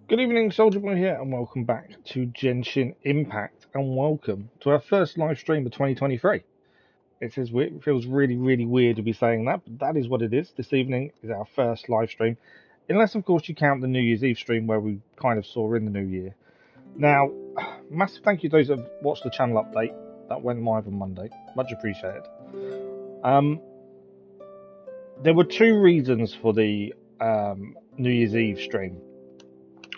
Good evening, Soldier Boy here, and welcome back to Genshin Impact, and welcome to our first live stream of 2023. It says it feels really weird to be saying that, but that is what it is. This evening is our first live stream, unless of course you count the New Year's Eve stream where we kind of saw in the new year. Now, massive thank you to those that have watched the channel update that went live on Monday. Much appreciated. There were two reasons for the New Year's Eve stream.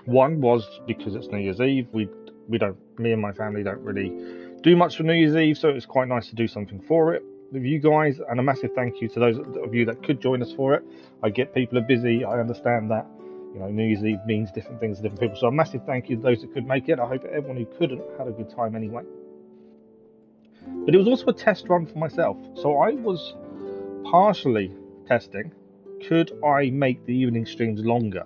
One was because it's New Year's Eve. Me and my family don't really do much for New Year's Eve, so it was quite nice to do something for it with you guys. And a massive thank you to those of you that could join us for it. I get people are busy. I understand that, New Year's Eve means different things to different people. So a massive thank you to those that could make it. I hope everyone who couldn't had a good time anyway. But it was also a test run for myself. So I was partially testing, could I make the evening streams longer?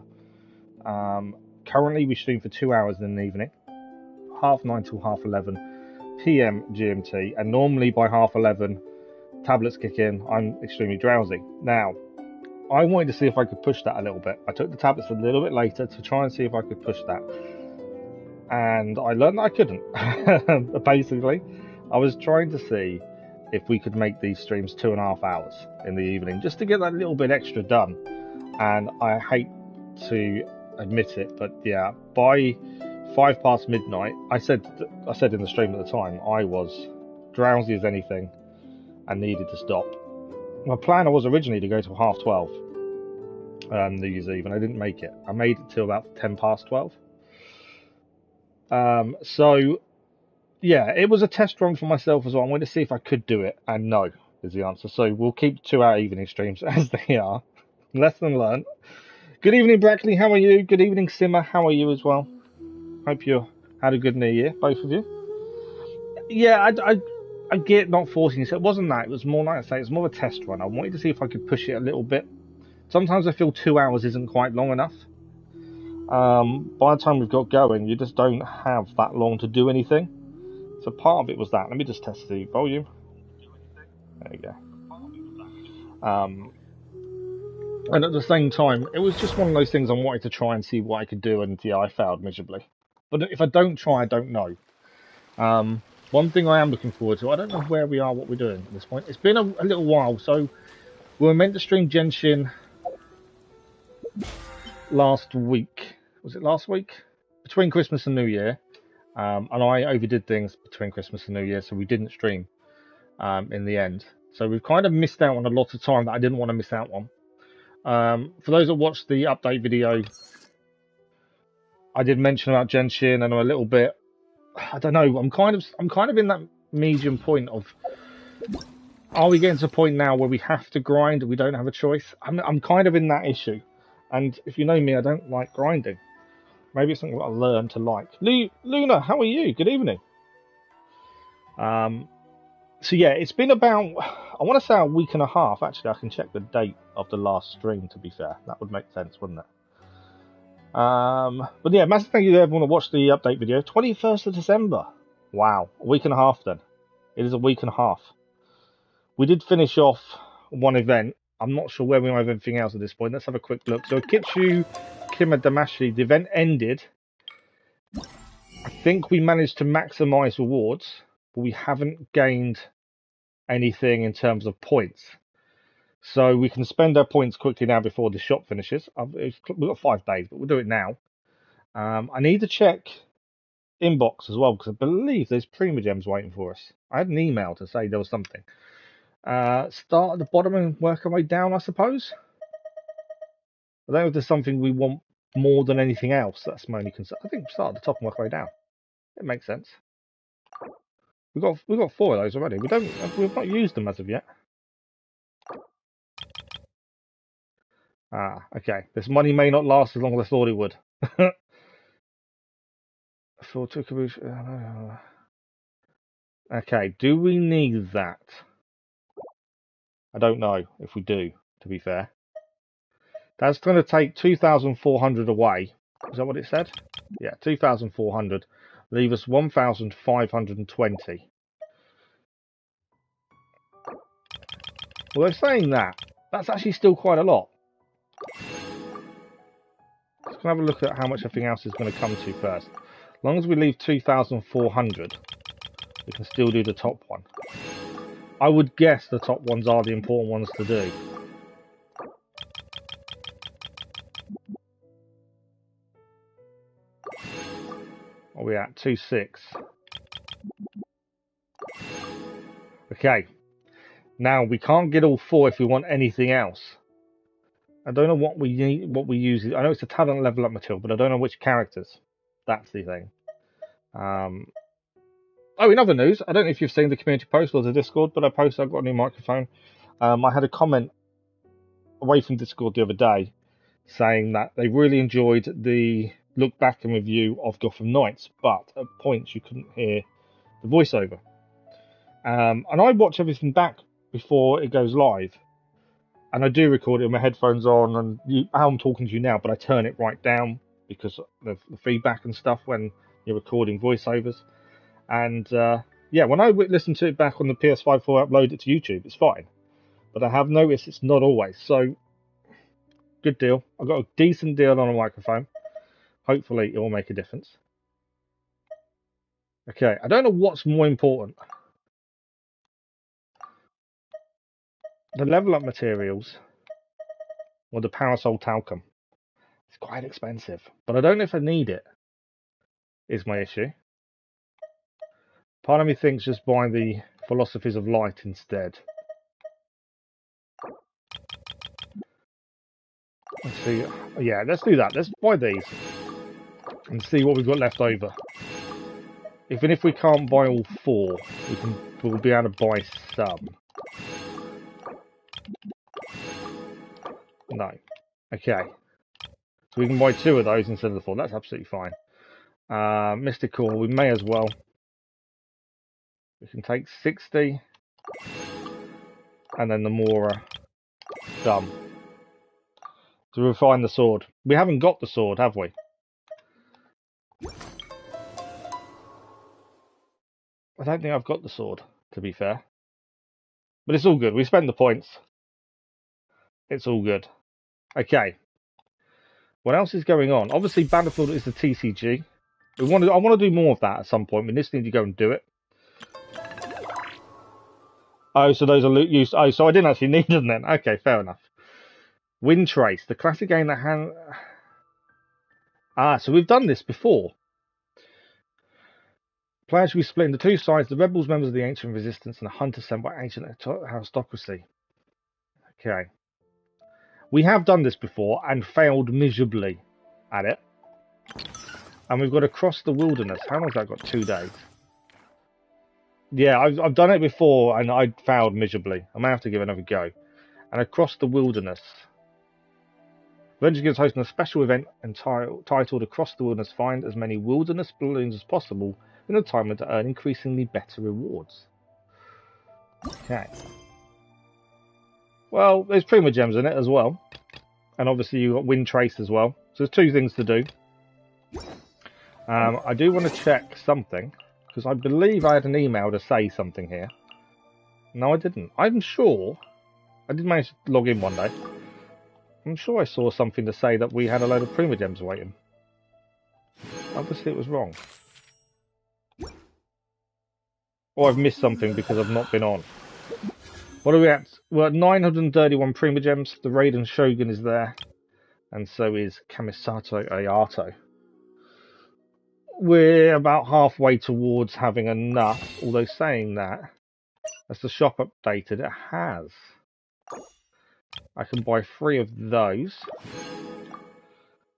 Currently we stream for 2 hours in the evening, 9:30 till 11:30 PM GMT, and normally by 11:30 tablets kick in. I'm extremely drowsy. Now, I wanted to see if I could push that a little bit. I took the tablets a little bit later to try and see if I could push that, and I learned that I couldn't. Basically, I was trying to see if we could make these streams 2.5 hours in the evening, just to get that little bit extra done. And I hate to admit it, but yeah, by 5 past midnight, I said in the stream at the time, I was drowsy as anything and needed to stop. My plan was originally to go to 12:30 New Year's Eve, and I didn't make it. I made it till about 10 past 12. So yeah, it was a test run for myself as well. I wanted to see if I could do it, and no is the answer. So we'll keep 2-hour evening streams as they are. Lesson learned. Good evening, Brackley. How are you? Good evening, Simmer. How are you as well? Hope you had a good New Year, both of you. Yeah, I get not forcing yourself. It wasn't that. It was more, like I say, it was more of a test run. I wanted to see if I could push it a little bit. Sometimes I feel 2 hours isn't quite long enough. By the time we've got going, you just don't have that long to do anything. So part of it was that. Let me just test the volume. There you go. And at the same time, it was just one of those things I wanted to try and see what I could do, and yeah, I failed miserably. But if I don't try, I don't know. One thing I am looking forward to, I don't know where we are, what we're doing at this point. It's been a little while, so we were meant to stream Genshin last week. Was it last week? Between Christmas and New Year. And I overdid things between Christmas and New Year, so we didn't stream in the end. So we've kind of missed out on a lot of time that I didn't want to miss out on. For those that watched the update video, I did mention about Genshin, and I'm a little bit, I don't know, I'm kind of in that medium point of, are we getting to a point now where we have to grind, we don't have a choice? I'm kind of in that issue, and if you know me, I don't like grinding. Maybe it's something that I learned to like. Luna, how are you? Good evening. So yeah, it's been about, I want to say a week and a half. Actually, I can check the date of the last stream, to be fair. That would make sense, wouldn't it? But yeah, massive thank you to everyone that watched the update video. 21st of December. Wow, a week and a half then. It is a week and a half. We did finish off one event. I'm not sure where we have everything else at this point. Let's have a quick look. So Kitsu Kima Damashi, the event ended. I think we managed to maximize rewards, but we haven't gained anything in terms of points. So we can spend our points quickly now before the shop finishes. We've got 5 days, but we'll do it now. I need to check inbox as well, because I believe there's Primogems waiting for us. I had an email to say there was something. Start at the bottom and work our way down, I suppose. I don't know if there's something we want more than anything else. That's my only concern. I think start at the top and work our way down. It makes sense. We've got 4 of those already. We've not used them as of yet. Ah, okay. This money may not last as long as I thought it would. Okay, do we need that? I don't know if we do, to be fair. That's going to take 2,400 away. Is that what it said? Yeah, 2,400. Leave us 1,520. Well, they're saying that. That's actually still quite a lot. can have a look at how much everything else is going to come to first. As long as we leave 2,400, we can still do the top one. I would guess the top ones are the important ones to do. What are we at? 2.6. Okay. Now we can't get all 4 if we want anything else. I don't know what we need, what we use. I know it's a talent level up material, but I don't know which characters. That's the thing. Oh, in other news, I don't know if you've seen the community post or the Discord, but I posted I've got a new microphone. I had a comment away from Discord the other day saying that they really enjoyed the look back and review of Gotham Knights, but at points you couldn't hear the voiceover. And I watch everything back before it goes live, and I do record it with my headphones on, and how I'm talking to you now, but I turn it right down because of the feedback and stuff when you're recording voiceovers. And yeah, when I listen to it back on the PS5 before I upload it to YouTube, it's fine. But I have noticed it's not always. So, good deal. I got a decent deal on a microphone. Hopefully, it will make a difference. Okay, I don't know what's more important. The level up materials or the Parasol Talcum. It's quite expensive, but I don't know if I need it, is my issue. Part of me thinks just buy the Philosophies of Light instead. Let's see. Yeah, let's do that. Let's buy these and see what we've got left over. Even if we can't buy all 4, we'll be able to buy some. No. Okay. So we can buy 2 of those instead of the 4. That's absolutely fine. Mystical, we may as well. We can take 60. And then the Mora. Done. To refine the sword. We haven't got the sword, have we? I don't think I've got the sword, to be fair. But it's all good. We spent the points. It's all good. Okay. What else is going on? Obviously, Battlefield is the TCG. I want to do more of that at some point. We just need to go and do it. Oh, so those are used. Oh, so I didn't actually need them then. Okay, fair enough. Wind Trace, the classic game that so we've done this before. Players will be split into 2 sides: the rebels, members of the ancient resistance, and the hunters sent by ancient aristocracy. Okay. We have done this before and failed miserably at it. And we've got to cross the wilderness. How long's that got? 2 days. Yeah, I've done it before and I failed miserably. I may have to give it another go. And across the wilderness. Adventure Guild is hosting a special event titled Across the Wilderness. Find as many wilderness balloons as possible in a time to earn increasingly better rewards. Okay. Well, there's Primogems in it as well. And obviously you've got Wind Trace as well. So there's 2 things to do. I do want to check something. Because I believe I had an email to say something here. No, I didn't. I'm sure. I did manage to log in one day. I'm sure I saw something to say that we had a load of Primogems waiting. Obviously it was wrong. Or I've missed something because I've not been on. What are we at? We're at 931 Primogems. The Raiden Shogun is there. And so is Kamisato Ayato. We're about halfway towards having enough. Although saying that, as the shop updated, it has. I can buy 3 of those.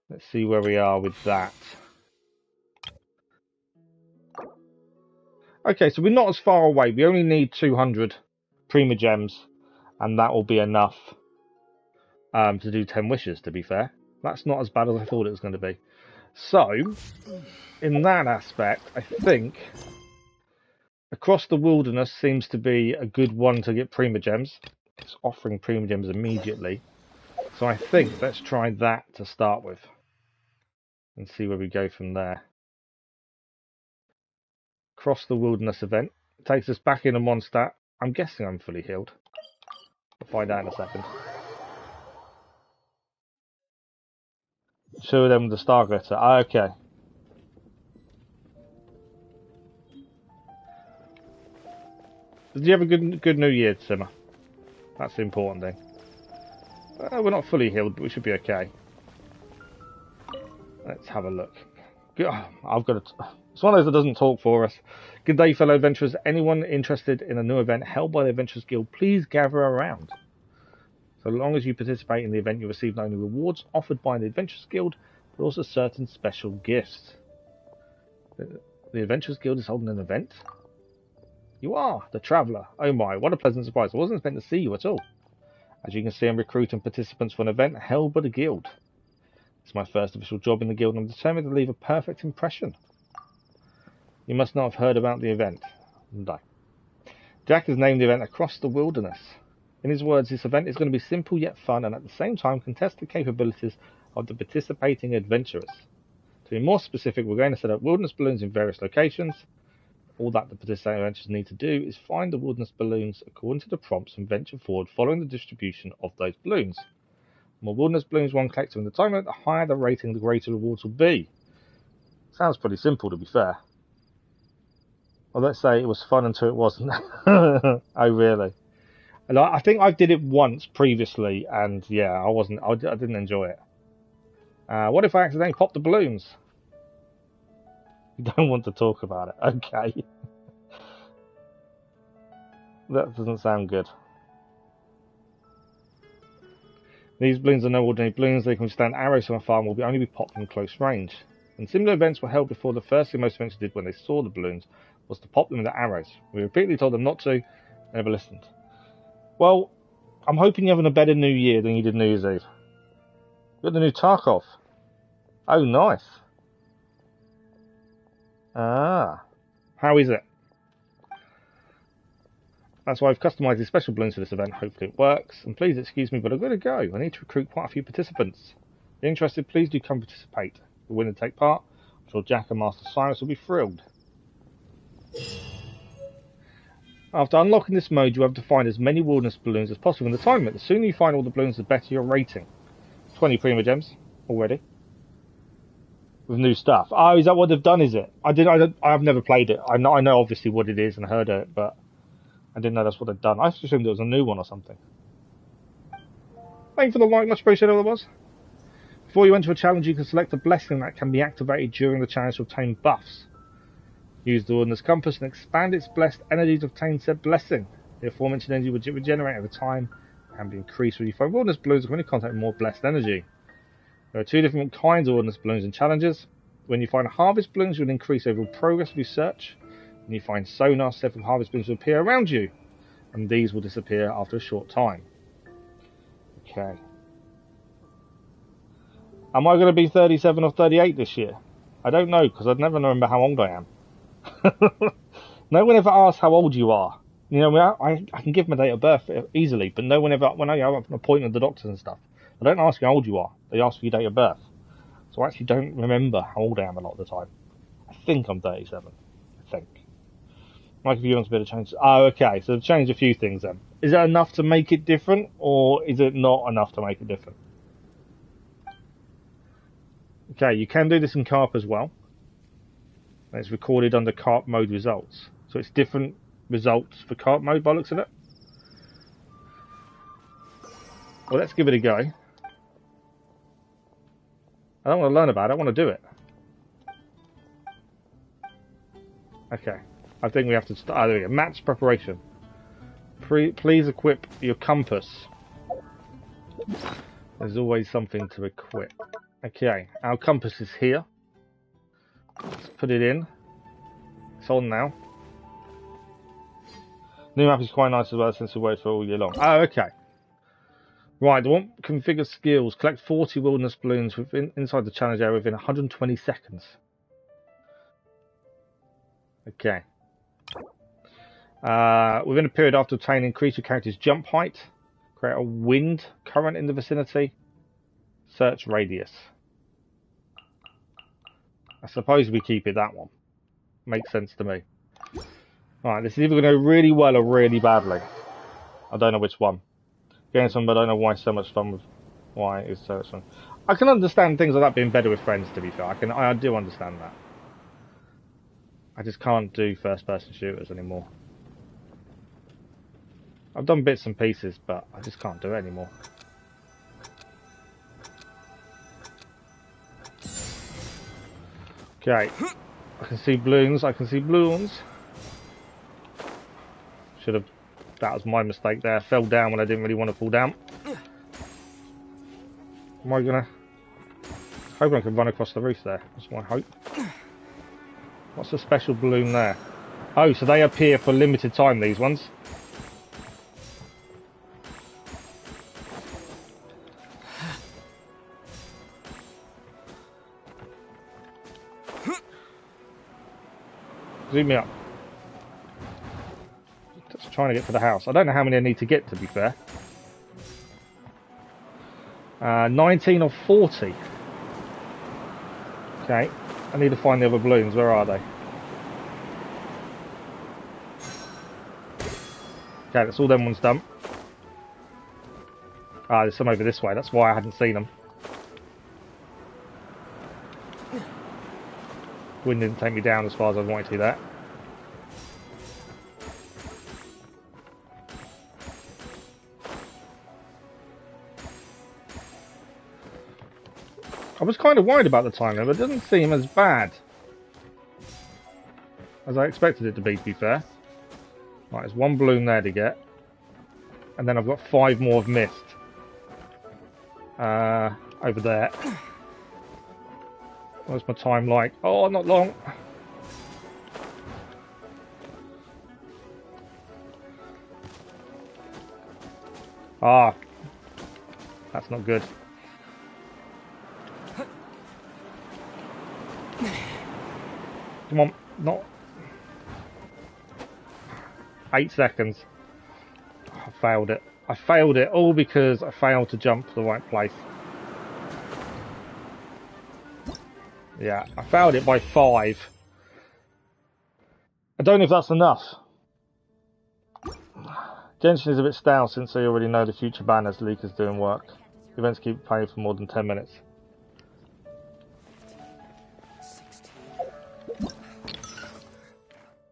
Let's see where we are with that. Okay, so we're not as far away. We only need 200 Primogems, and that will be enough to do 10 wishes, to be fair. That's not as bad as I thought it was going to be. So, in that aspect, I think Across the Wilderness seems to be a good one to get Primogems. It's offering Primogems immediately. So I think let's try that to start with. And see where we go from there. Across the Wilderness event. Takes us back in a Mondstadt. I'm guessing I'm fully healed. We'll find out in a second. Show them the star glitter. Ah, okay. Did you have a good New Year, Simmer? That's the important thing. We're not fully healed, but we should be okay. Let's have a look. I've got it's one of those that doesn't talk for us. Good day, fellow adventurers. Anyone interested in a new event held by the Adventurers Guild, please gather around. So long as you participate in the event, you receive not only rewards offered by the Adventurers Guild, but also certain special gifts. The Adventurers Guild is holding an event? You are, the Traveller. Oh my, what a pleasant surprise. I wasn't expecting to see you at all. As you can see, I'm recruiting participants for an event held by the Guild. It's my first official job in the Guild, and I'm determined to leave a perfect impression. You must not have heard about the event. No. Jack has named the event Across the Wilderness. In his words, this event is going to be simple yet fun, and at the same time contest the capabilities of the participating adventurers. To be more specific, we're going to set up wilderness balloons in various locations. All that the participating adventurers need to do is find the wilderness balloons according to the prompts and venture forward following the distribution of those balloons. The more wilderness balloons one collects in the time limit, the higher the rating, the greater the rewards will be. Sounds pretty simple, to be fair. Well, let's say it was fun until it wasn't. Oh, really? And I think I did it once previously, and yeah, I didn't enjoy it. What if I accidentally popped the balloons? You don't want to talk about it. Okay. That doesn't sound good. These balloons are no ordinary balloons. They can withstand arrows from afar and will only be popped from close range. And similar events were held before. The first thing most adventurers did when they saw the balloons was to pop them with the arrows. We repeatedly told them not to, they never listened. Well, I'm hoping you're having a better New Year than you did New Year's Eve. You got the new Tarkov. Oh, nice. Ah. How is it? That's why I've customised these special balloons for this event. Hopefully it works. And please excuse me, but I've got to go. I need to recruit quite a few participants. If you're interested, please do come participate. If you're willing to take part, I'm sure Jack and Master Cyrus will be thrilled. After unlocking this mode, you have to find as many wilderness balloons as possible in the time limit. The sooner you find all the balloons, the better your rating. 20 Prima Gems already. With new stuff. Oh, is that what they've done, is it? I've never played it. I know obviously what it is and heard of it, but I didn't know that's what they'd done. I just assumed it was a new one or something. Thank you for the like, much appreciated, all that was. Before you enter a challenge, you can select a blessing that can be activated during the challenge to obtain buffs. Use the Wilderness Compass and expand its blessed energy to obtain said blessing. The aforementioned energy will regenerate over time and can be increased when you find wilderness balloons when you contact more blessed energy. There are two different kinds of wilderness balloons and challenges. When you find harvest balloons, you'll increase overall progress with your search. When you find sonar, several harvest balloons will appear around you, and these will disappear after a short time. Okay. Am I going to be 37 or 38 this year? I don't know, because I'd never remember how old I am. No one ever asks how old you are. You know, I can give my date of birth easily, but no one ever, when I have an appointment with the doctors and stuff, they don't ask you how old you are. They ask for your date of birth. So I actually don't remember how old I am a lot of the time. I think I'm 37. I think. My computer wants a bit of change. Oh, okay. So they've changed a few things then. Is that enough to make it different, or is it not enough to make it different? Okay, you can do this in carp as well. And it's recorded under carp mode results. So it's different results for carp mode by the looks of it. Well, let's give it a go. I don't want to learn about it, I want to do it. Okay, I think we have to start. There we go. Match preparation. Please equip your compass. There's always something to equip. Okay, our compass is here. Let's put it in. It's on now. New map is quite nice as well since we wait for all year long. Oh, okay. Right, I want configure skills. Collect 40 wilderness balloons inside the challenge area within 120 seconds. Okay. Within a period after obtaining, increase your character's jump height. Create a wind current in the vicinity. Search radius. I suppose we keep it that one. Makes sense to me. Right, this is either going to go really well or really badly. I don't know which one. Getting some, but I don't know why so much fun with why it's so much fun. I can understand things like that being better with friends, to be fair. I do understand that. I just can't do first-person shooters anymore. I've done bits and pieces, but I just can't do it anymore. Okay. I can see balloons. I can see balloons. Should have... That was my mistake there. I fell down when I didn't really want to fall down. Am I gonna... Hoping I can run across the roof there. That's my hope. What's the special balloon there? Oh, so they appear for limited time, these ones. Zoom me up. Just trying to get to the house. I don't know how many I need to get, to be fair. 19 or 40. Okay. I need to find the other balloons. Where are they? Okay, that's all them ones done. Ah, there's some over this way. That's why I hadn't seen them. Wind didn't take me down as far as I wanted to that. I was kind of worried about the time though, but it doesn't seem as bad as I expected it to be fair. Right, there's one balloon there to get. And then I've got 5 more of mist. Over there. What's my time like? Oh, not long. Ah. That's not good. Come on, not... 8 seconds. I failed it. I failed it all because I failed to jump to the right place. Yeah, I failed it by 5. I don't know if that's enough. Genshin is a bit stale since they already know the future banners leak is doing work. Events keep playing for more than 10 minutes.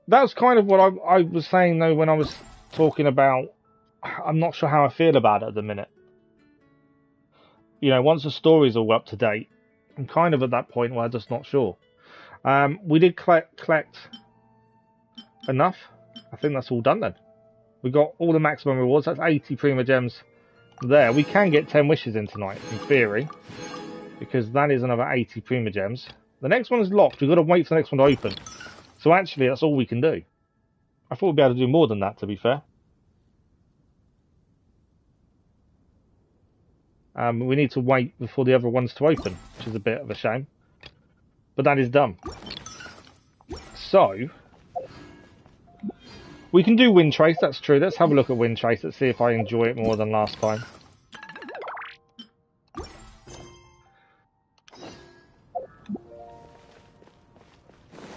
That's kind of what I was saying though when I was talking about... I'm not sure how I feel about it at the minute. You know, once the story's all up to date, I'm kind of at that point where I'm just not sure. We did collect enough. I think that's all done then. We got all the maximum rewards. That's 80 Prima Gems there. We can get 10 wishes in tonight, in theory, because that is another 80 Prima Gems. The next one is locked. We've got to wait for the next one to open. So actually, that's all we can do. I thought we'd be able to do more than that, to be fair. We need to wait before the other ones to open, which is a bit of a shame. But that is done. So, we can do Wind Trace, that's true. Let's have a look at Wind Trace. Let's see if I enjoy it more than last time.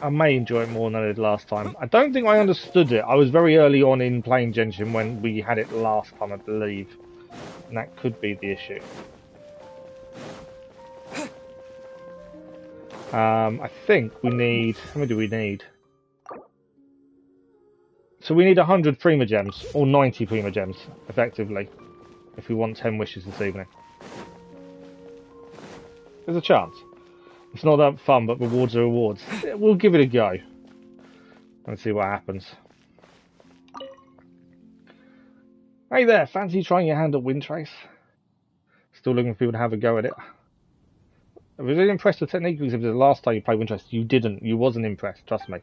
I may enjoy it more than I did last time. I don't think I understood it. I was very early on in playing Genshin when we had it last time, I believe. And that could be the issue. I think we need... How many do we need? So we need 100 Prima Gems, or 90 Prima Gems, effectively, if we want 10 wishes this evening. There's a chance. It's not that fun, but rewards are rewards. We'll give it a go. And see what happens. Hey there, fancy trying your hand at Wind Trace? Still looking for people to have a go at it. I was really impressed with the technique because the last time you played Wind Trace, you didn't. You wasn't impressed, trust me.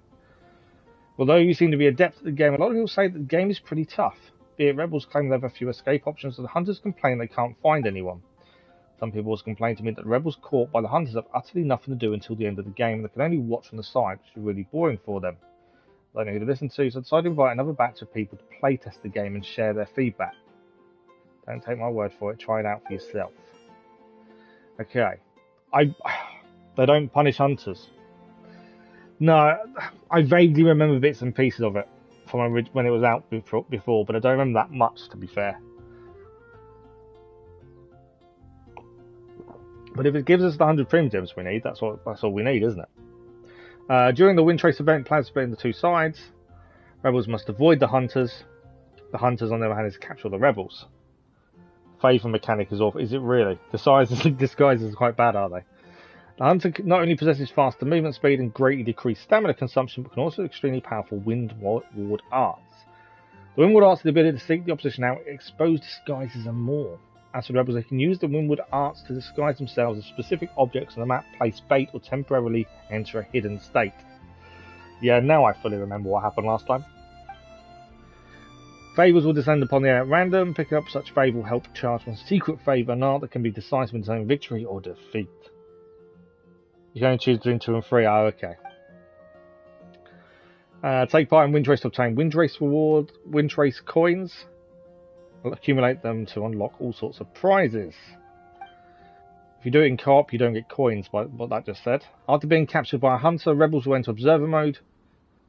Although you seem to be adept at the game, a lot of people say that the game is pretty tough. Be it Rebels claim they have a few escape options, and the Hunters complain they can't find anyone. Some people also complain to me that the Rebels caught by the Hunters have utterly nothing to do until the end of the game, and they can only watch from the side, which is really boring for them. I don't know who to listen to, so I decided to invite another batch of people to playtest the game and share their feedback. Don't take my word for it, try it out for yourself. Okay. They don't punish Hunters. No, I vaguely remember bits and pieces of it from when it was out before, but I don't remember that much, to be fair. But if it gives us the 100 primitives we need, that's all we need, isn't it? During the Windtrace event, players split into two sides. Rebels must avoid the hunters. The hunters, on the other hand, is capture the rebels. Favor mechanic is off. Is it really? The disguises are quite bad, are they? The hunter not only possesses faster movement speed and greatly decreased stamina consumption, but can also extremely powerful wind ward arts. The windward arts are the ability to seek the opposition out, expose disguises and more. As for the rebels, they can use the windward arts to disguise themselves as specific objects on the map, place bait, or temporarily enter a hidden state. Yeah, now I fully remember what happened last time. Favours will descend upon the air at random. Picking up such favour will help charge one secret favour and art that can be decisive in determining victory or defeat. You can only choose between 2 and 3. Oh, okay. Take part in Windtrace to obtain Windtrace reward, Windtrace coins. Accumulate them to unlock all sorts of prizes. If you do it in co-op, you don't get coins, by what that just said. After being captured by a hunter, rebels will enter observer mode.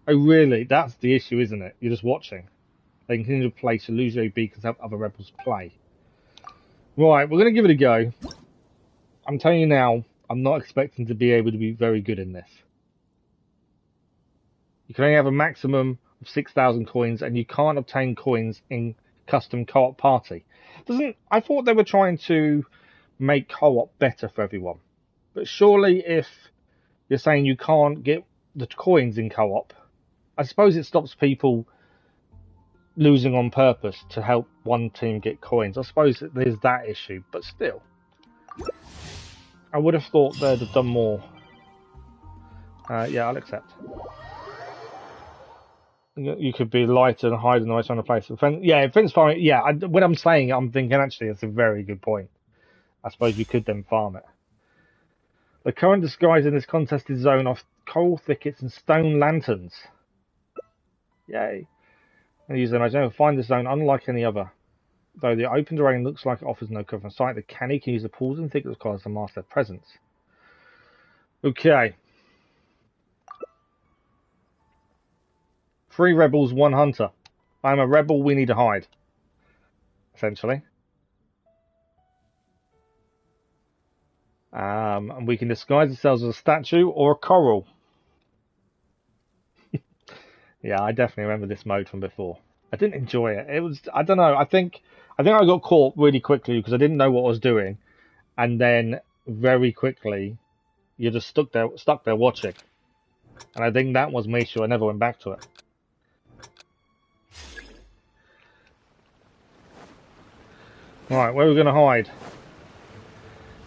Oh, really? That's the issue, isn't it? You're just watching. They can continue to place illusionary beacons to help other rebels play. Right, we're going to give it a go. I'm telling you now, I'm not expecting to be able to be very good in this. You can only have a maximum of 6,000 coins, and you can't obtain coins in custom co-op party. I thought they were trying to make co-op better for everyone. But surely if you're saying you can't get the coins in co-op, I suppose it stops people losing on purpose to help one team get coins. I suppose there's that issue, but still. I would have thought they'd have done more. Yeah, I'll accept. You could be lighter and hide in the right kind of place. Yeah, fence farming. Yeah, when I'm saying it, I'm thinking actually it's a very good point. I suppose you could then farm it. The current disguise in this contested zone are coral thickets and stone lanterns. Yay. And use them as I find this zone unlike any other. Though the open terrain looks like it offers no cover in sight, the canny can use the pools and thickets cards to mask their presence. Okay. 3 rebels, 1 hunter. I'm a rebel, we need to hide. Essentially. And we can disguise ourselves as a statue or a coral. Yeah, I definitely remember this mode from before. I didn't enjoy it. It was, I don't know, I think I got caught really quickly because I didn't know what I was doing. And then very quickly, you're just stuck there watching. And I think that was my issue. I never went back to it. Right, where are we going to hide?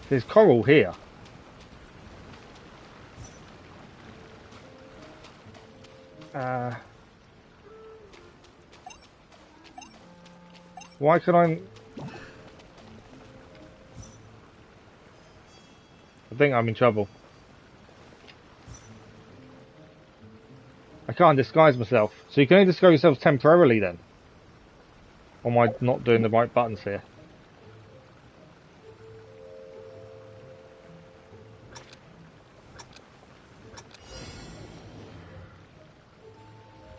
There's coral here. Why can I think I'm in trouble. I can't disguise myself. So you can only disguise yourself temporarily then? Or am I not doing the right buttons here?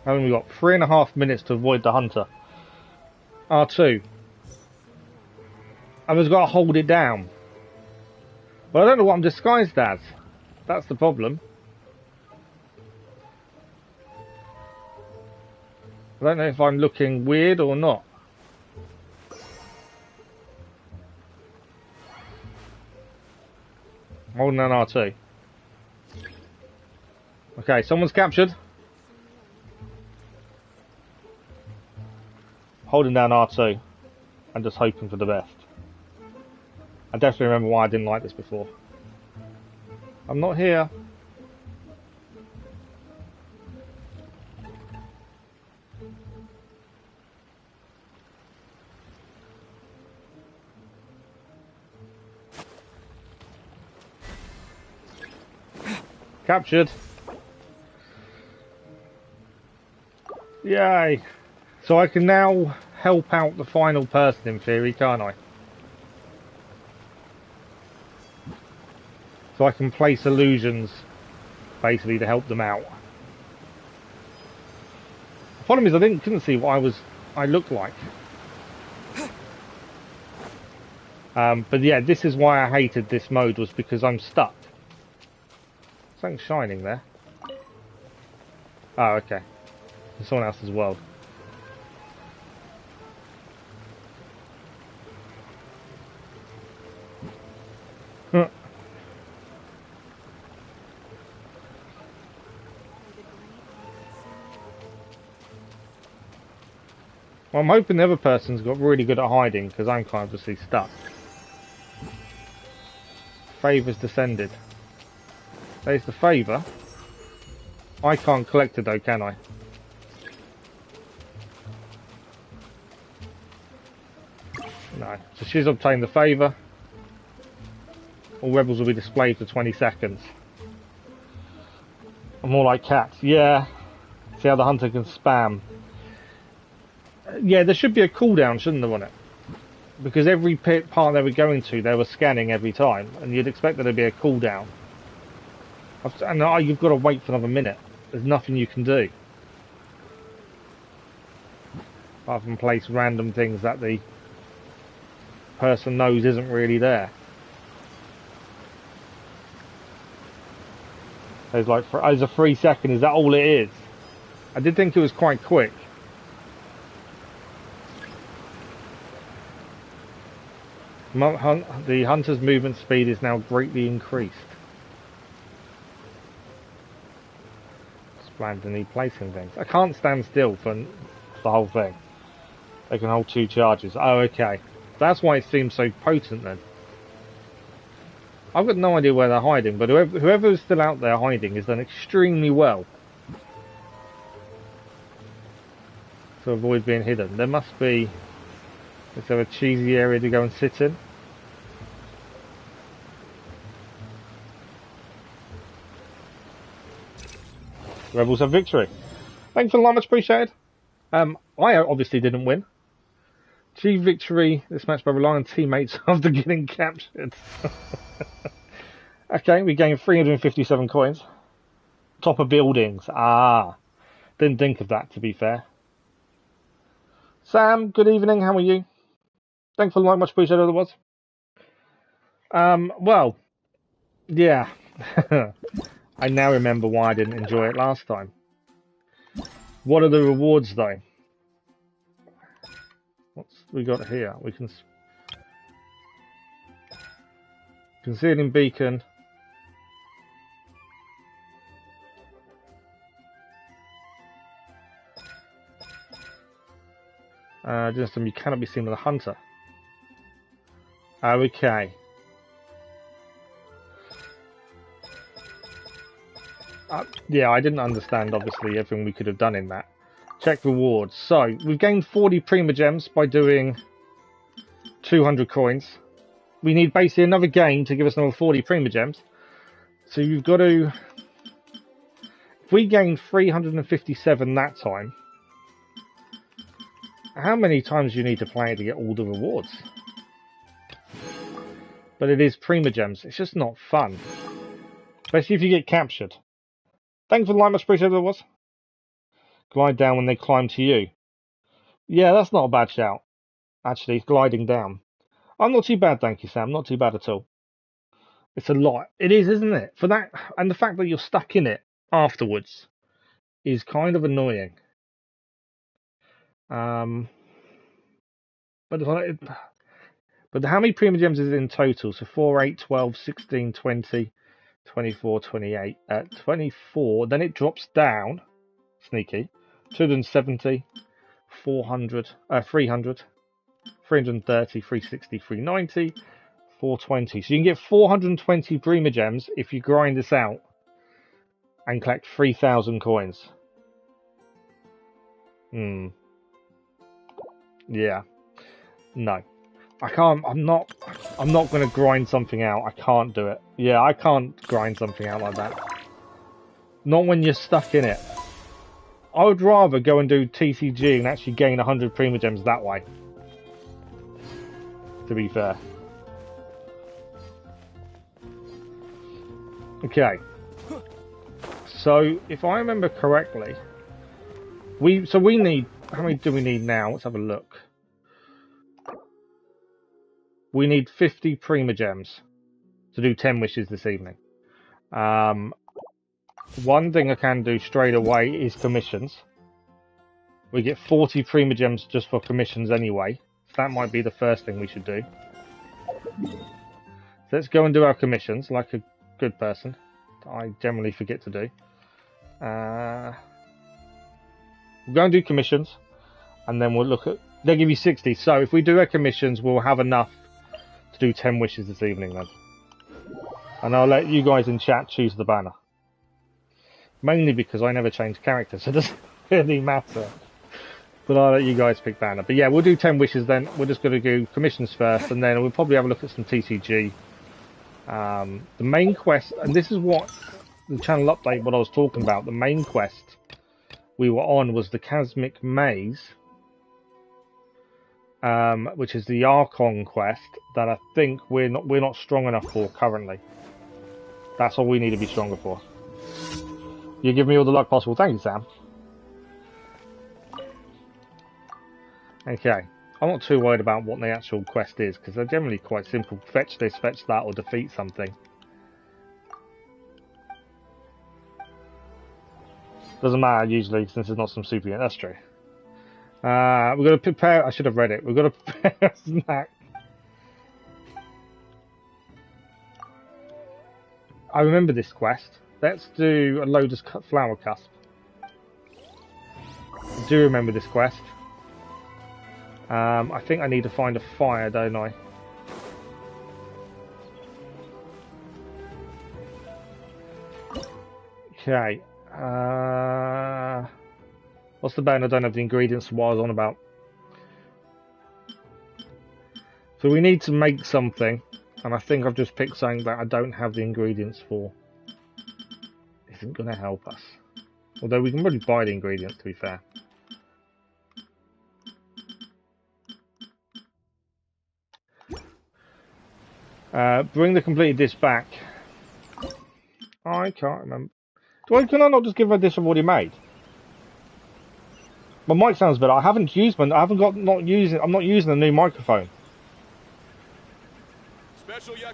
How long have we got? 3.5 minutes to avoid the hunter. R2. I've just got to hold it down. But I don't know what I'm disguised as. That's the problem. I don't know if I'm looking weird or not. Holding down R2. Okay, someone's captured. Holding down R2 and just hoping for the best. I definitely remember why I didn't like this before. I'm not here. Captured. Yay. So I can now help out the final person in theory, can't I? So I can place illusions basically to help them out. The problem is couldn't see what I looked like. But yeah, this is why I hated this mode, was because I'm stuck. Something's shining there. Oh, okay. It's someone else's world. Well, I'm hoping the other person's got really good at hiding, because I'm kind of just stuck. Favour's descended. There's the favour. I can't collect it though, can I? No. So she's obtained the favour. All rebels will be displayed for 20 seconds. I'm more like cats. Yeah. See how the hunter can spam. Yeah, there should be a cooldown, shouldn't there, on it? Because every part they were going to, they were scanning every time, and you'd expect there to be a cooldown. And you've got to wait for another minute. There's nothing you can do. Apart from place random things that the person knows isn't really there. There's like, as a 3 second, is that all it is? I did think it was quite quick. The hunter's movement speed is now greatly increased. Randomly placing things. I can't stand still for the whole thing. They can hold 2 charges. Oh, okay. That's why it seems so potent then. I've got no idea where they're hiding, but whoever is still out there hiding has done extremely well to avoid being hidden. There must be... Is there a cheesy area to go and sit in? Rebels have victory. Thanks for the lot, much appreciated. I obviously didn't win. Achieve victory this match by relying on teammates after getting captured. Okay, we gained 357 coins. Top of buildings. Ah, didn't think of that, to be fair. Sam, good evening. How are you? Thanks for the like, much appreciated. Otherwise, well, yeah. I now remember why I didn't enjoy it last time. What are the rewards, though? What's we got here? We can... Concealing beacon. Just you cannot be seen with a hunter. Okay. Yeah, I didn't understand, obviously, everything we could have done in that. Check rewards. So, we've gained 40 Prima Gems by doing 200 coins. We need basically another game to give us another 40 Prima Gems. So you've got to... If we gained 357 that time, how many times do you need to play to get all the rewards? But it is Prima Gems. It's just not fun. Especially if you get captured. Thanks for the like, much appreciated it was. Glide down when they climb to you. Yeah, that's not a bad shout. Actually, gliding down. I'm not too bad, thank you, Sam. Not too bad at all. It's a lot. It is, isn't it? For that, and the fact that you're stuck in it afterwards is kind of annoying. But how many Prima Gems is it in total? So 4, 8, 12, 16, 20, 24, 28. At 24, then it drops down. Sneaky. 270, 400, 300, 330, 360, 390, 420. So you can get 420 Prima Gems if you grind this out and collect 3,000 coins. Yeah. No. I can't, I'm not going to grind something out. I can't do it. Yeah, I can't grind something out like that. Not when you're stuck in it. I would rather go and do TCG and actually gain 100 Prima Gems that way. To be fair. Okay. So, if I remember correctly, we need... How many do we need now? Let's have a look. We need 50 Prima Gems to do 10 wishes this evening. One thing I can do straight away is commissions. We get 40 Prima Gems just for commissions anyway. So that might be the first thing we should do. So let's go and do our commissions like a good person. I generally forget to do. We'll go and do commissions. And then we'll look at... They'll give you 60. So if we do our commissions, we'll have enough to do 10 wishes this evening then. And I'll let you guys in chat choose the banner. Mainly because I never change characters, so it doesn't really matter. But I'll let you guys pick banner. But yeah, we'll do 10 wishes then. We're just going to do commissions first, and then we'll probably have a look at some TCG. The main quest, and this is what the channel update, what I was talking about. The main quest we were on was the Cosmic Maze, which is the Archon quest that I think we're not strong enough for currently. That's all we need to be stronger for. You give me all the luck possible. Thank you, Sam. Okay. I'm not too worried about what the actual quest is, because they're generally quite simple. Fetch this, fetch that, or defeat something. Doesn't matter, usually, since it's not some super yet. That's true. We've got to prepare... I should have read it. We've got to prepare a snack. I remember this quest. Let's do a Lotus Flower Cusp. I do remember this quest. I think I need to find a fire, don't I? Okay. What's the button? I don't have the ingredients. What I was on about. So we need to make something, and I think I've just picked something that I don't have the ingredients for. Isn't going to help us. Although we can probably buy the ingredients, to be fair. Bring the completed dish back. I can't remember. Can I not just give her a dish I've already made? My mic sounds better. I haven't used one. I'm not using the new microphone.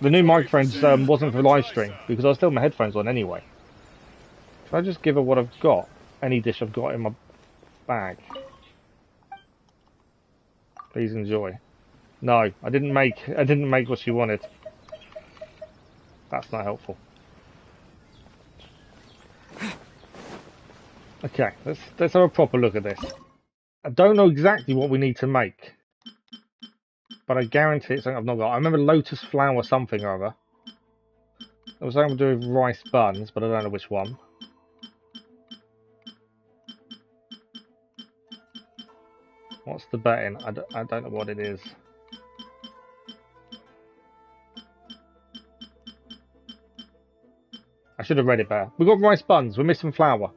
The new microphone wasn't for live stream because I still have my headphones on anyway. Can I just give her what I've got? Any dish I've got in my bag. Please enjoy. No, I didn't make what she wanted. That's not helpful. Okay, let's have a proper look at this. I don't know exactly what we need to make, but I guarantee it's something I've not got. I remember Lotus Flower something or other. It was something to do with rice buns, but I don't know which one. What's the betting? I don't know what it is. I should have read it better. We've got rice buns. We're missing flour.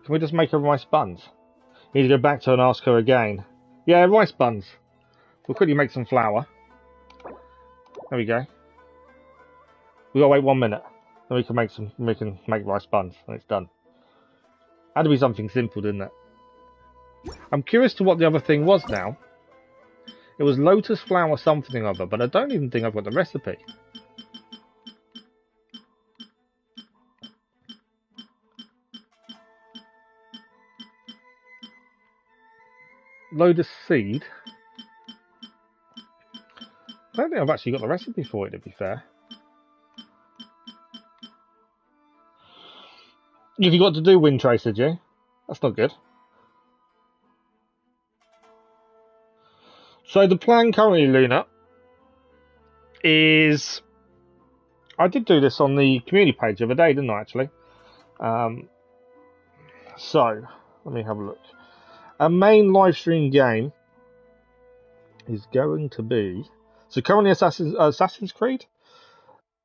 Can we just make her rice buns? Need to go back to her and ask her again. Yeah, rice buns. We'll quickly make some flour. There we go. We've got to wait 1 minute. Then we can make rice buns and it's done. Had to be something simple, didn't it? I'm curious to what the other thing was now. It was Lotus Flower something or other, but I don't even think I've got the recipe. Lotus Seed. I don't think I've actually got the recipe for it, to be fair. You got to do Wind Tracer, did you? That's not good. So the plan currently, Luna, is... I did do this on the community page the other day, didn't I, actually? So, let me have a look. Our main live stream game is going to be... So currently Assassin's Creed.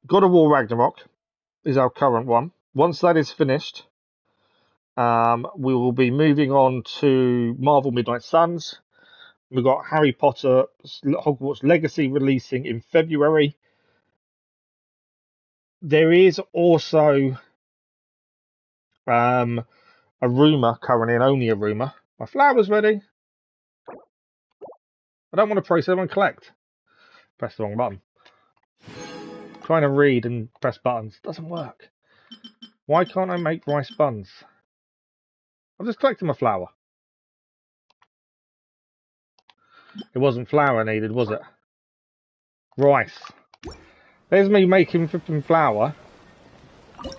God of War Ragnarok is our current one. Once that is finished, we will be moving on to Marvel Midnight Suns. We've got Harry Potter Hogwarts Legacy releasing in February. There is also a rumour currently, and only a rumour. My flower's ready. I don't want to process, I want to collect. Press the wrong button. Trying to read and press buttons doesn't work. Why can't I make rice buns? I'm just collecting my flour. It wasn't flour I needed, was it? Rice. There's me making flipping flour.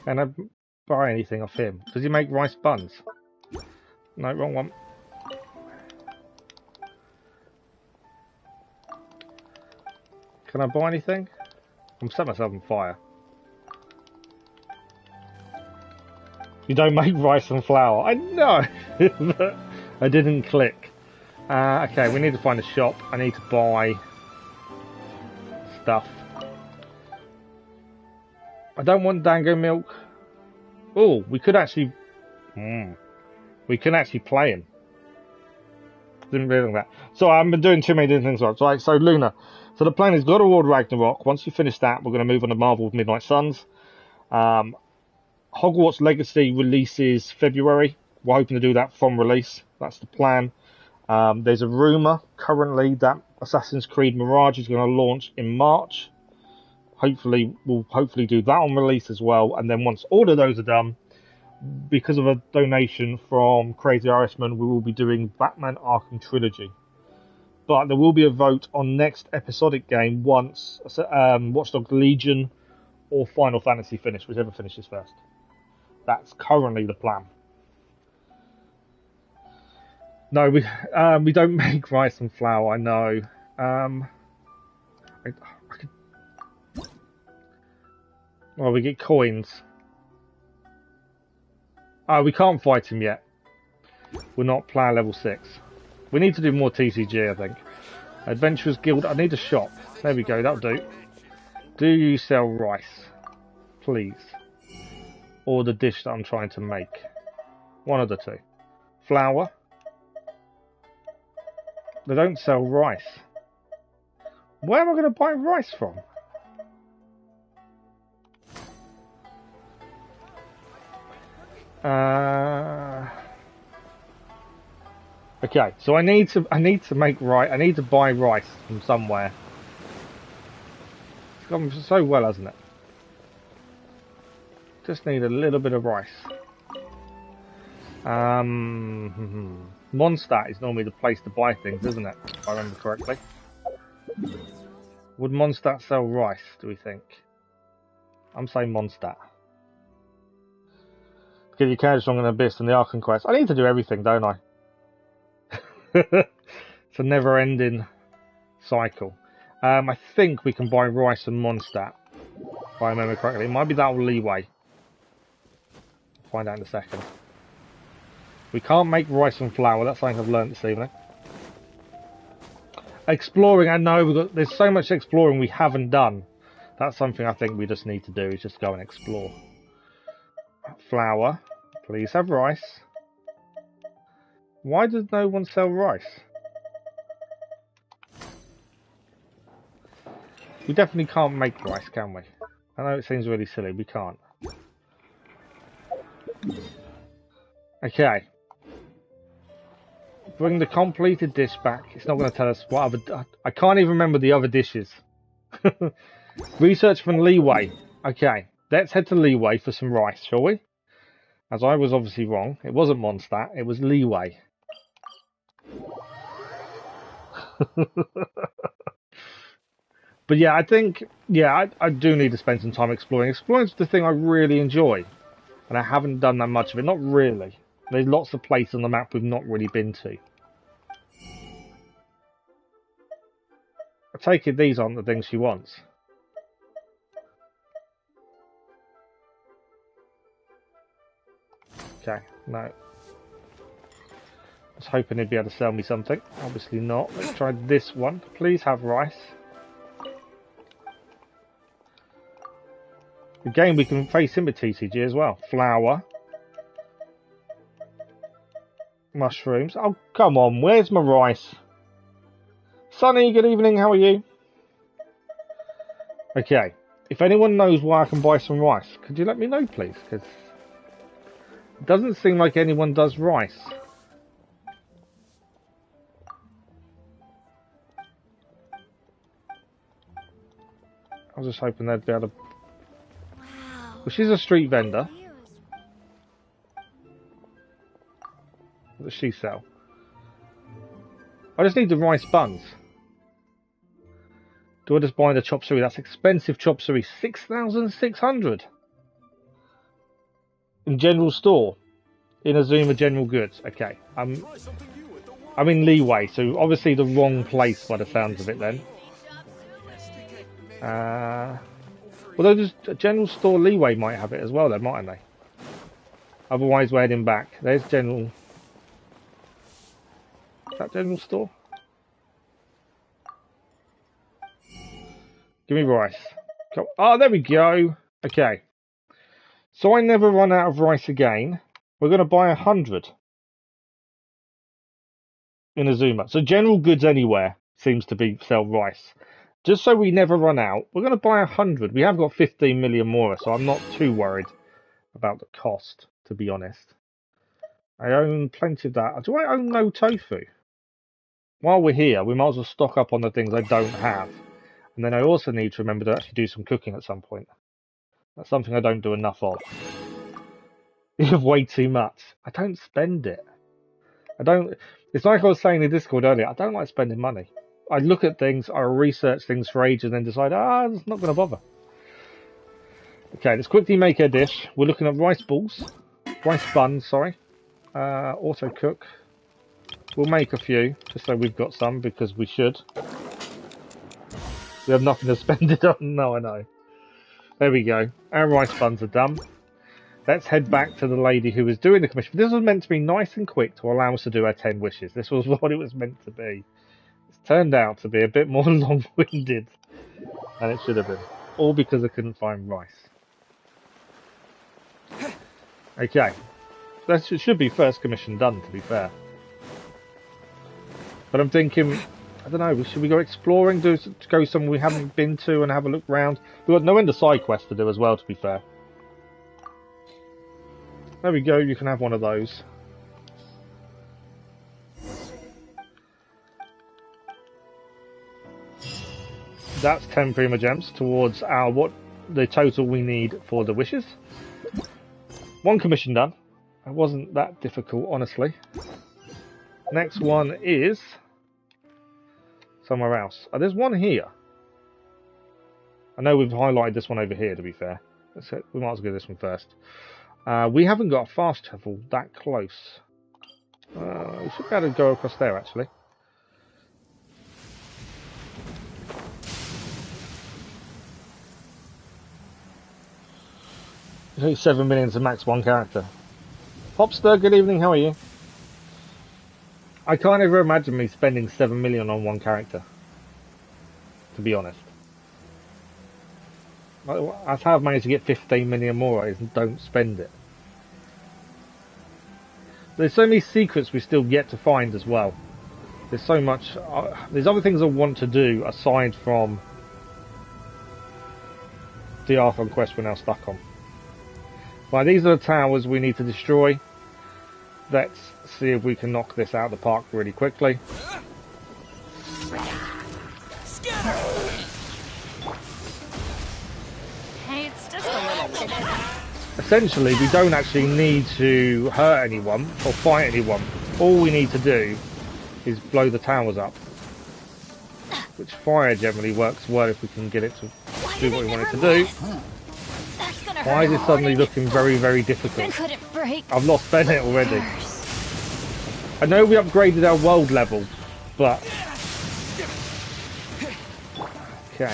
And I buy anything off him. Does he make rice buns? No, wrong one. Can I buy anything? I'm setting myself on fire. You don't make rice and flour. I know, but I didn't click. Okay, we need to find a shop. I need to buy stuff. I don't want dango milk. Oh, we could actually... we can actually play him. Didn't realise that. So I've been doing too many different things. Right, so Luna. So the plan is God of War Ragnarok. Once you finish that, we're going to move on to Marvel's Midnight Suns. Hogwarts Legacy releases February. We're hoping to do that from release. That's the plan. There's a rumour currently that Assassin's Creed Mirage is going to launch in March. Hopefully, we'll do that on release as well. And then once all of those are done, because of a donation from Crazy Irishman, we will be doing Batman Arkham Trilogy. But there will be a vote on next episodic game once Watch Dogs Legion or Final Fantasy finish, whichever finishes first. That's currently the plan. No, we don't make rice and flour. I know. Well, we get coins. We can't fight him yet. We're not player level 6. We need to do more TCG, I think. Adventurers Guild. I need a shop. There we go. That'll do. Do you sell rice, please? Or the dish that I'm trying to make? One of the two. Flour. They don't sell rice. Where am I going to buy rice from? Okay, so I need to make rice. I need to buy rice from somewhere. It's gone so well, hasn't it? Just need a little bit of rice. Mondstadt is normally the place to buy things, isn't it? If I remember correctly. Would Mondstadt sell rice, do we think? I'm saying Mondstadt. Give your carriage along an abyss and the Arkham Quest. I need to do everything, don't I? It's a never-ending cycle. I think we can buy rice and Mondstadt, if I remember correctly. It might be that old leeway. I'll find out in a second. We can't make rice and flour. That's something I've learned this evening. Exploring. I know there's so much exploring we haven't done. That's something I think we just need to do. Is just go and explore. Flour. Please have rice. Why does no one sell rice? We definitely can't make rice, can we? I know it seems really silly. We can't. Okay. Bring the completed dish back. It's not going to tell us what other... I can't even remember the other dishes. Research from Leeway. Okay. Let's head to Leeway for some rice, shall we? As I was obviously wrong. It wasn't Mondstadt. It was Leeway. But yeah, I think... Yeah, I do need to spend some time exploring. Exploring is the thing I really enjoy. And I haven't done that much of it. Not really. There's lots of places on the map we've not really been to. I take it these aren't the things she wants. Okay, no. I was hoping he'd be able to sell me something. Obviously not. Let's try this one. Please have rice. Again, we can face him with TCG as well. Flour. Mushrooms. Oh, come on. Where's my rice? Sonny, good evening. How are you? Okay. If anyone knows where I can buy some rice, could you let me know, please? Because it doesn't seem like anyone does rice. I was just hoping they'd be able to... Wow. Well, she's a street vendor. What does she sell? I just need the rice buns. Do I just buy the chop suey? That's expensive chop suey. 6,600 in general store. In Azuma General Goods. Okay. I'm in leeway, so obviously the wrong place by the sounds of it then. Although there's a general store leeway might have it as well then, mightn't they? Otherwise we're heading back. There's general... Is that general store? Give me rice. Oh, there we go. Okay. So I never run out of rice again. We're going to buy 100 in Azuma. So general goods anywhere seems to be sell rice. Just so we never run out, we're going to buy 100. We have got 15 million more, so I'm not too worried about the cost, to be honest. I own plenty of that. Do I own no tofu? While we're here, we might as well stock up on the things I don't have. And then I also need to remember to actually do some cooking at some point. That's something I don't do enough of. You have way too much. I don't spend it. I don't... It's like I was saying in Discord earlier, I don't like spending money. I look at things, I research things for ages and then decide, I'm not going to bother. Okay, let's quickly make a dish. We're looking at rice balls. Rice buns, sorry. Auto cook. We'll make a few, just so we've got some, because we should. We have nothing to spend it on. No, I know. There we go. Our rice buns are done. Let's head back to the lady who was doing the commission. This was meant to be nice and quick to allow us to do our 10 wishes. This was what it was meant to be. It's turned out to be a bit more long-winded than it should have been. All because I couldn't find rice. Okay. That should be first commission done, to be fair. But I'm thinking, I don't know, should we go exploring, go somewhere we haven't been to and have a look round? We've got no end of side quests to do as well, to be fair. There we go, you can have one of those. That's 10 Prima Gems towards the total we need for the wishes. One commission done. It wasn't that difficult, honestly. Next one is somewhere else. Oh, there's one here. I know we've highlighted this one over here, to be fair. We might as well do this one first. We haven't got fast travel that close. We should be able to go across there, actually. It's only 7 million to max one character. Popster, good evening, how are you? I can't ever imagine me spending 7 million on one character, to be honest. That's how I've managed to get 15 million more is don't spend it. There's so many secrets we still get to find as well. There's so much... there's other things I want to do aside from the Archon quest we're now stuck on. Right, these are the towers we need to destroy. Let's see if we can knock this out of the park really quickly. Hey, it's just a little bit. Essentially, we don't actually need to hurt anyone or fight anyone. All we need to do is blow the towers up. Which fire generally works well if we can get it to do what we want it to do. Why is it suddenly looking very, very difficult? I've lost Bennett already. I know we upgraded our world level, but... Okay.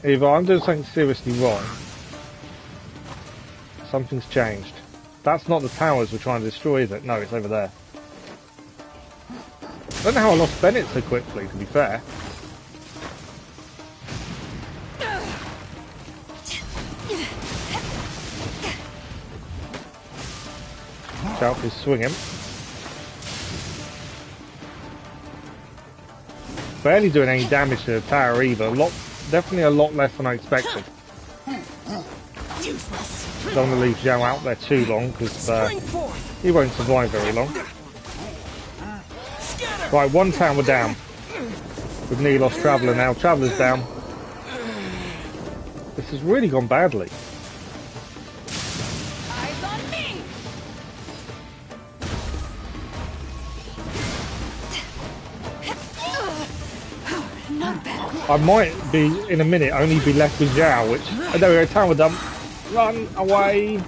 Either I'm doing something seriously wrong. Something's changed. That's not the towers we're trying to destroy, is it? No, it's over there. I don't know how I lost Bennett so quickly, to be fair. Watch out, he's swinging. Barely doing any damage to the tower either. Definitely a lot less than I expected. Don't want to leave Zhao out there too long because he won't survive very long. Right, one town we're down. We've nearly lost Traveller now. Traveller's down. This has really gone badly. Eyes on me. Not bad. I might be, in a minute, only be left with Zhao, which... Oh, there we go, tower dump. Run away.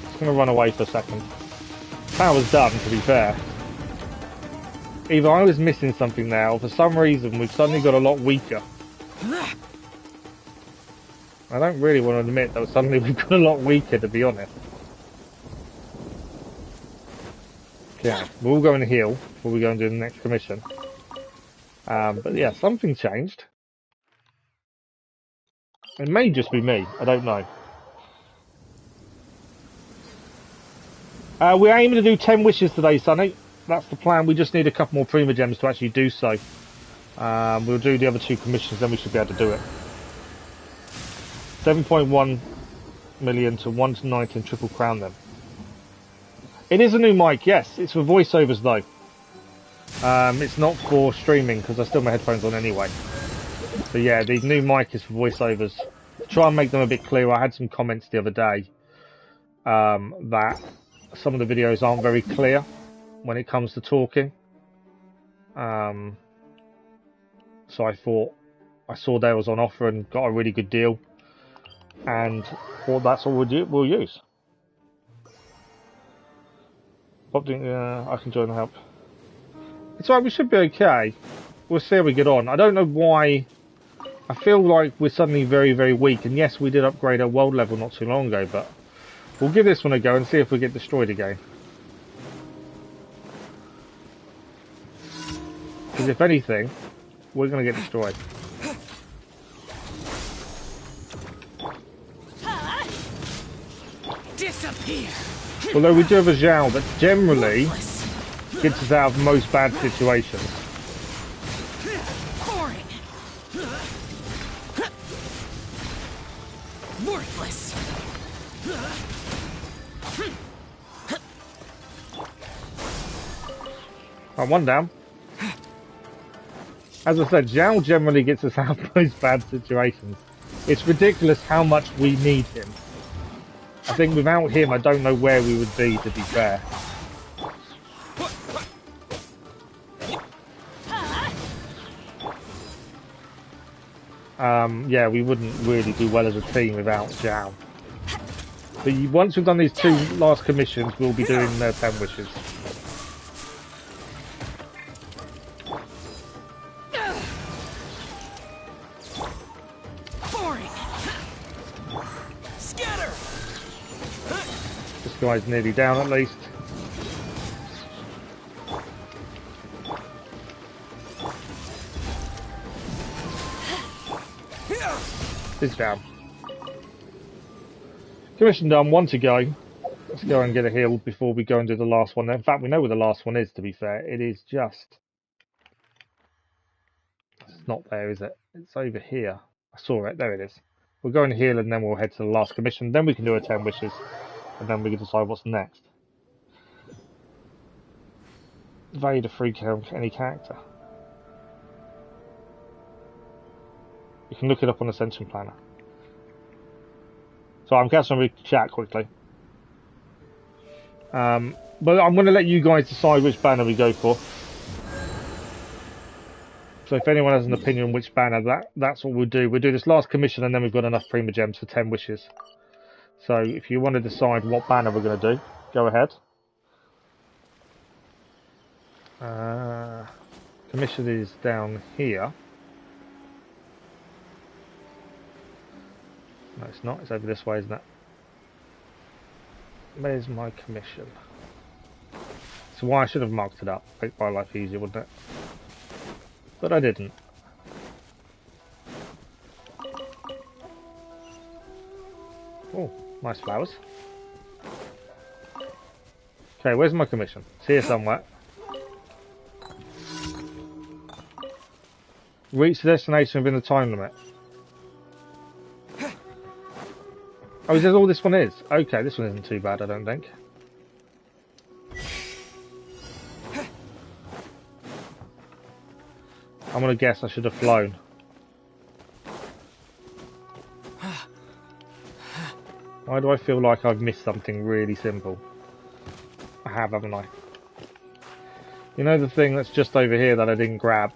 Just going to run away for a second. Tower's done, to be fair. Either I was missing something now, for some reason we've suddenly got a lot weaker. I don't really want to admit that suddenly we've got a lot weaker, to be honest. Okay, we're all going to heal before we go and do the next commission. But yeah, something changed. It may just be me, I don't know. We're aiming to do 10 wishes today, Sonny. That's the plan. We just need a couple more Prima Gems to actually do so. We'll do the other 2 commissions, then we should be able to do it. 7.1 million to 1 to 19 Triple Crown them. It is a new mic, yes. It's for voiceovers though. It's not for streaming because I still have my headphones on anyway. So yeah, the new mic is for voiceovers. Try and make them a bit clearer. I had some comments the other day that some of the videos aren't very clear when it comes to talking. So I thought, I saw there was on offer and got a really good deal, and thought that's all we'll use. I can join the help. It's alright, we should be okay. We'll see how we get on. I don't know why. I feel like we're suddenly very, very weak, and yes, we did upgrade our world level not too long ago, but we'll give this one a go and see if we get destroyed again. Because if anything, we're going to get destroyed. Disappear. Although we do have a Zhao that generally gets us out of most bad situations. Boring. Worthless. Right, one down. As I said, Zhao generally gets us out of most bad situations. It's ridiculous how much we need him. I think without him, I don't know where we would be, to be fair. Yeah, we wouldn't really do well as a team without Zhao. But once we've done these 2 last commissions, we'll be doing 10 wishes. This guy's nearly down at least. He's down. Commission done, 1 to go. Let's go and get a heal before we go and do the last one. In fact, we know where the last one is, to be fair. It is just... It's not there, is it? It's over here. I saw it. There it is. We'll go and heal and then we'll head to the last commission. Then we can do a 10 wishes. And then we can decide what's next. Value to free count any character. You can look it up on Ascension Planner. So I'm guessing we chat quickly. But I'm going to let you guys decide which banner we go for. So if anyone has an opinion on which banner, that's what we'll do. We'll do this last commission and then we've got enough Prima Gems for 10 wishes. So if you want to decide what banner we're going to do, go ahead. Commission is down here. No, it's not. It's over this way, isn't it? Where's my commission? So why I should have marked it up. Make my life easier, wouldn't it? But I didn't. Oh, nice flowers. Okay, where's my commission? It's here somewhere. Reach the destination within the time limit. Oh, is that all this one is? Okay, this one isn't too bad, I don't think. I'm going to guess I should have flown. Why do I feel like I've missed something really simple? I have, haven't I? You know the thing that's just over here that I didn't grab?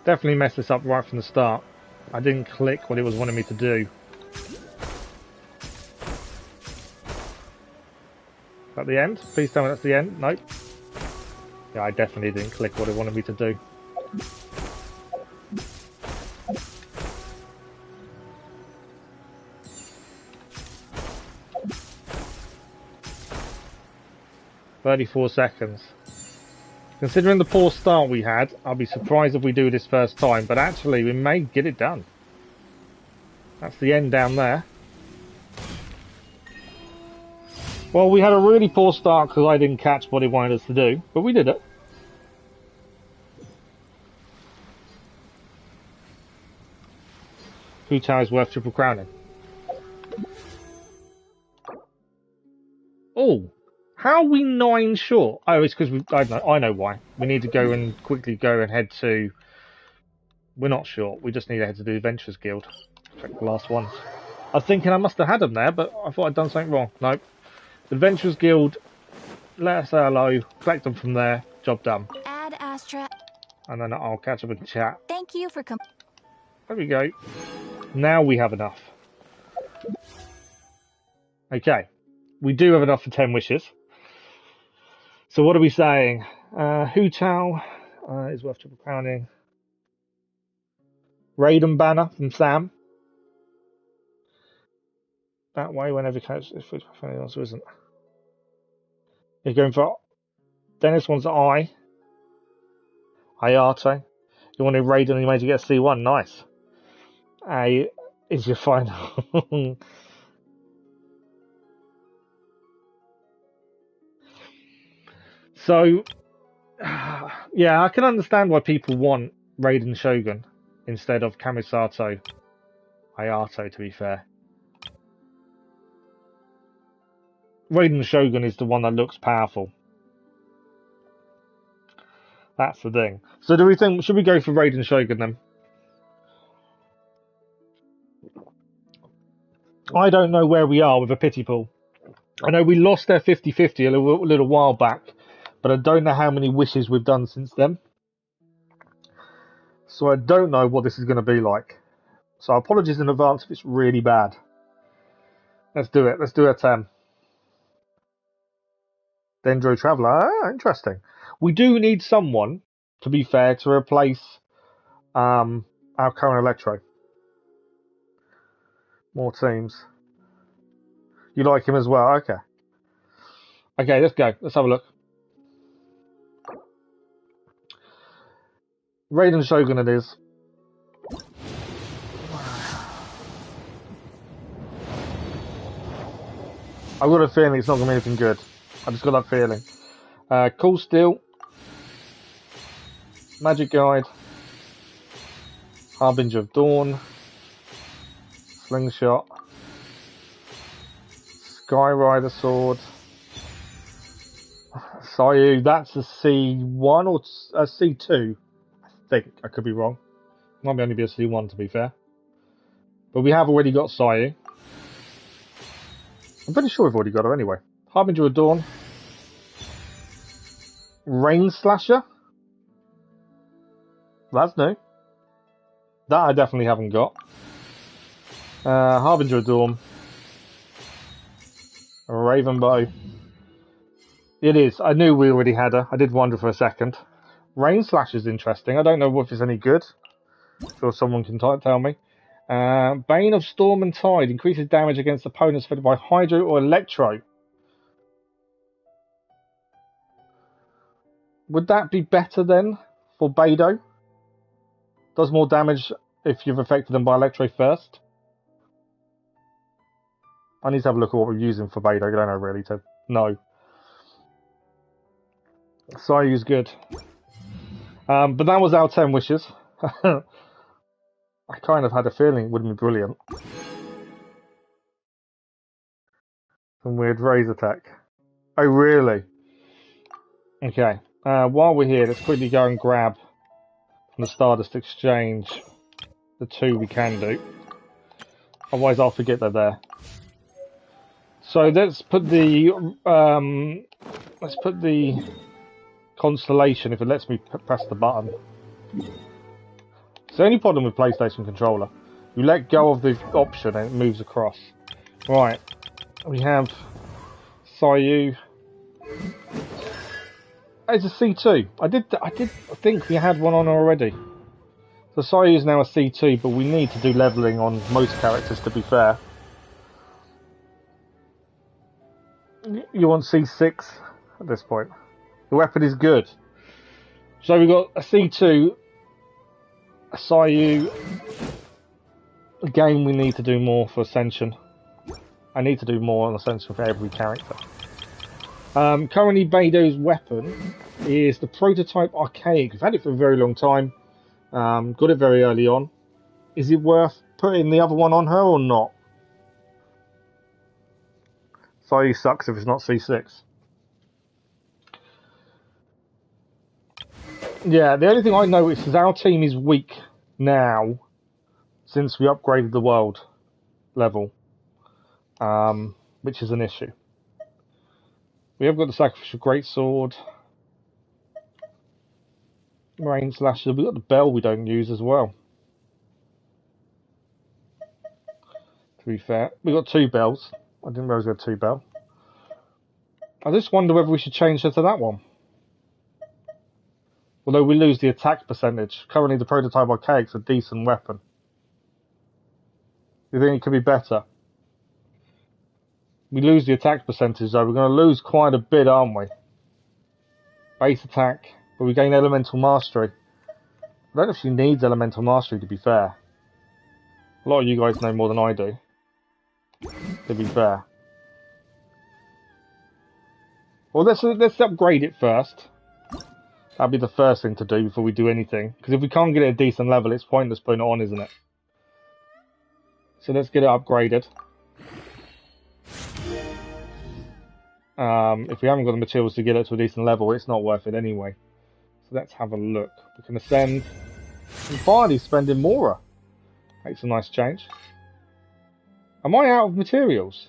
Definitely messed this up right from the start. I didn't click what it was wanting me to do. At the end? Please tell me that's the end. Nope. Yeah, I definitely didn't click what it wanted me to do. "34 seconds. Considering the poor start we had, I'll be surprised if we do this first time, but actually we may get it done. That's the end down there. Well, we had a really poor start because I didn't catch what he wanted us to do, but we did it. Hu Tao is worth triple crowning. Oh, how are we 9 short? Oh, it's because I know why. We need to go and quickly go and head to. We're not short. We just need to head to the Adventurers Guild. Check the last ones. I was thinking I must have had them there, but I thought I'd done something wrong. Nope. The Adventurers Guild. Let us say hello. Collect them from there. Job done. Ad Astra. And then I'll catch up with chat. Thank you for There we go. Now we have enough. Okay. We do have enough for 10 wishes. So what are we saying? Hu Tao is worth triple crowning. Raiden banner from Sam. That way, whenever catch if anyone else isn't. You're going for Dennis wants I. Hayato. You wanted Raiden and you made you get a C1. Nice. A is your final. So, yeah, I can understand why people want Raiden Shogun instead of Kamisato Hayato, to be fair. Raiden Shogun is the one that looks powerful. That's the thing. So do we think, should we go for Raiden Shogun then? I don't know where we are with a pity pool. I know we lost their 50-50 a little while back, but I don't know how many wishes we've done since then. So I don't know what this is going to be like. So apologies in advance if it's really bad. Let's do it. Let's do a 10. Dendro Traveller. Ah, interesting. We do need someone, to be fair, to replace our current Electro. More teams. You like him as well? Okay. Okay, let's go. Let's have a look. Raiden Shogun it is. I've got a feeling it's not going to be anything good. I just got that feeling. Cool Steel. Magic Guide. Harbinger of Dawn. Slingshot. Skyrider Sword. Sayu, that's a C1 or a C2? I think. I could be wrong. Might only be a C1 to be fair. But we have already got Sayu. I'm pretty sure we've already got her anyway. Harbinger of Dawn. Rain Slasher. That's new. That I definitely haven't got. Harbinger of Dawn. Ravenbow. It is. I knew we already had her. I did wonder for a second. Rain Slash is interesting. I don't know if it's any good. I'm sure someone can tell me. Bane of Storm and Tide increases damage against opponents fed by Hydro or Electro. Would that be better then for Beidou? Does more damage if you've affected them by Electro first? I need to have a look at what we're using for Beidou. I don't know really to know. Sayu's good. But that was our 10 wishes. I kind of had a feeling it would be brilliant. Some weird raise attack. Oh, really? Okay. While we're here, let's quickly go and grab from the Stardust Exchange the 2 we can do. Otherwise, I'll forget they're there. So let's put the constellation, if it lets me press the button. It's the only problem with PlayStation controller. You let go of the option and it moves across. Right. We have Sayu. It's a C2. I did think we had one on already. So Sayu is now a C2, but we need to do leveling on most characters, to be fair. You want C6 at this point. The weapon is good. So we've got a C2, a Sayu. Again, we need to do more for Ascension. I need to do more on Ascension for every character. Currently, Beidou's weapon is the prototype archaic. We've had it for a very long time. Got it very early on. Is it worth putting the other one on her or not? Sayu sucks if it's not C6. Yeah, the only thing I noticed is our team is weak now since we upgraded the world level, which is an issue. We have got the Sacrificial Greatsword, Rain Slasher, we've got the bell we don't use as well. To be fair, we've got 2 bells. I didn't realise we had 2 bells. I just wonder whether we should change her to that one. Although we lose the attack percentage. Currently the prototype archaic's a decent weapon. You think it could be better? We lose the attack percentage though. We're going to lose quite a bit, aren't we? Base attack, but we gain elemental mastery. I don't know if she needs elemental mastery, to be fair. A lot of you guys know more than I do, to be fair. Well, let's upgrade it first. That'll be the first thing to do before we do anything. Because if we can't get it at a decent level, it's pointless putting it on, isn't it? So let's get it upgraded. If we haven't got the materials to get it to a decent level, it's not worth it anyway. So let's have a look. We can ascend. And finally spending Mora. Makes a nice change. Am I out of materials?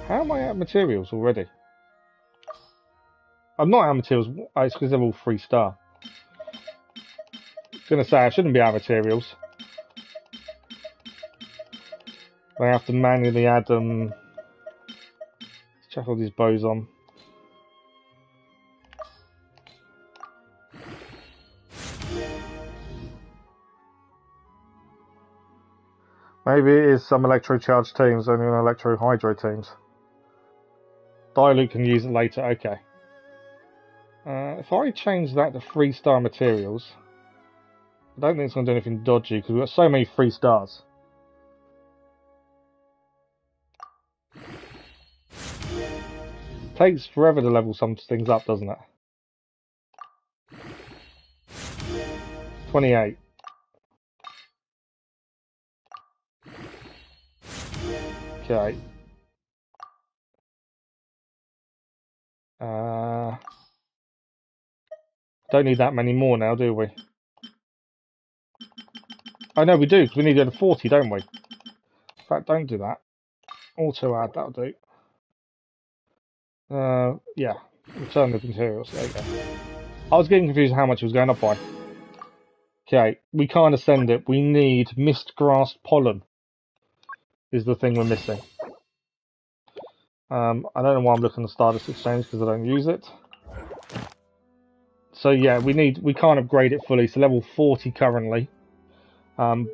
How am I out of materials already? I'm not out of materials. It's because they're all 3-star. I was going to say I shouldn't be out of materials. I have to manually add them. Let's check all these bows on. Maybe it is some electro-charged teams, only on electro-hydro teams. Dilute can use it later, okay. If I change that to 3-star materials, I don't think it's going to do anything dodgy, because we've got so many 3 stars. Takes forever to level some things up, doesn't it? 28. Okay. Don't need that many more now, do we? Oh no, we do, because we need to go to 40, don't we? In fact, don't do that. Auto add, that'll do. Yeah. Return the materials, there you go. I was getting confused how much it was going up by. Okay, we can't ascend it. We need Mistgrass Pollen. Is the thing we're missing. I don't know why I'm looking at Stardust Exchange, because I don't use it. So yeah, we can't upgrade it fully, so level 40 currently.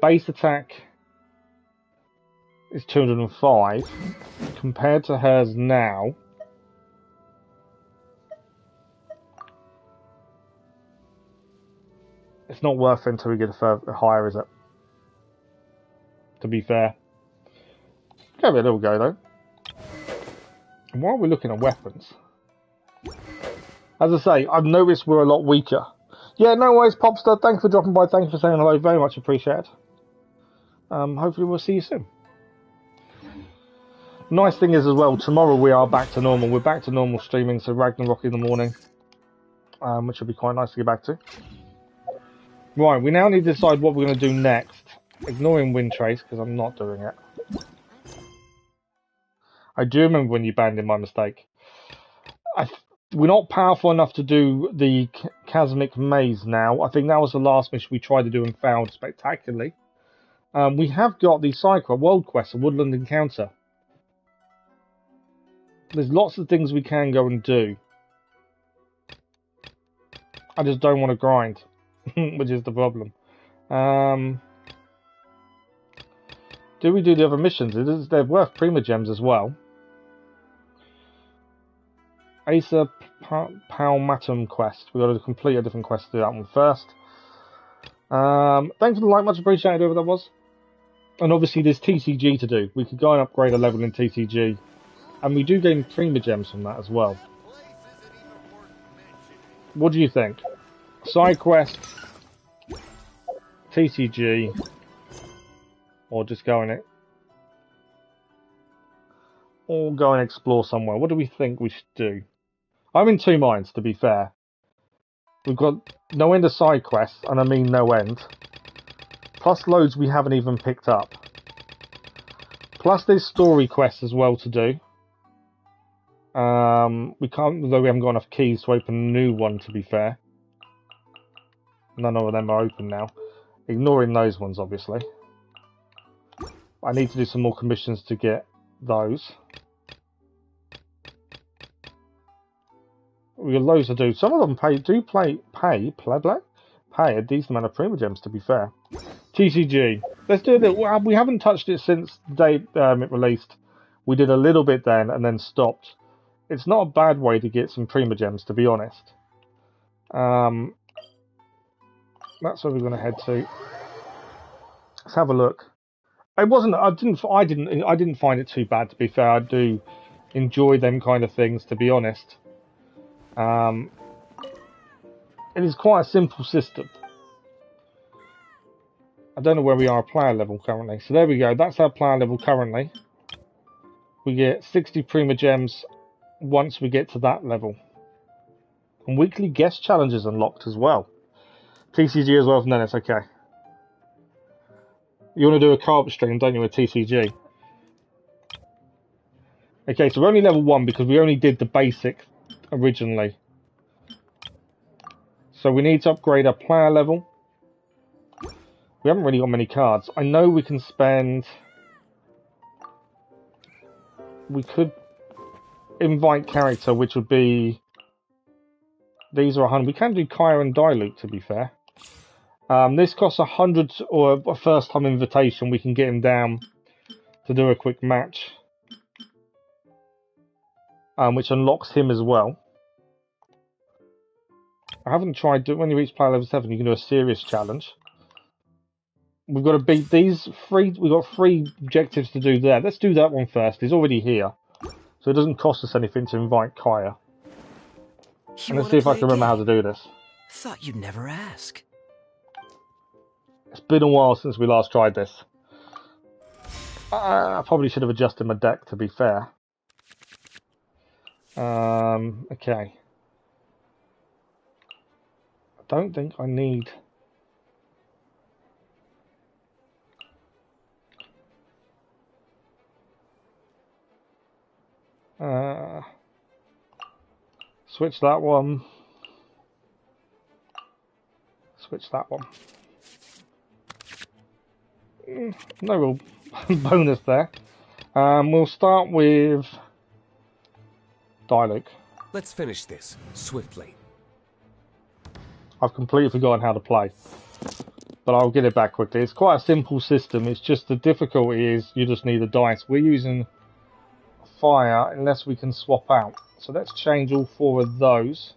Base attack is 205. Compared to hers now, it's not worth it until we get a further higher, is it? To be fair. Give it a little go though. And while we're looking at weapons, as I say, I've noticed we're a lot weaker. Yeah, no worries, Popstar. Thanks for dropping by. Thanks for saying hello. Very much appreciated. Hopefully we'll see you soon. Nice thing is as well, tomorrow we are back to normal. We're back to normal streaming, so Ragnarok in the morning, which will be quite nice to get back to. Right, we now need to decide what we're going to do next. Ignoring Wind Trace, because I'm not doing it. I do remember when you banned in my mistake. We're not powerful enough to do the Chasmic Maze now. I think that was the last mission we tried to do and failed spectacularly. We have got the side quest, World Quest, a Woodland Encounter. There's lots of things we can go and do. I just don't want to grind, which is the problem. Do we do the other missions? They're worth Primogems as well. Acer Palmatum quest. We've got to complete a different quest to do that one first. Thanks for the like, much appreciated, whoever that was. And obviously there's TCG to do. We could go and upgrade a level in TCG. And we do gain Primogems from that as well. What do you think? Side quest, TCG, or just go in it? Or go and explore somewhere. What do we think we should do? I'm in two minds, to be fair. We've got no end of side quests, and I mean no end. Plus loads we haven't even picked up. Plus there's story quests as well to do. We can't, though we haven't got enough keys to open a new one, to be fair. None of them are open now. Ignoring those ones, obviously. I need to do some more commissions to get those. We got loads to do. Some of them pay a decent amount of Primogems, to be fair. TCG. Let's do it. We haven't touched it since the day it released. We did a little bit then and then stopped. It's not a bad way to get some Primogems, to be honest. That's where we're going to head to. Let's have a look. It wasn't. I didn't find it too bad, to be fair. I do enjoy them kind of things, to be honest. It is quite a simple system. I don't know where we are player level currently. So there we go. That's our player level currently. We get 60 Primogems once we get to that level. And weekly guest challenges unlocked as well. TCG as well, no, it's okay. You want to do a carb stream, don't you, with TCG? Okay, so we're only level 1 because we only did the basic originally. So we need to upgrade our player level. We haven't really got many cards. I know we can spend... We could invite character, which would be... These are 100. We can do Kaya and Dilute, to be fair. This costs 100 or a first time invitation. We can get him down to do a quick match. Which unlocks him as well. I haven't tried doing, when you reach player level 7, you can do a serious challenge. We've got to beat these three. We've got 3 objectives to do there. Let's do that one first. He's already here. So it doesn't cost us anything to invite Kaya. And let's see if I can remember how to do this. Thought you'd never ask. It's been a while since we last tried this. I probably should have adjusted my deck, to be fair. Okay. I don't think I need... switch that one. Switch that one. No real bonus there. We'll start with Diluc. Let's finish this swiftly. I've completely forgotten how to play, but I'll get it back quickly. It's quite a simple system. It's just the difficulty is you just need a dice. We're using fire unless we can swap out. So let's change all 4 of those.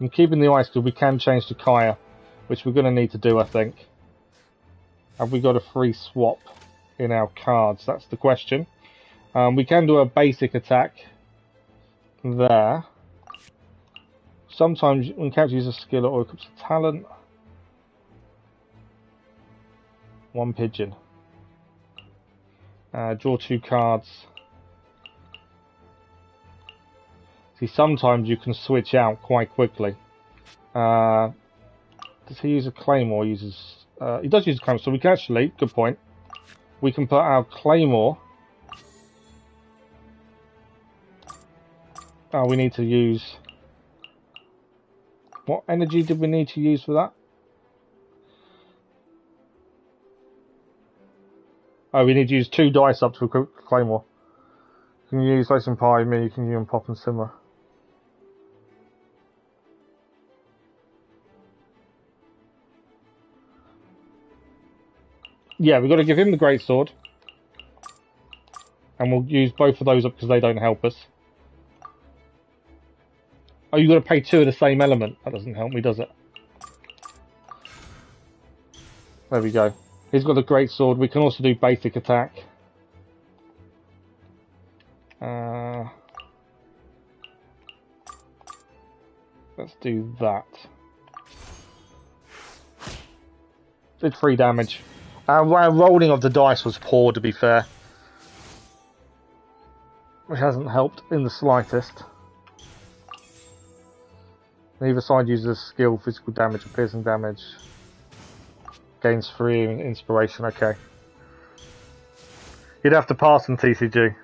I'm keeping the ice because we can change to Kaya, which we're going to need to do, I think. Have we got a free swap in our cards? That's the question. We can do a basic attack there. Sometimes when character uses a skill or equips a talent, 1 pigeon. Draw 2 cards. See, sometimes you can switch out quite quickly. Does he use a claymore? He does use a claymore, so we can actually, good point, we can put our claymore. Oh, we need to use, what energy did we need to use for that? Oh, we need to use 2 dice up to equip claymore. You can use Ice and Pie, me, you can use Pop and Simmer. Yeah, we've got to give him the greatsword. And we'll use both of those up because they don't help us. Oh, you've got to pay 2 of the same element. That doesn't help me, does it? There we go. He's got the greatsword. We can also do basic attack. Let's do that. Did 3 damage. Our rolling of the dice was poor, to be fair. Which hasn't helped in the slightest. Neither side uses a skill, physical damage, or piercing damage. Gains 3 inspiration, okay. You'd have to pass in TCG.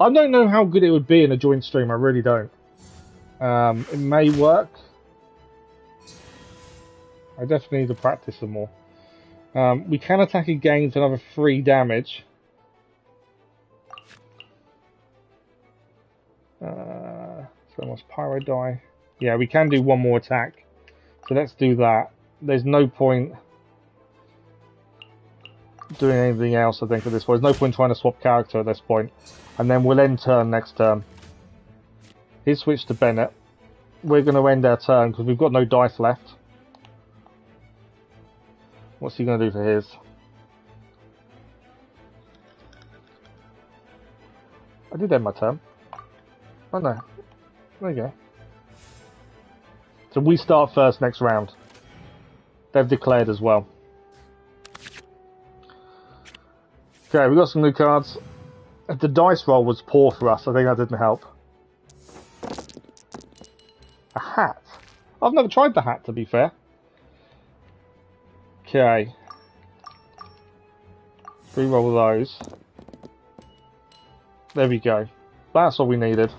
I don't know how good it would be in a joint stream, I really don't. It may work. I definitely need to practice some more. We can attack again for another 3 damage. So much pyro die. Yeah, we can do 1 more attack. So let's do that. There's no point doing anything else, I think, at this point. There's no point trying to swap character at this point. And then we'll end turn next turn. He's switched to Bennett. We're going to end our turn because we've got no dice left. What's he going to do for his? I did end my turn. Oh no. There you go. So we start first next round. They've declared as well. Okay, we got some new cards. The dice roll was poor for us. I think that didn't help. A hat. I've never tried the hat, to be fair. Okay. Reroll those. There we go. That's all we needed.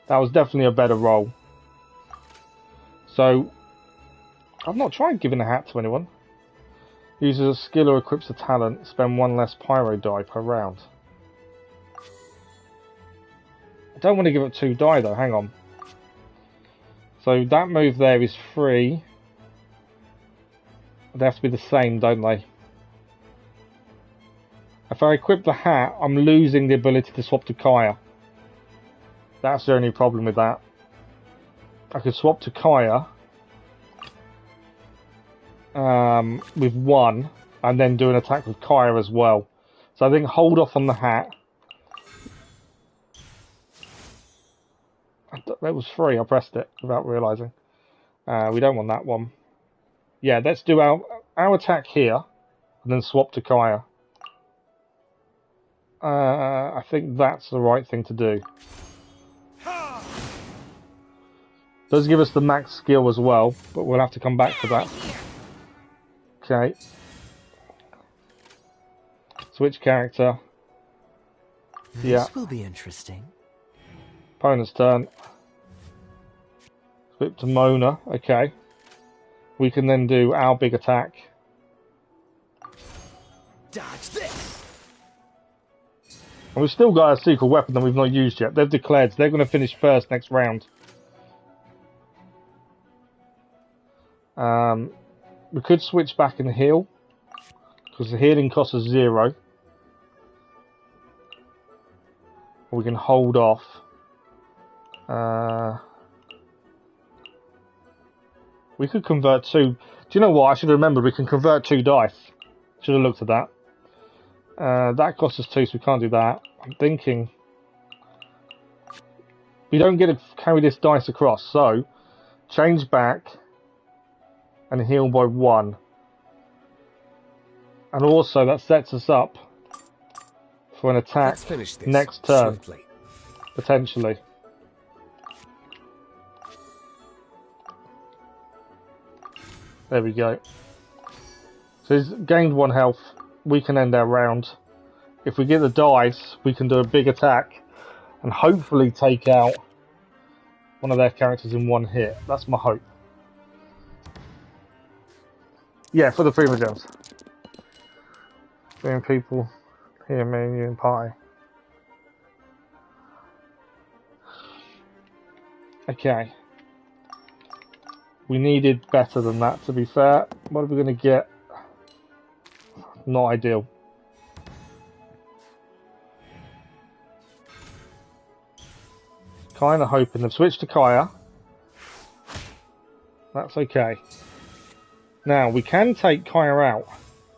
That was definitely a better roll. So, I've not tried giving a hat to anyone. Uses a skill or equips a talent. Spend 1 less pyro die per round. I don't want to give it 2 die though, hang on. So that move there is free. They have to be the same, don't they? If I equip the hat, I'm losing the ability to swap to Kaya. That's the only problem with that. I could swap to Kaya with 1 and then do an attack with Kaya as well. So I think hold off on the hat. That was free, I pressed it without realising. We don't want that one. Yeah, let's do our attack here and then swap to Kaya. I think that's the right thing to do. Does give us the max skill as well, but we'll have to come back to that. Okay. Switch character. This will be interesting. Opponent's turn. Flip to Mona. Okay. We can then do our big attack. Dodge this. And we've still got a secret weapon that we've not used yet. They've declared so they're going to finish first next round. We could switch back and heal, because the healing cost us 0. Or we can hold off. We could convert 2. Do you know what? I should have remembered we can convert 2 dice. Should have looked at that. That costs us 2, so we can't do that. I'm thinking we don't get to carry this dice across, so change back, and heal by 1. And also that sets us up for an attack Let's finish this next turn, swiftly. potentially. There we go. So he's gained 1 health. We can end our round. If we get the dice, we can do a big attack and hopefully take out one of their characters in 1 hit. That's my hope. Yeah, for the Prima Gems. Doing people here, me and you in party. Okay. We needed better than that, to be fair. What are we going to get? Not ideal. Kind of hoping they've switched to Kaya. That's okay. Now, we can take Kaya out,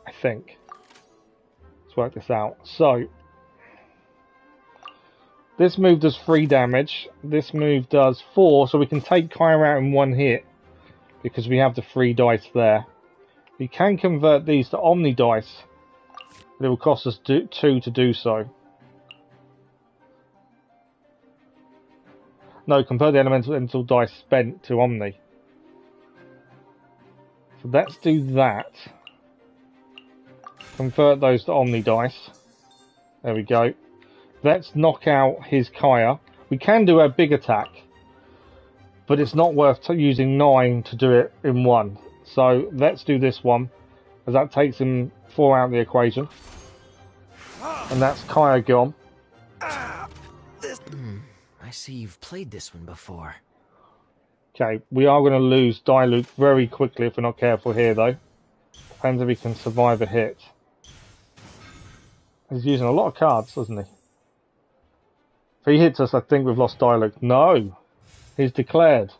I think. Let's work this out. So, this move does 3 damage. This move does 4, so we can take Kaya out in 1 hit. Because we have the 3 dice there. We can convert these to Omni dice. But it will cost us 2 to do so. No, convert the elemental dice spent to Omni. So let's do that. Convert those to Omni dice. There we go. Let's knock out his Kaya. We can do a big attack. But it's not worth using 9 to do it in 1. So let's do this one. As that takes him 4 out of the equation. And that's Kaya gone. I see you've played this one before. Okay, we are going to lose Diluc very quickly if we're not careful here, though. Depends if he can survive a hit. He's using a lot of cards, doesn't he? If he hits us, I think we've lost Diluc. No! He's declared.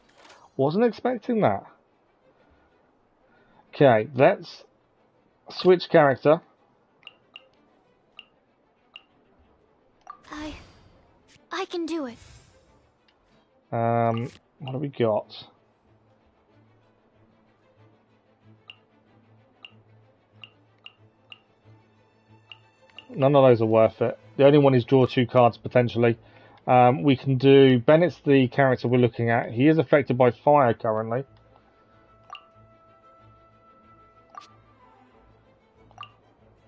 Wasn't expecting that. Okay, let's switch character. I can do it. What have we got? None of those are worth it. The only one is draw 2 cards potentially. We can do... Bennett's the character we're looking at. He is affected by fire currently.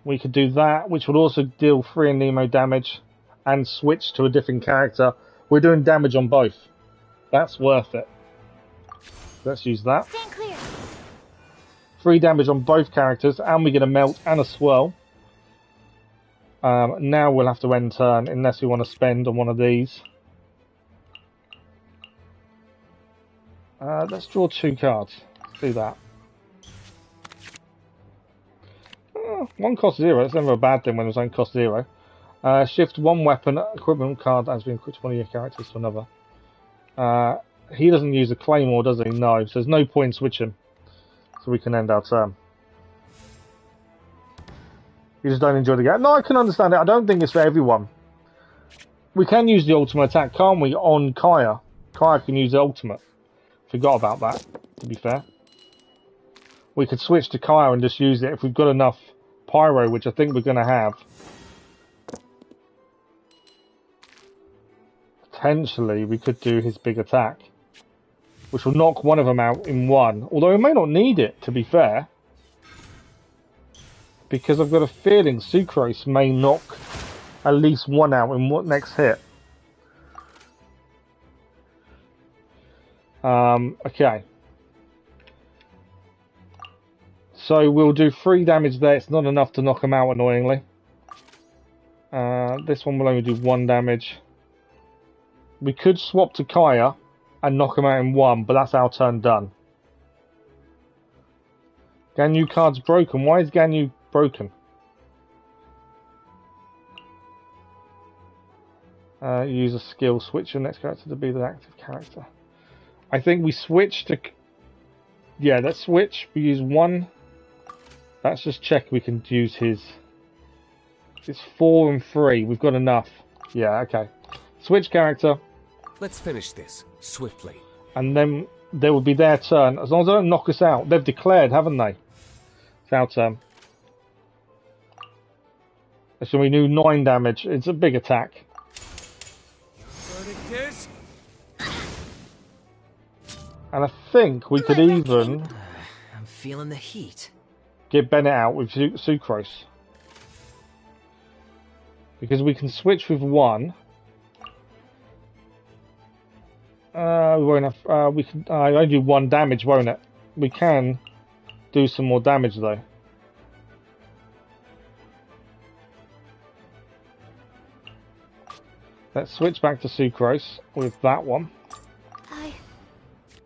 We could do that, which would also deal 3 Nemo damage and switch to a different character. We're doing damage on both. That's worth it. Let's use that. Stand clear. 3 damage on both characters, and we get a melt and a swirl. Now we'll have to end turn unless we want to spend on one of these. Let's draw 2 cards. Let's do that. 1 cost 0. It's never a bad thing when it's only cost 0. Shift 1 weapon equipment card that has been equipped to one of your characters to another. He doesn't use a claymore, does he? No, so there's no point switching. So we can end our turn. You just don't enjoy the game. No, I can understand it. I don't think it's for everyone. We can use the ultimate attack, can't we, on Kaya? Kaya can use the ultimate. Forgot about that, to be fair. We could switch to Kaya and just use it if we've got enough Pyro, which I think we're going to have. Potentially, we could do his big attack, which will knock one of them out in 1. Although we may not need it, to be fair. Because I've got a feeling Sucrose may knock at least 1 out in what next hit. Okay. So we'll do 3 damage there. It's not enough to knock him out, annoyingly. This one will only do 1 damage. We could swap to Kaya and knock him out in 1, but that's our turn done. Ganyu card's broken. Why is Ganyu broken? Use a skill. Switch your next character to be the active character. I think we switch to... Yeah, let's switch. We use 1... Let's just check we can use his... It's 4 and 3. We've got enough. Yeah, okay. Switch character. Let's finish this swiftly. And then there will be their turn. As long as they don't knock us out. They've declared, haven't they? It's our turn. So we do 9 damage. It's a big attack. And I think we could even I'm feeling the heat. get Bennett out with Sucrose. Because we can switch with 1. We won't have, we can only do 1 damage, won't it? We can do some more damage though. Let's switch back to Sucrose with that one.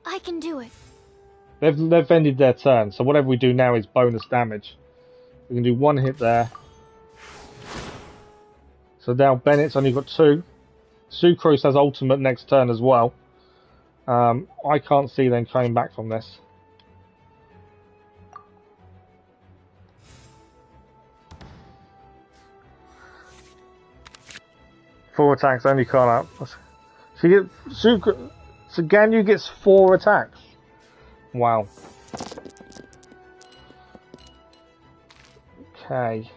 I can do it. They've ended their turn, so whatever we do now is bonus damage. We can do 1 hit there. So now Bennett's only got 2. Sucrose has ultimate next turn as well. I can't see them coming back from this. Four attacks, only card out. So Ganyu gets 4 attacks. Wow. Okay.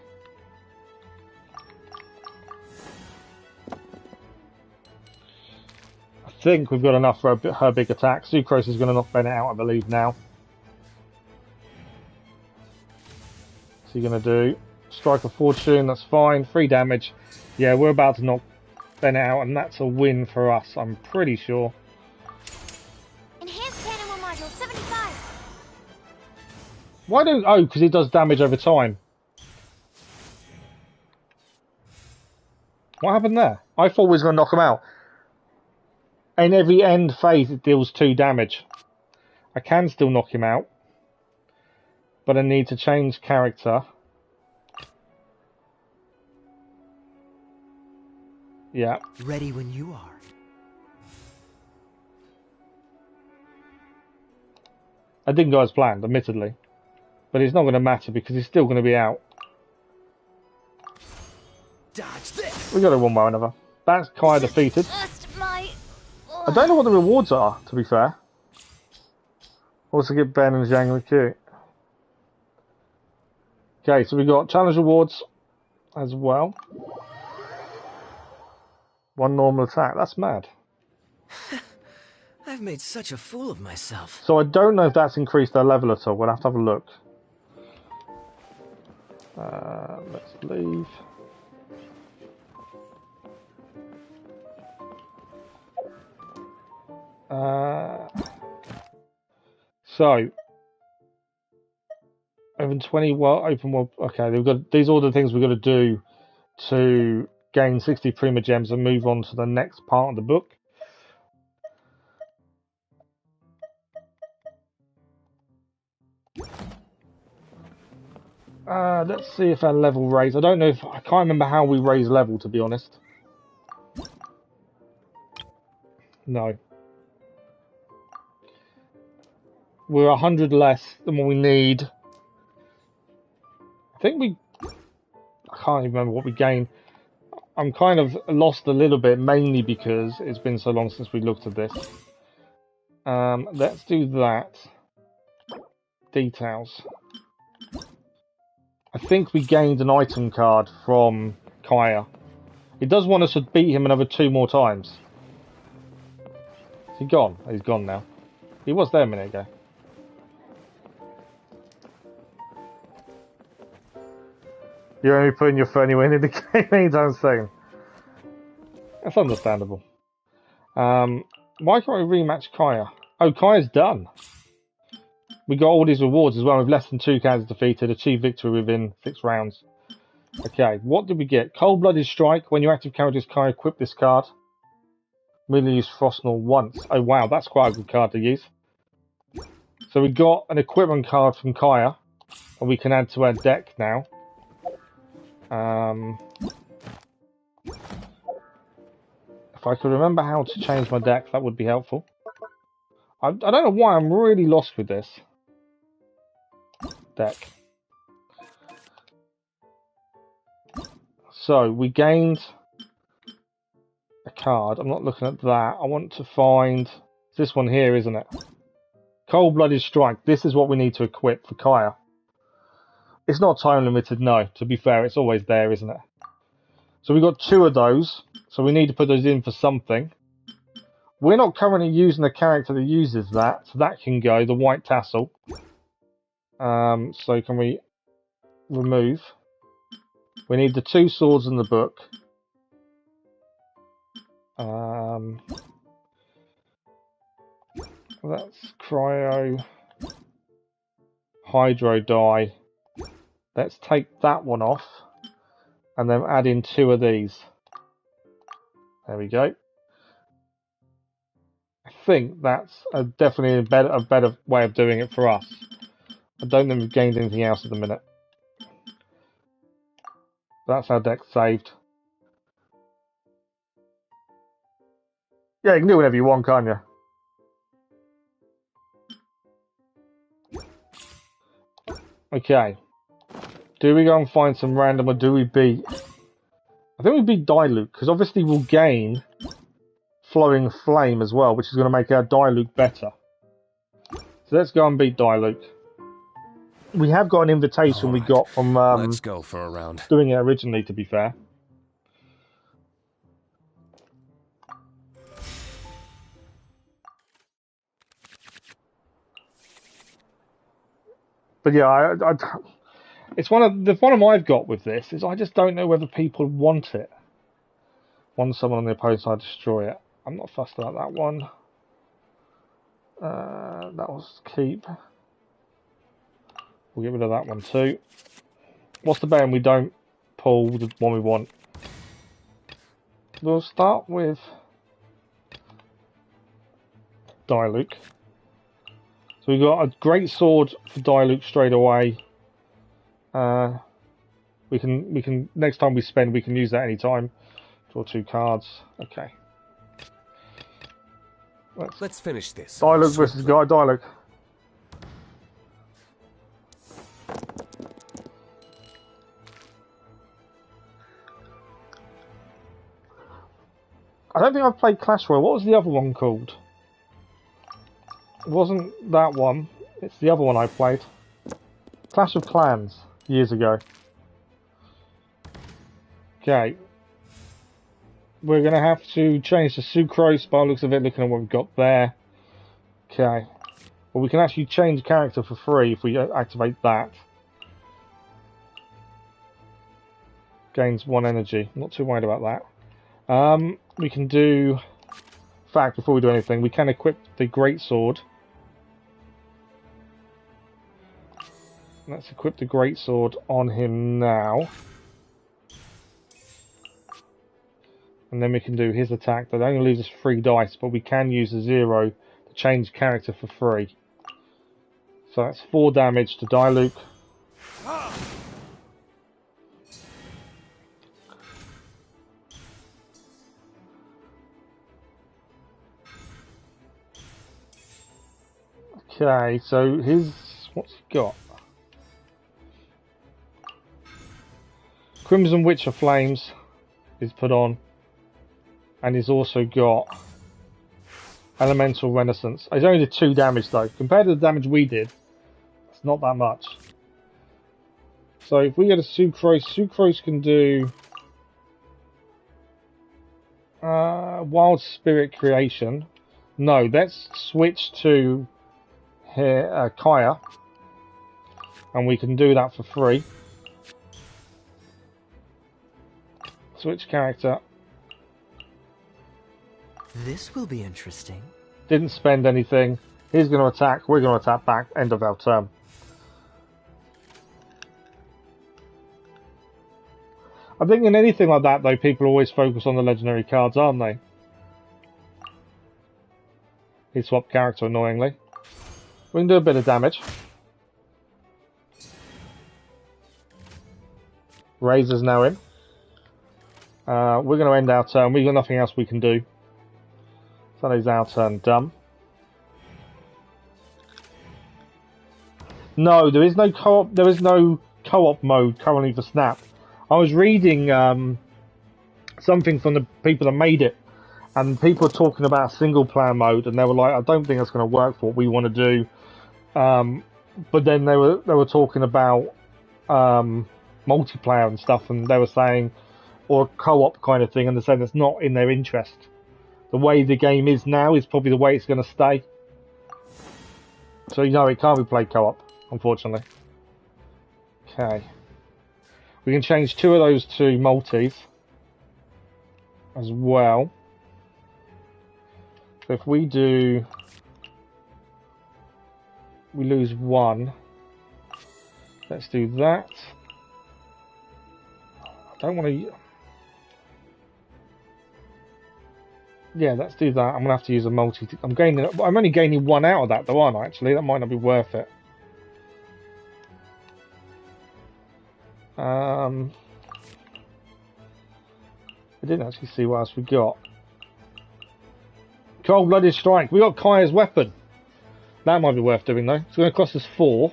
I think we've got enough for her big attack. Sucrose is going to knock Bennett out, I believe, now. What's he going to do? Strike of Fortune, that's fine. 3 damage. Yeah, we're about to knock Bennett out, and that's a win for us, I'm pretty sure. Enhanced Cannon Module 75. Why don't... Oh, because it does damage over time. What happened there? I thought we was going to knock him out. In every end phase, it deals 2 damage. I can still knock him out. But I need to change character. Yeah. Ready when you are. I didn't go as planned, admittedly. But it's not going to matter because he's still going to be out. Dodge this. We got it one way or another. That's Kai defeated. Just my... I don't know what the rewards are, to be fair. Also get Ben and Zhang recruit. Okay, so we got challenge rewards as well. 1 normal attack. That's mad. I've made such a fool of myself. So I don't know if that's increased their level at all. We'll have to have a look. Let's leave. So open 20 world, open world. Okay, they've got these are all the things we've got to do to gain 60 Prima Gems and move on to the next part of the book. Let's see if our level raise. I don't know if I can't remember how we raise level, to be honest. No. We're 100 less than what we need. I think I can't even remember what we gained. I'm kind of lost a little bit, mainly because it's been so long since we looked at this. Let's do that. Details. I think we gained an item card from Kaya. It does want us to beat him another 2 more times. Is he gone? He's gone now. He was there a minute ago. You're only putting your phony win in the game anytime soon. That's understandable. Why can't we rematch Kaya? Oh, Kaya's done. We got all these rewards as well. With less than 2 characters defeated, achieve victory within 6 rounds. Okay, what did we get? Cold-Blooded Strike. When your active character is Kaya, equip this card. Merely use Frostnall once. Oh wow, that's quite a good card to use. So we got an equipment card from Kaya, and we can add to our deck now. If I could remember how to change my deck, that would be helpful. I don't know why I'm really lost with this deck. So we gained a card. I'm not looking at that. I want to find this one here, isn't it? Cold-blooded strike. This is what we need to equip for Kaya. It's not time limited, no. To be fair, it's always there, isn't it? So we've got 2 of those. So we need to put those in for something. We're not currently using a character that uses that. So that can go, the white tassel. So can we remove? We need the 2 swords in the book. That's cryo. Hydro dye. Let's take that one off. And then add in 2 of these. There we go. I think that's definitely a better way of doing it for us. I don't think we've gained anything else at the minute. That's our deck saved. Yeah, you can do whatever you want, can't you? Okay. Do we go and find some random, or do we beat... I think we beat Diluc, because obviously we'll gain Flowing Flame as well, which is going to make our Diluc better. So let's go and beat Diluc. We have got an invitation we got from let's go for a round. Doing it originally, to be fair. But yeah, it's one of the problem I've got with this is I just don't know whether people want it. Want someone on the opposing side destroy it. I'm not fussed about that one. That was keep. We'll get rid of that one too. What's the bane we don't pull the one we want? We'll start with Diluc. So we've got a great sword for Diluc straight away. We can next time we spend we can use that anytime. Draw 2 cards. Okay. Let's finish this. Diluc versus Guy Diluc. I don't think I've played Clash Royale. What was the other one called? It wasn't that one. It's the other one I played. Clash of Clans years ago. Okay. We're going to have to change the Sucrose by the looks of it, looking at what we've got there. Okay. Well, we can actually change character for free if we activate that. Gains 1 energy. Not too worried about that. We can do... In fact, before we do anything, we can equip the Greatsword. Let's equip the Greatsword on him now. And then we can do his attack. That only leaves us 3 dice, but we can use a 0 to change character for free. So that's 4 damage to Diluc. Okay, so his... what's he got? Crimson Witcher Flames is put on. And he's also got Elemental Renaissance. He's only did 2 damage though. Compared to the damage we did, it's not that much. So if we get a Sucrose, Sucrose can do Wild Spirit Creation. No, let's switch to here, Kaya. And we can do that for free. Switch character. This will be interesting. Didn't spend anything. He's going to attack. We're going to attack back. End of our turn. I think in anything like that, though, people always focus on the legendary cards, aren't they? He swapped character, annoyingly. We can do a bit of damage. Razor's now in. We're going to end our turn. We've got nothing else we can do. So that is our turn done. No, there is no co-op. There is no co-op mode currently for Snap. I was reading something from the people that made it, and people were talking about single player mode, and they were like, "I don't think that's going to work for what we want to do. But then they were talking about multiplayer and stuff, and they were saying, or co-op kind of thing, and they're saying it's not in their interest. The way the game is now is probably the way it's going to stay. So it can't be played co-op, unfortunately. Okay. We can change 2 of those to multis as well. So if we do, we lose 1. Let's do that. I don't want to. Yeah, let's do that. I'm gonna have to use a multi. I'm only gaining 1 out of that, though, aren't I? Actually, that might not be worth it. I didn't actually see what else we got. Cold-blooded strike. We got Kaya's weapon. That might be worth doing, though. It's going to cost us 4.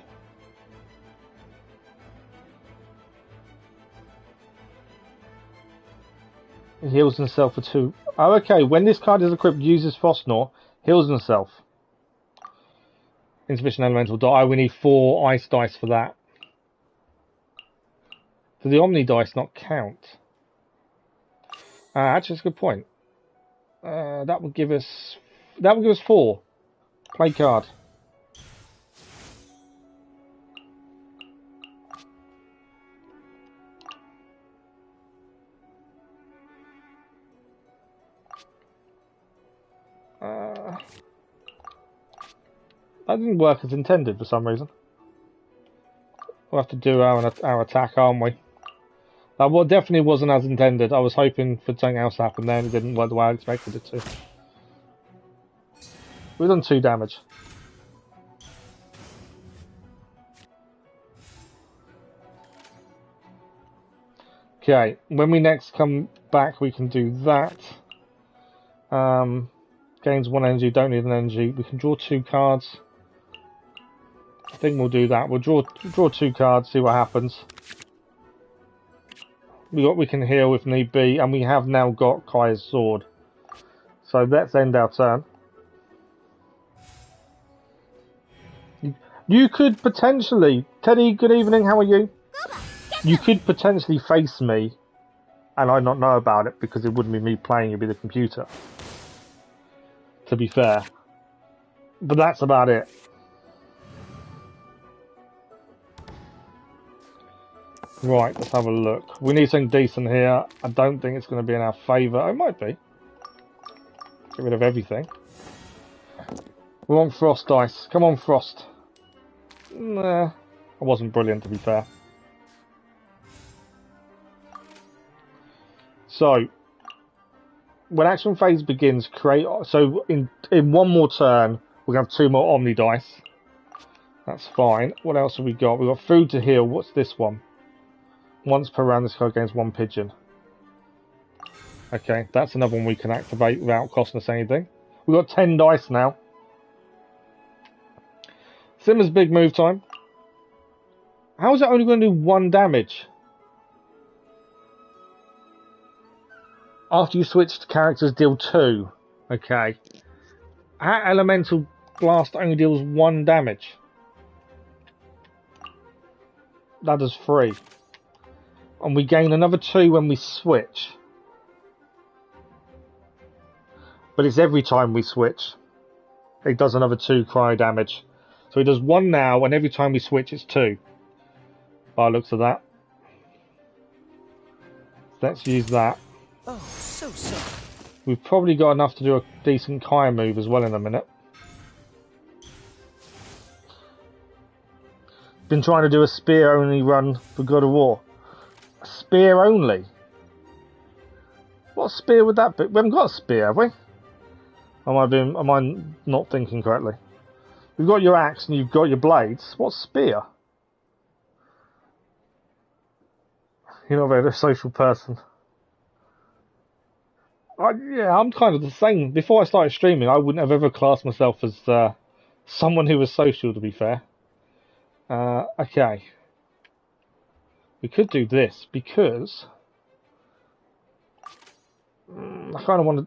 He heals himself for 2. Oh, okay. When this card is equipped, uses Frostnor, heals himself. Insufficient elemental die. We need 4 ice dice for that. Do the Omni dice not count? Actually, that's a good point. That would give us 4. Play card. That didn't work as intended for some reason. We'll have to do our attack, aren't we? That definitely wasn't as intended. I was hoping for something else to happen there, and it didn't work the way I expected it to. We've done 2 damage. Okay, when we next come back, we can do that. Gains 1 energy, don't need an energy. We can draw 2 cards. I think we'll do that. We'll draw 2 cards, see what happens. We can heal if need be, and we have now got Kaya's sword. So let's end our turn. You could potentially, Teddy, good evening, how are you? You could potentially face me, and I not know about it because it wouldn't be me playing, it'd be the computer. To be fair. But that's about it. Right, let's have a look. We need something decent here. I don't think it's going to be in our favour. It might be. Get rid of everything. We want Frost dice. Come on, Frost. Nah, it wasn't brilliant, to be fair. So, when action phase begins, so in 1 more turn, we're going to have 2 more Omni dice. That's fine. What else have we got? We've got food to heal. What's this one? Once per round, this card gains 1 pigeon. Okay, that's another one we can activate without costing us anything. We've got 10 dice now. Simmer's big move time. How is it only going to do 1 damage? After you switch to characters, deal 2. Okay. Our elemental blast only deals 1 damage. That does 3. And we gain another 2 when we switch. But it's every time we switch. It does another 2 cryo damage. So it does 1 now, and every time we switch it's 2. By the looks of that. Let's use that. Oh, so. We've probably got enough to do a decent Kaya move as well in a minute. Been trying to do a spear only run for God of War. A spear only? What spear would that be? We haven't got a spear, have we? Am I not thinking correctly? You've got your axe and you've got your blades. What spear? You're not a very social person. Yeah, I'm kind of the same. Before I started streaming, I wouldn't have ever classed myself as someone who was social, to be fair. Okay. We could do this, because I kind of want to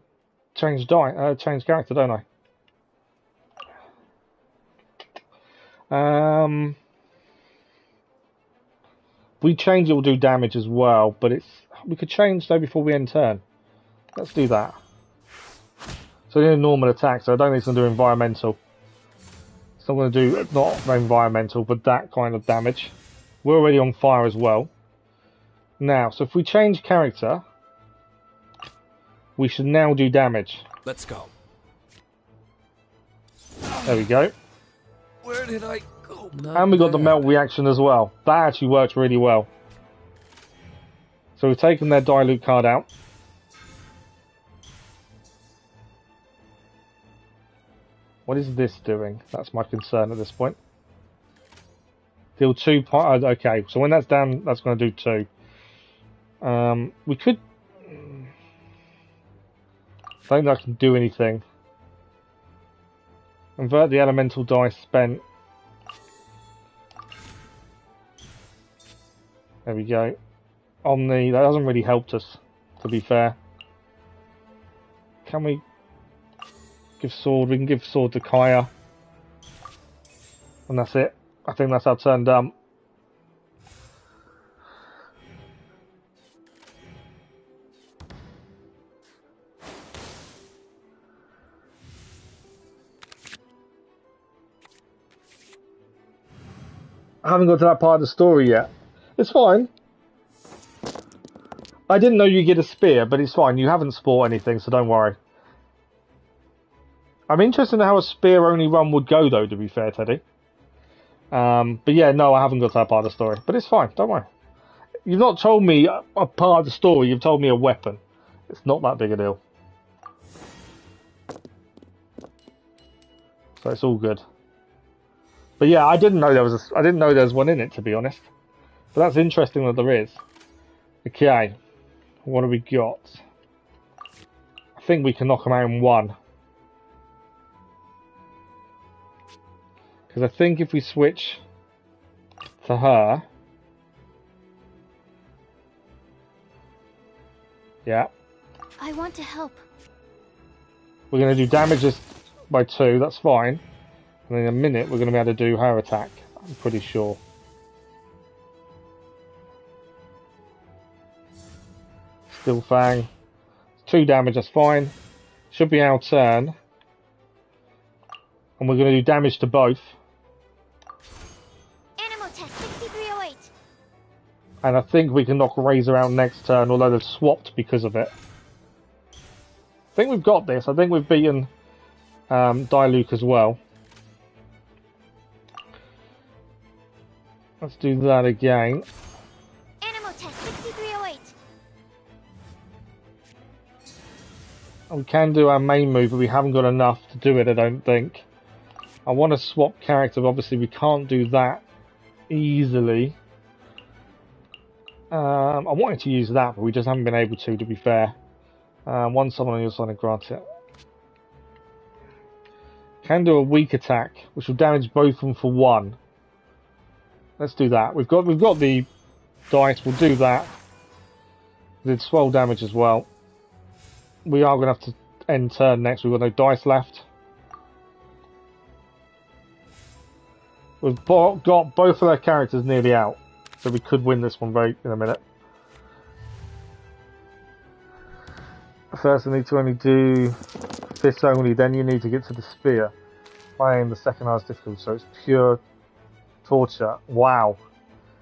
change character, don't I? We change it will do damage as well, but we could change though before we end turn. Let's do that. So it's a normal attack, so I don't think it's going to do environmental. It's not going to do not environmental, but that kind of damage. We're already on fire as well. Now, so if we change character, we should now do damage. Let's go. There we go. Where did I go? And we got the melt reaction as well. That actually worked really well. So we've taken their dilute card out. What is this doing? That's my concern at this point. Deal 2 part. Okay, so when that's down, that's going to do 2. We could. I don't think I can do anything. Convert the elemental dice spent. There we go. Omni, that hasn't really helped us, to be fair. Can we give sword? We can give sword to Kaya. And that's it. I think that's our turn done. I haven't got to that part of the story yet. It's fine. I didn't know you get a spear, but it's fine. You haven't spoiled anything, so don't worry. I'm interested in how a spear-only run would go, though, to be fair, Teddy. But yeah, no, I haven't got to that part of the story. But it's fine, don't worry. You've not told me a part of the story, you've told me a weapon. It's not that big a deal. So it's all good. But yeah, I didn't know there was one in it, to be honest. But that's interesting that there is. Okay, what have we got? I think we can knock them out in one. Because I think if we switch to her... Yeah. I want to help. We're going to do damages by 2, that's fine. And in a minute we're going to be able to do her attack, I'm pretty sure. Still Fang. 2 damage, that's fine. Should be our turn. And we're going to do damage to both. Animal test 6308. And I think we can knock Razor out next turn, although they've swapped because of it. I think we've got this. I think we've beaten Diluc as well. Let's do that again. Animal test 6308. We can do our main move, but we haven't got enough to do it, I don't think. I want to swap character, but obviously we can't do that easily. I wanted to use that, but we just haven't been able to be fair. One summon on your side and grant it. Can do a weak attack, which will damage both of them for 1. Let's do that. We've got the dice. We'll do that. Did swell damage as well. We are going to have to end turn next. We've got no dice left. We've got both of their characters nearly out, so we could win this one in a minute. First, I need to only do fists only. Then you need to get to the spear. Playing the second hardest difficulty, so it's pure torture. Wow.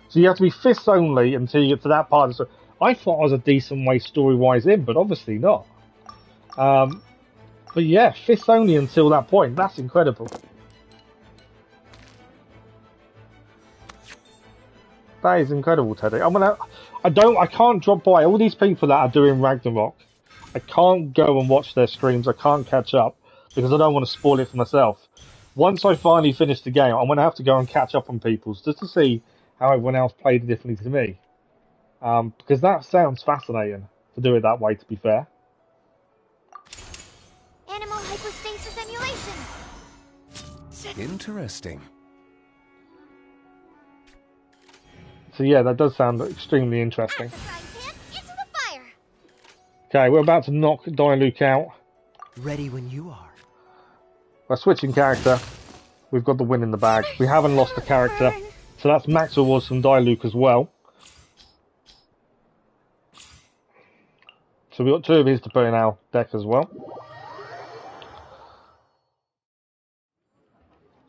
So you have to be fists only until you get to that part of the story. I thought I was a decent way story-wise in, but obviously not. But yeah, fists only until that point. That's incredible. That is incredible, Teddy. I can't drop by all these people that are doing Ragnarok. I can't go and watch their streams. I can't catch up because I don't want to spoil it for myself. Once I finally finish the game, I'm going to have to go and catch up on people's just to see how everyone else played it differently to me. Because that sounds fascinating to do it that way, to be fair. Animal hypostasis emulation. Interesting. So yeah, that does sound extremely interesting. Pass the frying pan into the fire. Okay, we're about to knock Diluc out. Ready when you are. By switching character, we've got the win in the bag. We haven't lost a character, so that's max rewards from Diluc as well. So we've got 2 of his to put in our deck as well.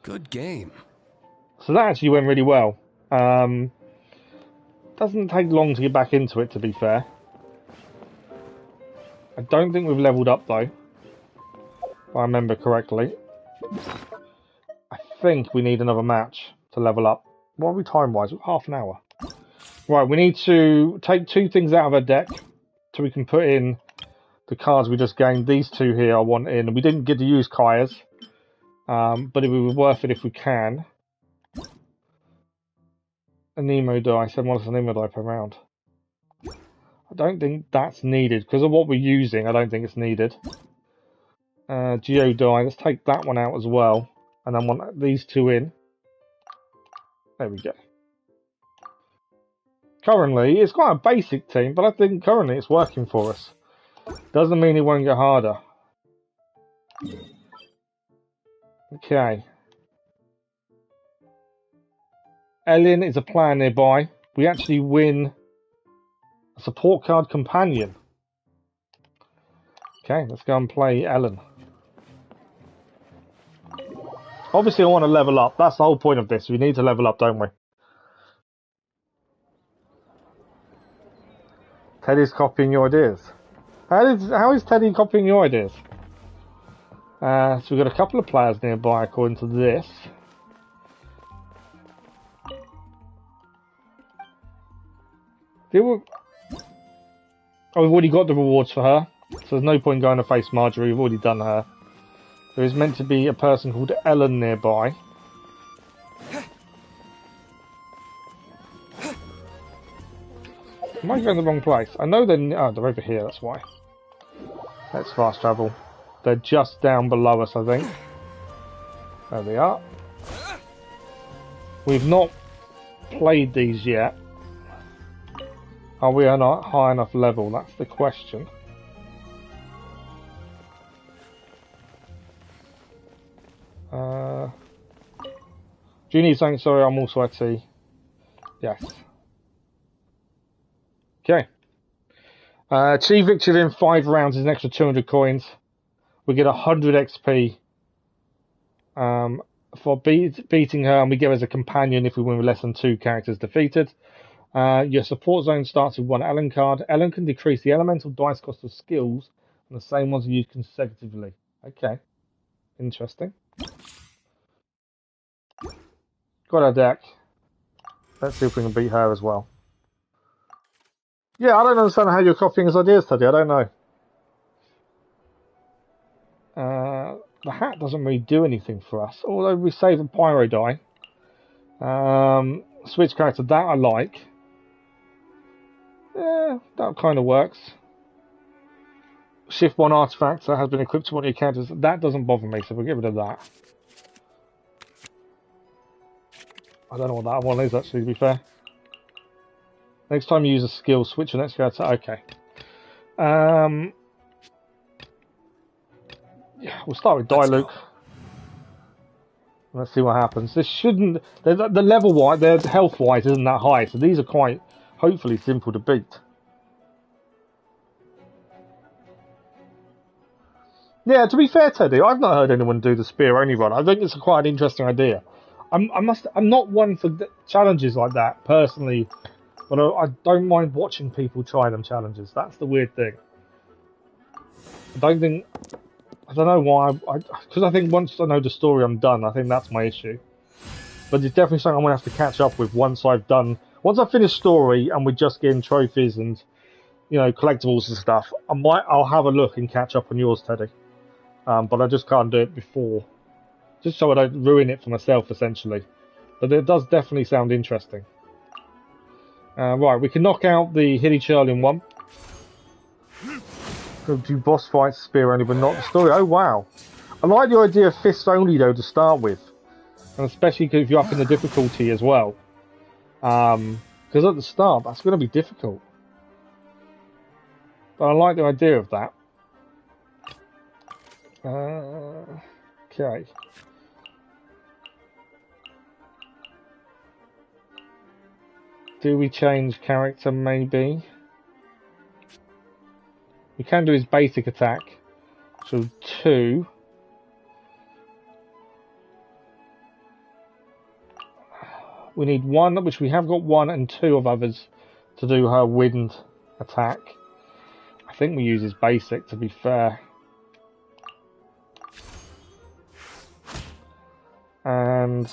Good game. So that actually went really well. Doesn't take long to get back into it, to be fair. I don't think we've leveled up though, if I remember correctly. I think we need another match to level up. What are we time-wise? Half an hour. Right, we need to take 2 things out of our deck so we can put in the cards we just gained. These 2 here I want in. We didn't get to use Kaya's, but it would be worth it if we can. A Nemo dice. I want a Nemo die per round. I don't think that's needed because of what we're using. I don't think it's needed. Geo die. Let's take that one out as well, and then want these 2 in. There we go. Currently, it's quite a basic team, but I think currently it's working for us. Doesn't mean it won't get harder. Okay. Ellen is a player nearby. We actually win a support card companion. Okay, let's go and play Ellen. Obviously, I want to level up. That's the whole point of this. We need to level up, don't we? Teddy's copying your ideas. How is Teddy copying your ideas? So we've got a couple of players nearby, according to this. Oh, we've already got the rewards for her, so there's no point going to face Marjorie. We've already done her. There is meant to be a person called Ellen nearby. Am I going the wrong place? I know they're over here, that's why. Let's fast travel. They're just down below us, I think. There they are. We've not played these yet. Are we on a high enough level? That's the question. Do you need something? Sorry, I'm also at sea. Yes. Okay. Achieve victory within 5 rounds is an extra 200 coins. We get 100 XP for beating her, and we get her as a companion if we win with less than 2 characters defeated. Your support zone starts with 1 Ellen card. Ellen can decrease the elemental dice cost of skills, and the same ones are used consecutively. Okay. Interesting. Got our deck. Let's see if we can beat her as well. Yeah, I don't understand how you're copying his ideas, Teddy. I don't know. The hat doesn't really do anything for us, although we save a pyro die. Switch character, that I like. Yeah, that kind of works. Shift 1 artifact that has been equipped to one of your characters. That doesn't bother me, so we'll get rid of that. I don't know what that one is, actually, to be fair. Next time you use a skill, switch your next character. Okay. Yeah, we'll start with Diluc. Let's see what happens. This shouldn't... The level-wise, their health-wise isn't that high, so these are quite, hopefully, simple to beat. Yeah, to be fair, Teddy, I've not heard anyone do the spear only run. I think it's quite an interesting idea. I'm not one for challenges like that, personally, but I don't mind watching people try them challenges. That's the weird thing. I don't know why, because I think once I know the story, I'm done. I think that's my issue. But it's definitely something I'm going to have to catch up with once I've finished story and we're just getting trophies and, you know, collectibles and stuff. I'll have a look and catch up on yours, Teddy. But I just can't do it before. Just so I don't ruin it for myself, essentially. But it does definitely sound interesting. Right, we can knock out the Hilly Churlin one. Go do boss fights, spear only, but not the story. Oh, wow. I like the idea of fists only, though, to start with. And especially if you're up in the difficulty as well. Because at the start, that's going to be difficult. But I like the idea of that. Okay. Do we change character, maybe? We can do his basic attack. So 2. We need 1, which we have got 1 and 2 of others to do her wind attack. I think we use his basic, to be fair. And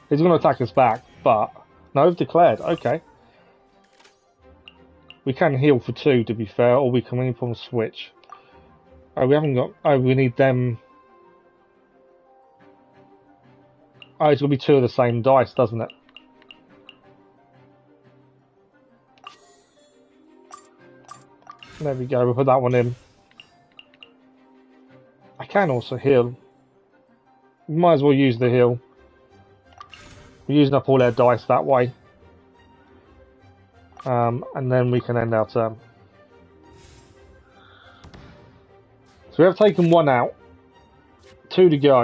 he's going to attack us back, but... No, we've declared. Okay. We can heal for 2, to be fair, or we can win from switch. Oh, we haven't got... Oh, we need them... Oh, it's going to be 2 of the same dice, doesn't it? There we go, we'll put that one in. I can also heal. We might as well use the heal. We're using up all our dice that way. And then we can end our turn. So we have taken 1 out. 2 to go.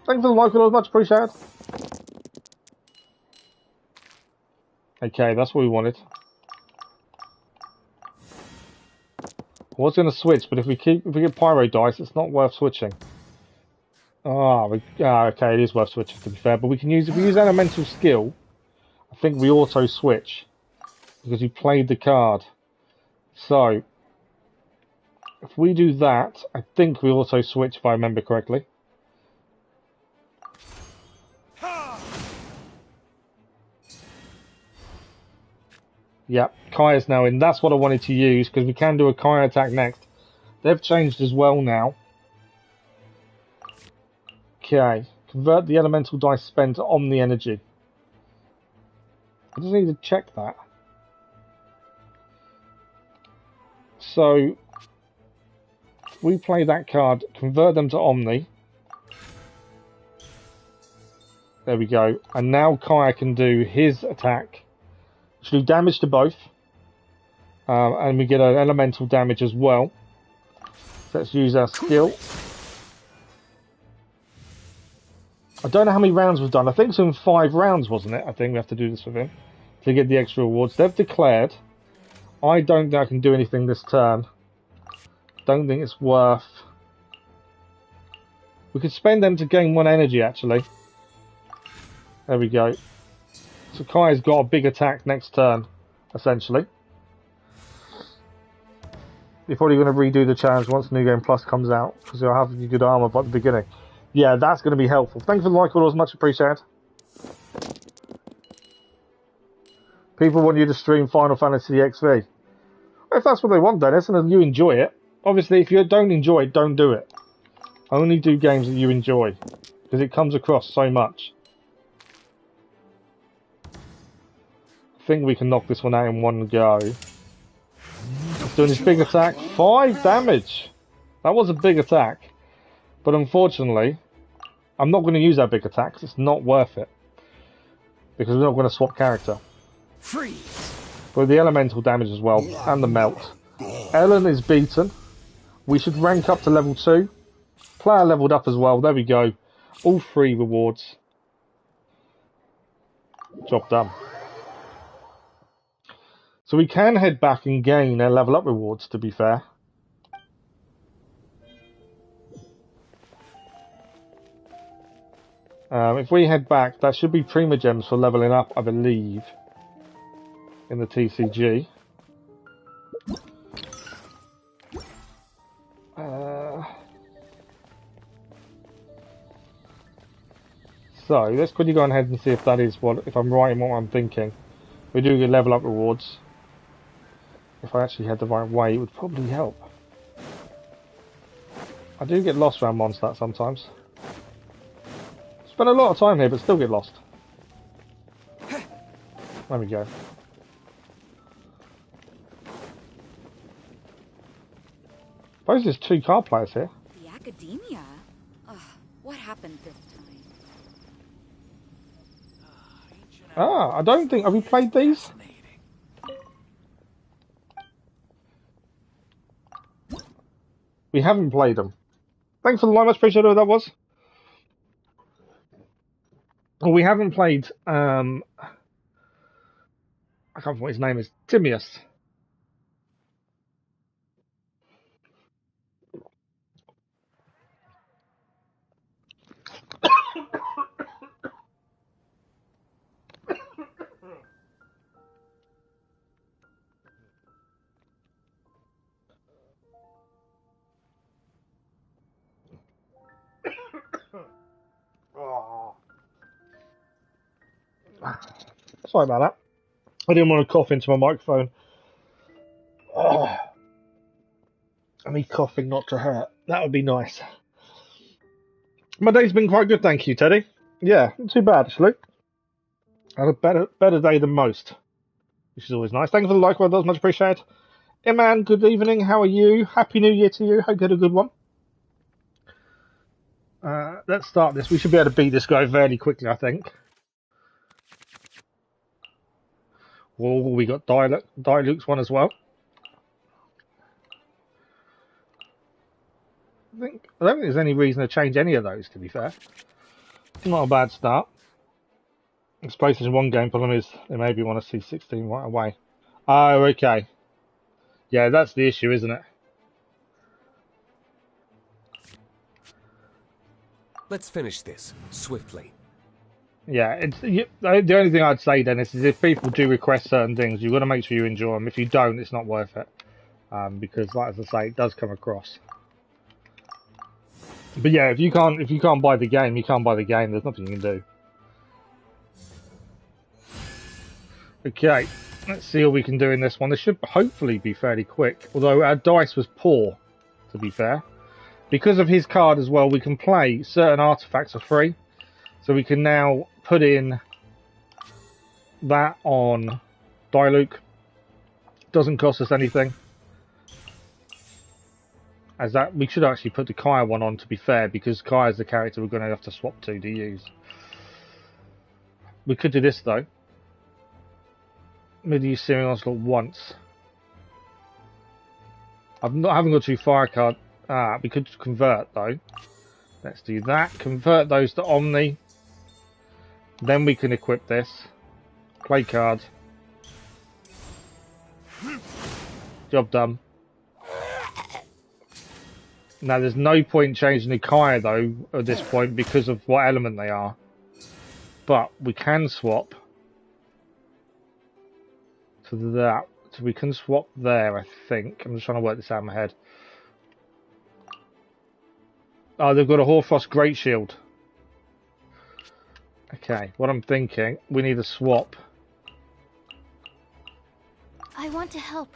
Thank you for the like, it was much appreciated. Okay, that's what we wanted. I was going to switch, but if we get pyro dice, it's not worth switching. Okay, it is worth switching, to be fair. But we can use, if we use elemental skill, I think we auto switch because we played the card. So if we do that, I think we auto switch if I remember correctly. Yep, Kaya's now in. That's what I wanted to use, because we can do a Kaya attack next. They've changed as well now. Okay, convert the elemental dice spent to Omni Energy. I just need to check that. So, if we play that card, convert them to Omni. There we go. And now Kaya can do his attack. Should do damage to both, and we get an elemental damage as well. So let's use our skill. I don't know how many rounds we've done. I think it's in 5 rounds, wasn't it? I think we have to do this with him to get the extra rewards. They've declared. I don't think I can do anything this turn. Don't think it's worth. We could spend them to gain 1 energy, actually. There we go. So Kai's got a big attack next turn, essentially. You're probably going to redo the challenge once New Game Plus comes out, because you'll have your good armor by the beginning. Yeah, that's going to be helpful. Thank you for the like, all much appreciated. People want you to stream Final Fantasy XV. If that's what they want, Dennis, and you enjoy it. Obviously, if you don't enjoy it, don't do it. Only do games that you enjoy, because it comes across so much. I think we can knock this one out in 1 go. He's doing his big attack. 5 damage! That was a big attack. But unfortunately, I'm not going to use that big attack because it's not worth it. Because we're not going to swap character. Freeze. But the elemental damage as well, and the melt. Ellen is beaten. We should rank up to level 2. Player leveled up as well. There we go. All 3 rewards. Job done. So we can head back and gain our level up rewards, to be fair. If we head back, that should be Prima Gems for leveling up, I believe, in the TCG. So let's quickly go ahead and see if that is what, if I'm right in what I'm thinking. We do get level up rewards. If I actually had the right way, it would probably help. I do get lost around Mondstadt sometimes. Spend a lot of time here, but still get lost. There we go. Suppose there's 2 card players here. The Academia? Ugh, what happened this time? I don't think... Have we played these? We haven't played them. Thanks for the line, much appreciated who that was. Well, we haven't played. I can't remember what his name is. Timius. Oh. Sorry about that. I didn't want to cough into my microphone. Oh. I need coughing not to hurt. That would be nice. My day's been quite good, thank you, Teddy. Yeah, not too bad actually. I had a better day than most, which is always nice. Thank you for the like, well, that was much appreciated. Hey man, good evening. How are you? Happy New Year to you. Hope you had a good one. Let's start this. We should be able to beat this guy fairly quickly, I think. Whoa, we got Diluc's one as well. I don't think there's any reason to change any of those, to be fair. Not a bad start. This PlayStation 1 game problem is they maybe want to see 16 right away. Oh, okay. Yeah, that's the issue, isn't it? Let's finish this swiftly. Yeah, the only thing I'd say, Dennis, is if people do request certain things, you've got to make sure you enjoy them. If you don't, it's not worth it. Because, like as I say, it does come across. But yeah, if you can't buy the game, you can't buy the game. There's nothing you can do. Okay, let's see what we can do in this one. This should hopefully be fairly quick. Although our dice was poor, to be fair. Because of his card as well, we can play certain artifacts for free. So we can now put in that on Diluc. Doesn't cost us anything. As that, we should actually put the Kaya one on, to be fair, because Kaya's the character we're going to have to swap to use. We could do this though. Mid-use Searing Onslaught once. I haven't got 2 fire card. We could convert though. Let's do that. Convert those to Omni. Then we can equip this. Play card. Job done. Now there's no point changing the Kaya though at this point because of what element they are. But we can swap to that. So we can swap there, I think. I'm just trying to work this out in my head. Oh, they've got a Hoarfrost Great Shield. Okay, what I'm thinking, we need a swap. I want to help.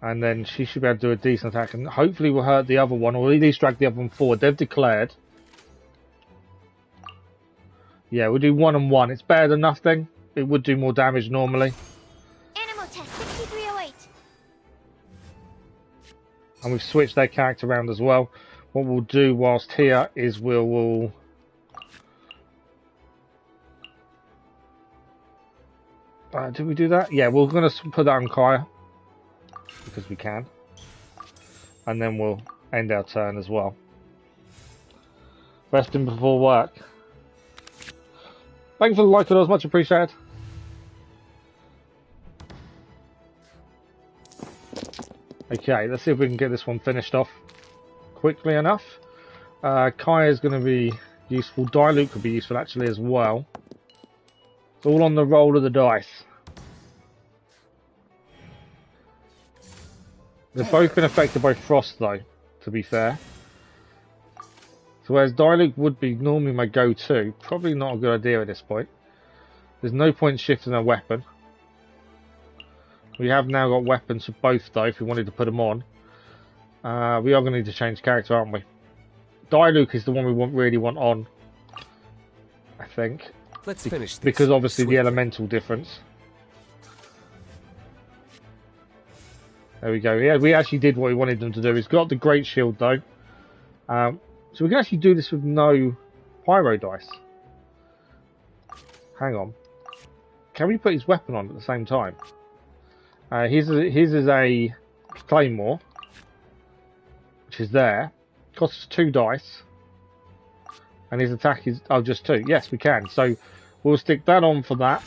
And then she should be able to do a decent attack, and hopefully we'll hurt the other one, or at least drag the other one forward. They've declared. Yeah, we'll do 1 and 1. It's better than nothing. It would do more damage normally. Animal test 6308. And we've switched their character around as well. What we'll do whilst here is we'll did we do that? Yeah, we're going to put that on Kaya. Because we can. And then we'll end our turn as well. Resting before work. Thanks for the like, it was much appreciated. Okay, let's see if we can get this one finished off quickly enough. Kaya is going to be useful. Diluc could be useful actually as well. It's all on the roll of the dice. They've both been affected by frost though, to be fair. So whereas Diluc would be normally my go-to, probably not a good idea at this point. There's no point shifting a weapon. We have now got weapons for both though, if we wanted to put them on. We are going to need to change character, aren't we? Diluc is the one we really want on, I think. Let's finish this. Because obviously swiftly. the elemental difference. There we go. Yeah, we actually did what we wanted them to do. He's got the Great Shield though. So we can actually do this with no Pyro dice. Hang on. Can we put his weapon on at the same time? His is a Claymore, which is there. Costs 2 dice. And his attack is just 2. Yes, we can. So we'll stick that on for that.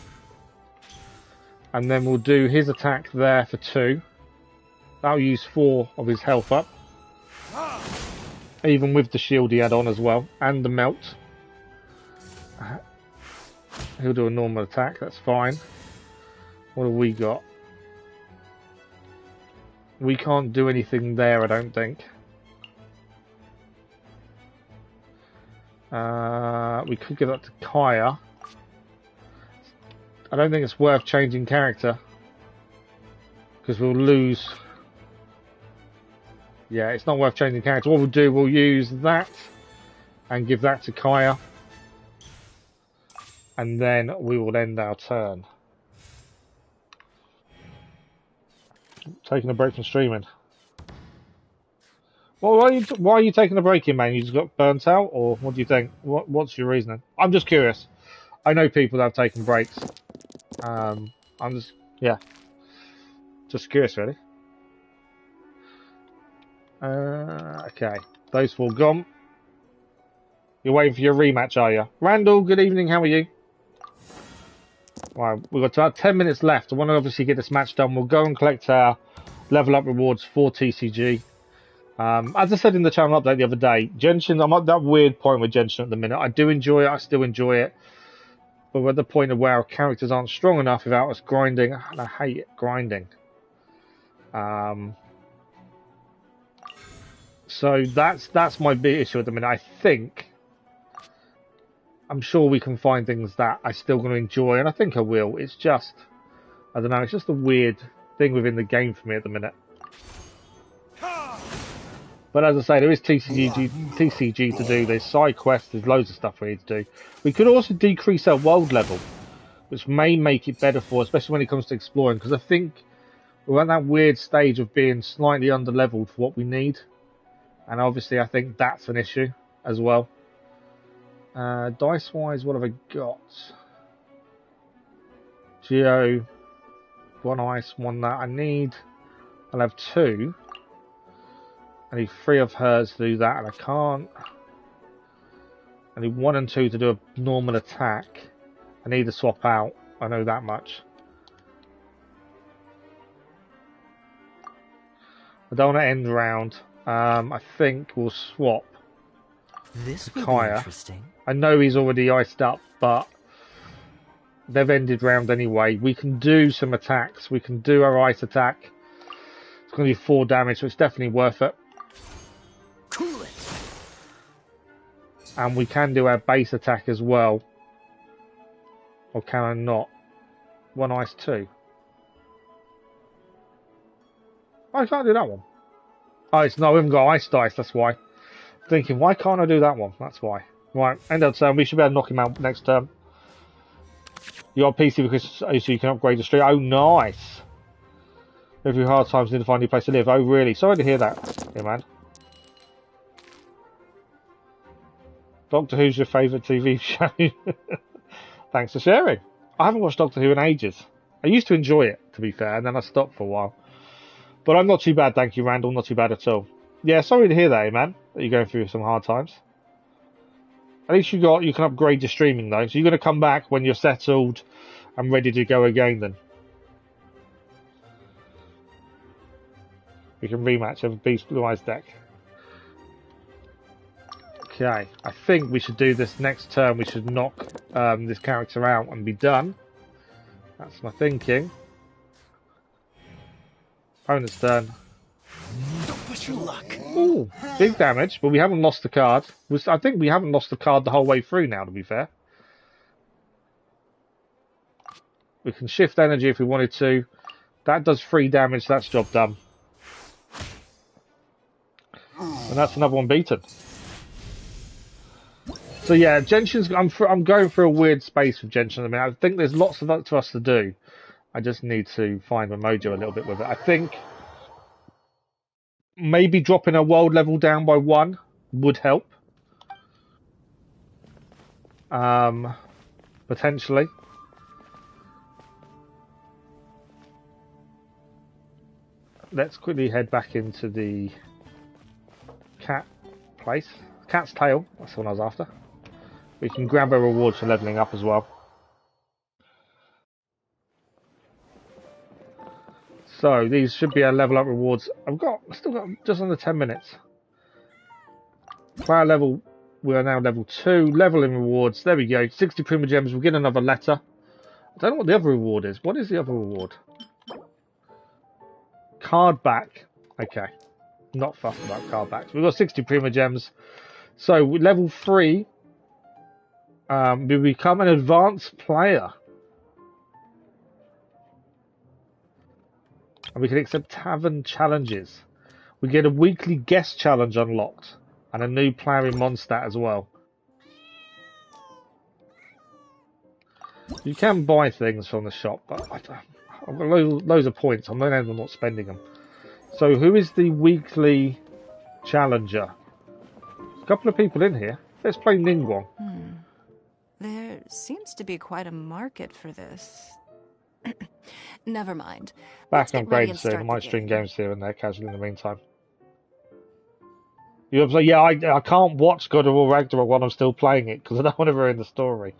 And then we'll do his attack there for 2. That'll use 4 of his health up. Even with the shield he had on as well. And the melt. He'll do a normal attack, that's fine. What have we got? We can't do anything there, I don't think. We could give that to Kaya. I don't think it's worth changing character. Because we'll lose... Yeah, it's not worth changing character. What we'll do, we'll use that. And give that to Kaya. And then we will end our turn. Taking a break from streaming. Well, why are you taking a break in, man? You just got burnt out, or what do you think? What's your reasoning? I'm just curious. I know people that have taken breaks. I'm just, yeah, just curious, really. Okay, those 4 gone. You're waiting for your rematch, are you? Randall, good evening. How are you? Right, we've got about 10 minutes left. I want to obviously get this match done. We'll go and collect our level up rewards for TCG. As I said in the channel update the other day, Genshin, I'm at that weird point with Genshin at the minute. I do enjoy it, I still enjoy it. But we're at the point of where our characters aren't strong enough without us grinding. And I hate it, grinding. So that's my big issue at the minute. I think... I'm sure we can find things that I'm still going to enjoy, and I think I will. It's just... I don't know, it's just a weird thing within the game for me at the minute. But as I say, there is TCG to do, there's side quests, there's loads of stuff we need to do. We could also decrease our world level, which may make it better for us, especially when it comes to exploring, because I think we're at that weird stage of being slightly under-leveled for what we need. And obviously I think that's an issue as well. Dice-wise, what have I got? Geo, 1 ice, 1 that. I'll have 2. I need 3 of hers to do that, and I can't. I need 1 and 2 to do a normal attack. I need to swap out, I know that much. I don't want to end round. I think we'll swap. This will Kaya. be interesting. I know he's already iced up, but they've ended round anyway. We can do some attacks. We can do our ice attack. It's going to be 4 damage, so it's definitely worth it. Cool it. And we can do our base attack as well. Or can I not? 1 ice 2. Oh, I can't do that one. Oh, it's no, we haven't got ice dice, that's why. Thinking, why can't I do that one? That's why. Right, end of turn. We should be able to knock him out next turn. You got a PC because so you can upgrade the street. Oh, nice. Every hard times need to find a new place to live. Oh, really? Sorry to hear that, yeah, man. Doctor Who's your favourite TV show? Thanks for sharing. I haven't watched Doctor Who in ages. I used to enjoy it, to be fair, and then I stopped for a while. But I'm not too bad, thank you, Randall. Not too bad at all. Yeah, sorry to hear that, man. That you're going through some hard times. At least you can upgrade your streaming though. So you're going to come back when you're settled and ready to go again then. We can rematch of Beast Blue Eyes deck. Okay, I think we should do this next turn. We should knock this character out and be done. That's my thinking. Opponent's turn. Don't push your luck. Ooh, big damage, but we haven't lost the card. I think we haven't lost the card the whole way through now, to be fair. We can shift energy if we wanted to. That does 3 damage, that's job done. And that's another one beaten. So yeah, Genshin's. I'm going through a weird space with Genshin. I mean, I think there's lots of for us to do. I just need to find my mojo a little bit with it. I think maybe dropping our world level down by 1 would help. Potentially. Let's quickly head back into the cat place. Cat's tail, that's the one I was after. We can grab our rewards for leveling up as well. So these should be our level up rewards. Still got just under 10 minutes. Player level, we are now level 2. Leveling rewards, there we go. 60 Prima Gems, we'll get another letter. I don't know what the other reward is. What is the other reward? Card back. Okay. Not fussed about card backs. We've got 60 Prima Gems. So level 3, we become an advanced player. And we can accept tavern challenges. We get a weekly guest challenge unlocked. And a new player in Mondstadt as well. You can buy things from the shop, but I've got loads of points. I'm not spending them. So who is the weekly challenger? A couple of people in here. Let's play Ningguang. There seems to be quite a market for this. Never mind. Back on grade soon. I might stream games here and there casually in the meantime. You have to say, yeah, I can't watch God of War Ragnarok while I'm still playing it because I don't want to ruin the story,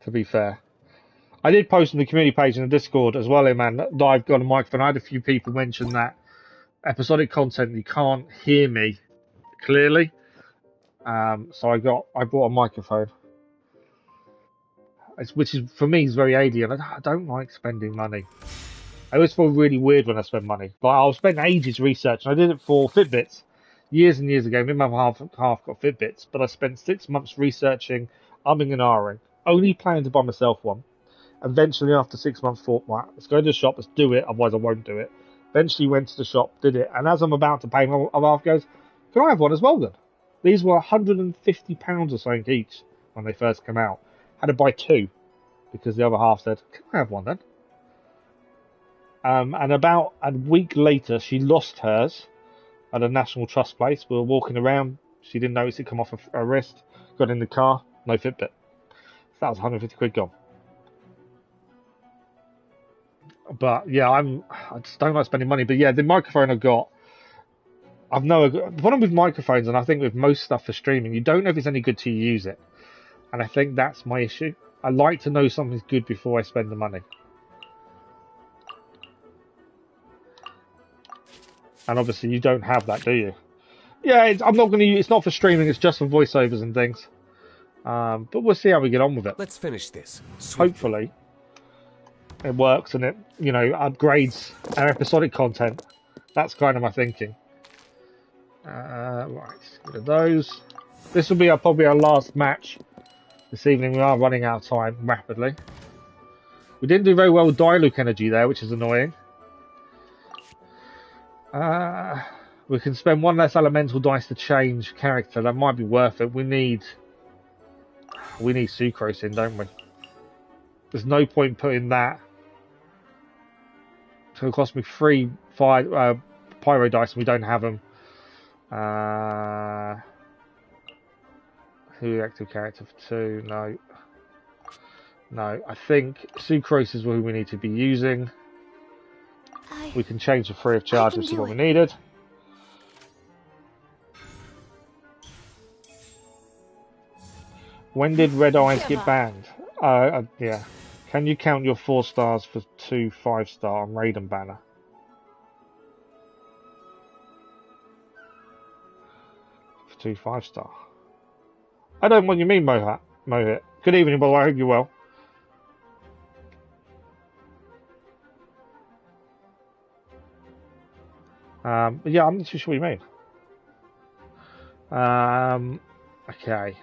to be fair. I did post on the community page in the Discord as well, man, that I've got a microphone. I had a few people mention that episodic content, you can't hear me clearly. So I bought a microphone. Which is, for me, is very alien. I don't like spending money. I always feel really weird when I spend money. But I'll spend ages researching. I did it for Fitbits. Years and years ago, me and my half got Fitbits, but I spent 6 months researching, umming and ahhing, only planning to buy myself one. Eventually, after 6 months, thought, right, let's go to the shop, let's do it, otherwise I won't do it. Eventually went to the shop, did it, and as I'm about to pay, my other half goes, can I have one as well then? These were £150 or something each when they first came out. Had to buy 2, because the other half said, can I have one then? And about a week later, she lost hers at a National Trust place. We were walking around. She didn't notice it come off her wrist. Got in the car. No Fitbit. So that was 150 quid gone. But yeah, I just don't like spending money. But yeah, the microphone I've got. The problem with microphones, and I think with most stuff for streaming, you don't know if it's any good till you use it. And I think that's my issue. I like to know something's good before I spend the money. And obviously, you don't have that, do you? Yeah, I'm not going to use. It's not for streaming. It's just for voiceovers and things. But we'll see how we get on with it. Let's finish this. Swiftly. Hopefully, it works and it, upgrades our episodic content. That's kind of my thinking. Right, get rid of those. This will be probably our last match this evening. We are running out of time rapidly. We didn't do very well with Diluc energy there, which is annoying. We can spend 1 less elemental dice to change character. That might be worth it. We need Sucrose in, don't we? There's no point putting that. It's going to cost me 3 pyro dice and we don't have them. Who active character for 2? No. I think Sucrose is who we need to be using. We can change the free of charge, which is what we needed. When did Red Eyes get banned? Yeah. Can you count your 4 stars for 2 5-star on Raiden banner? For 2 5-star. I don't know what you mean, Mohit. Good evening, by the way. I hope you're well. But yeah, I'm not too sure what you mean. Okay.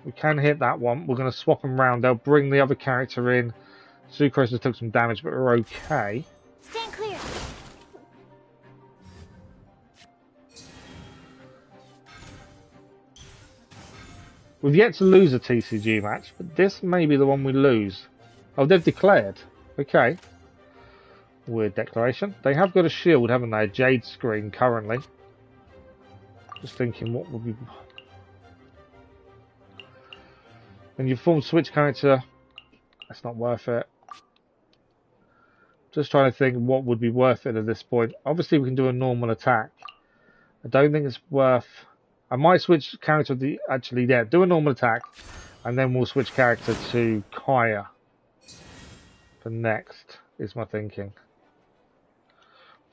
We can hit that one. We're going to swap them round. They'll bring the other character in. Sucrose has took some damage, but we're okay. Stand clear. We've yet to lose a TCG match, but this may be the one we lose. Oh, they've declared. Okay. Weird declaration. They have got a shield, haven't they? A Jade screen currently. Just thinking what would be... And you form switch character. That's not worth it. Just trying to think what would be worth it at this point. Obviously we can do a normal attack. I don't think it's worth I might switch character do a normal attack, and then we'll switch character to Kaya for next, is my thinking.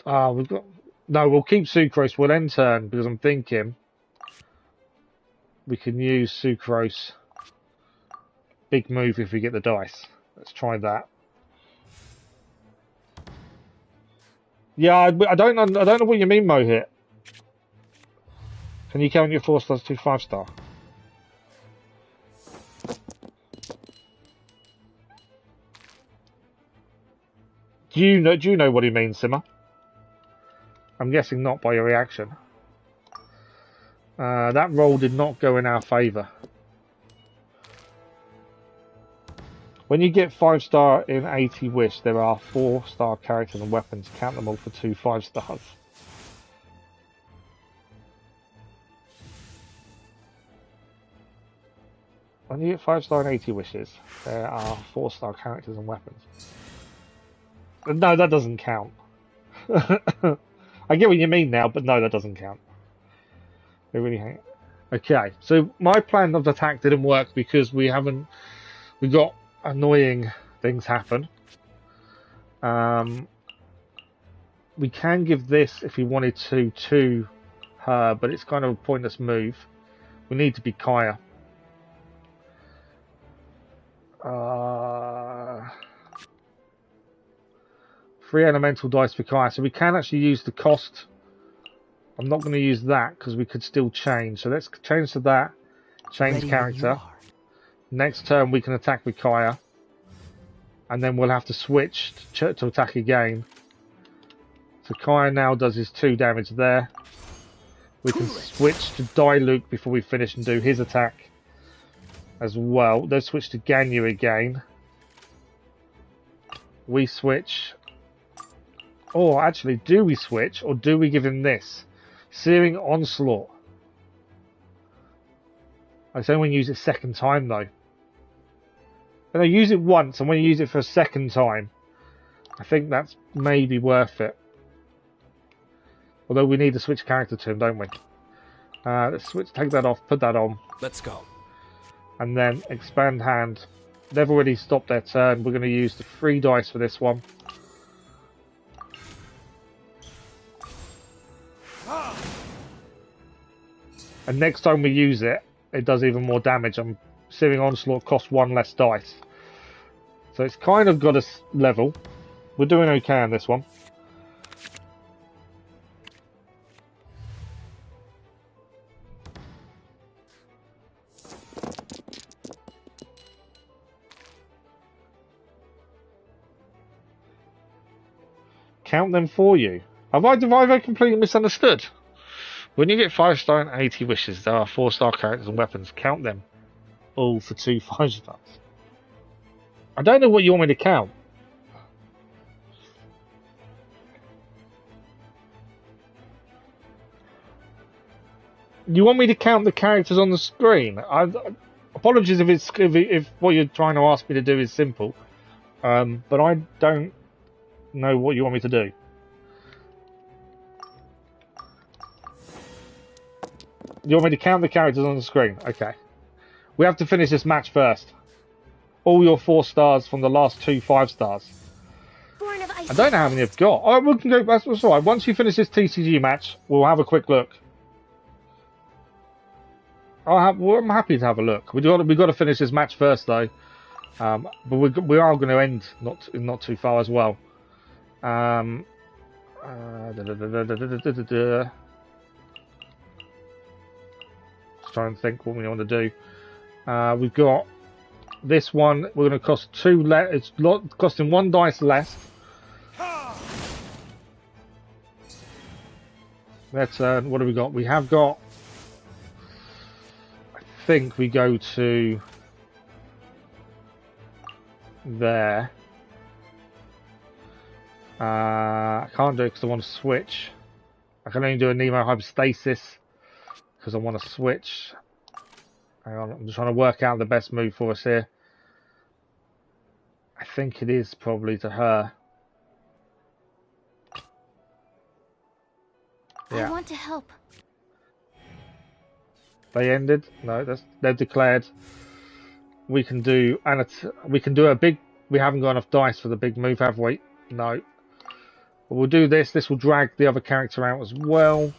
We'll keep Sucrose, we'll end turn, because I'm thinking we can use Sucrose big move if we get the dice. Let's try that. Yeah, I don't know what you mean, Mohit. Can you count your 4 stars to 5 star? Do you know what he means, Simmer? I'm guessing not by your reaction. That roll did not go in our favour. When you get 5 star in 80 wish, there are 4 star characters and weapons. Count them all for 2 5 stars. When you get 5 star in 80 wishes, there are 4 star characters and weapons. No, that doesn't count. I get what you mean now, but no, that doesn't count. They really hate it. Okay, so my plan of attack didn't work because we got annoying things happen. We can give this if we wanted to her, but it's kind of a pointless move. We need to be Kaya. 3 elemental dice for Kaya, so we can actually use the cost. I'm not going to use that because we could still change. So let's change to that. Change Ready character. when you are. Next turn we can attack with Kaya. And then we'll have to switch to attack again. So Kaya now does his 2 damage there. We can switch to Diluc before we finish and do his attack as well. Let's switch to Ganyu again. We switch. Or actually, do we switch or do we give him this? Searing Onslaught. I say when you use it second time though. When I use it once and when you use it for a second time, I think that's maybe worth it. Although we need to switch character to him, don't we? Let's switch, take that off, put that on. Let's go. And then expand hand. They've already stopped their turn. We're going to use the 3 dice for this one. And next time we use it, it does even more damage. Searing Onslaught costs 1 less dice. So it's kind of got us level. We're doing okay on this one. Count them for you. Have I completely misunderstood? When you get 5 star and 80 wishes, there are 4 star characters and weapons. Count them all for 2 5 stars. I don't know what you want me to count. You want me to count the characters on the screen? Apologies if what you're trying to ask me to do is simple, but I don't know what you want me to do. You want me to count the characters on the screen? Okay. We have to finish this match first. All your 4 stars from the last 2 5 stars. Born of ice. I don't know how many I've got. Oh, we can go. That's all right. Once you finish this TCG match, we'll have a quick look. I'm happy to have a look. We've got to finish this match first, though. But we are going to end not too far as well. Just trying to think what we want to do. We've got this one. We're going to cost 2 less. It's costing 1 dice less. Let's. What have we got? We have got. I think we go to there. I can't do it because I want to switch. I can only do a Nemo Hypostasis because I want to switch. Hang on, I'm just trying to work out the best move for us here. I think it is probably to her. Yeah. I want to help. They ended. No, they've declared. We can do a big. We haven't got enough dice for the big move, have we? No. But we'll do this. This will drag the other character out as well.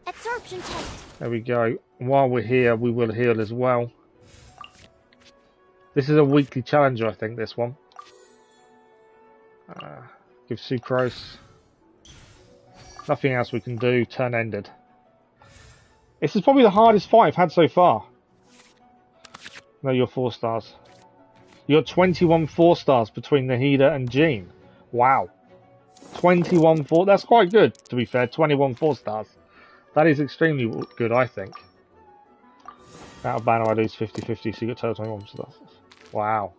Absorption test. There we go. While we're here, we will heal as well. This is a weekly challenger, I think. This one. Give sucrose. Nothing else we can do. Turn ended. This is probably the hardest fight I've had so far. No, you're 4 stars. You're 21 4 stars between Nahida and Jean. Wow. 21 4. That's quite good, to be fair. 21 4 stars. That is extremely good, I think. Out of banner, I lose 50-50, so you get total 21 stars. Wow.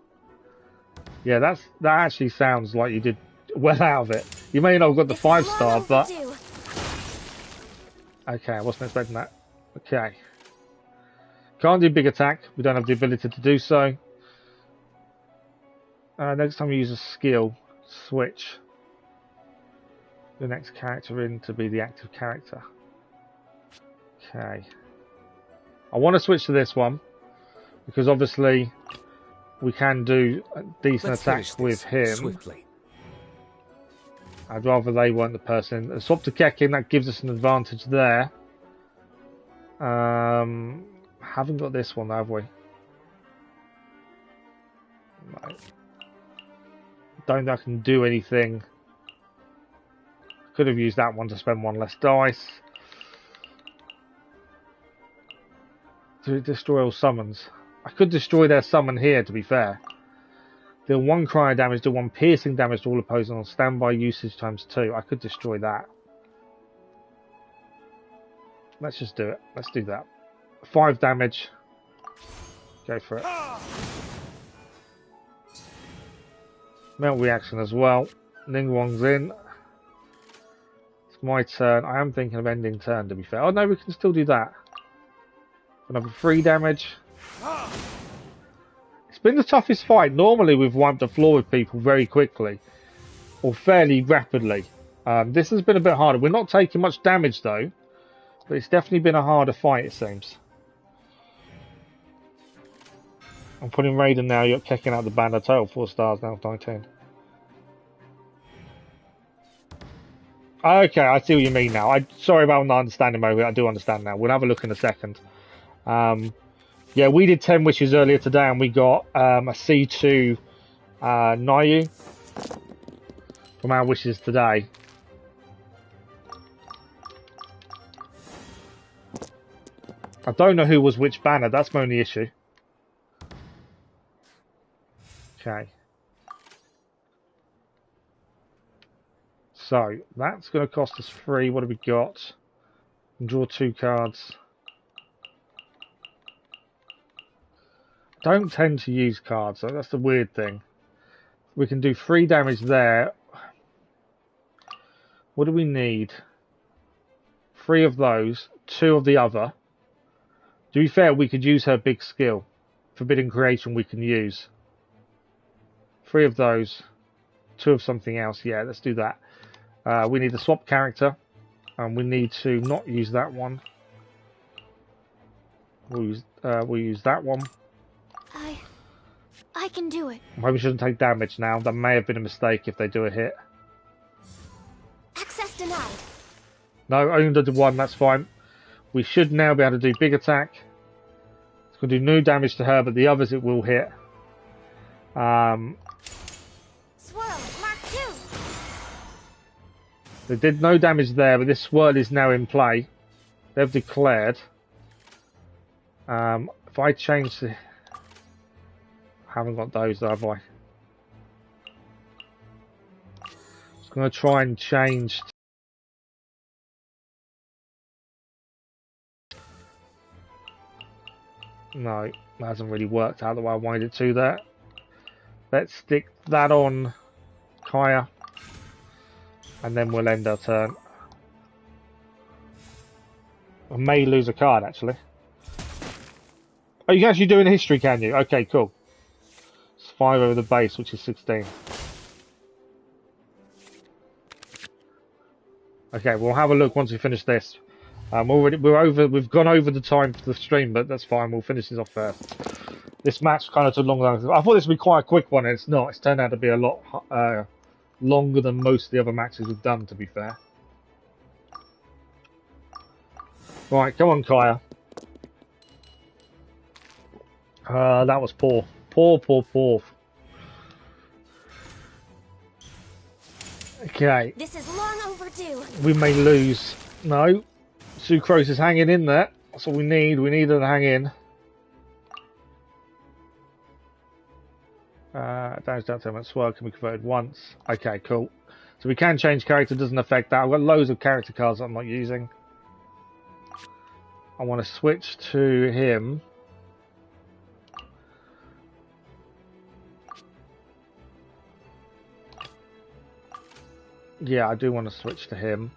Yeah, that actually sounds like you did well out of it. You may not have got the 5-star, but... Okay, I wasn't expecting that. Okay. Can't do big attack. We don't have the ability to do so. Next time you use a skill, switch the next character in to be the active character. Okay. I want to switch to this one because obviously we can do a decent attack with him. Swiftly. I'd rather they weren't the person. Swap to Kekin, that gives us an advantage there. Haven't got this one, have we? No. Don't think I can do anything. Could have used that one to spend 1 less dice. To destroy all summons. I could destroy their summon here, to be fair. Deal 1 cryo damage, do 1 piercing damage to all opposing on standby usage times 2. I could destroy that. Let's just do it. Let's do that. 5 damage. Go for it. Melt reaction as well. Ning Wong's in. It's my turn. I am thinking of ending turn, to be fair. Oh no, we can still do that. Another 3 damage. It's been the toughest fight. Normally we've wiped the floor with people very quickly. Or fairly rapidly. This has been a bit harder. We're not taking much damage though. But it's definitely been a harder fight, it seems. I'm putting Raiden now. You're kicking out the banner. Total 4 stars now, 19. Okay, I see what you mean now. Sorry about not understanding, Mo. I do understand now. We'll have a look in a second. Yeah, we did 10 wishes earlier today, and we got a C2 Nayu from our wishes today. I don't know who was which banner. That's my only issue. Okay. So, that's going to cost us 3. What have we got? Draw 2 cards. Don't tend to use cards, so that's the weird thing. We can do 3 damage there. What do we need? 3 of those, 2 of the other. To be fair, we could use her big skill. Forbidden Creation we can use. 3 of those, 2 of something else. Yeah, let's do that. We need to swap character. And we need to not use that one. We'll use that one. I can do it. Maybe we shouldn't take damage now. That may have been a mistake if they do a hit. Access denied. No, only did 1, that's fine. We should now be able to do big attack. It's going to do no damage to her, but the others it will hit. Swirl, Mark 2. They did no damage there, but this swirl is now in play. They've declared. If I change the... I haven't got those, have I? Just going to try and change... No, that hasn't really worked out the way I wanted it to there. Let's stick that on Kaya. And then we'll end our turn. I may lose a card, actually. Oh, you can actually do in history, can you? Okay, cool. It's 5 over the base, which is 16. Okay, we'll have a look once we finish this. We've gone over the time for the stream, but that's fine. We'll finish this off first. This match kind of took longer than I thought. This would be quite a quick one, and it's not. It's turned out to be a lot longer than most of the other matches we've done, to be fair. Right, come on, Kaya. That was poor. Poor. Okay. This is long overdue. We may lose. No. Sucrose is hanging in there. That's all we need. We need her to hang in. Damage down to swirl can be converted once. Okay, cool. So we can change character, doesn't affect that. I've got loads of character cards that I'm not using. I want to switch to him. Yeah, I do want to switch to him.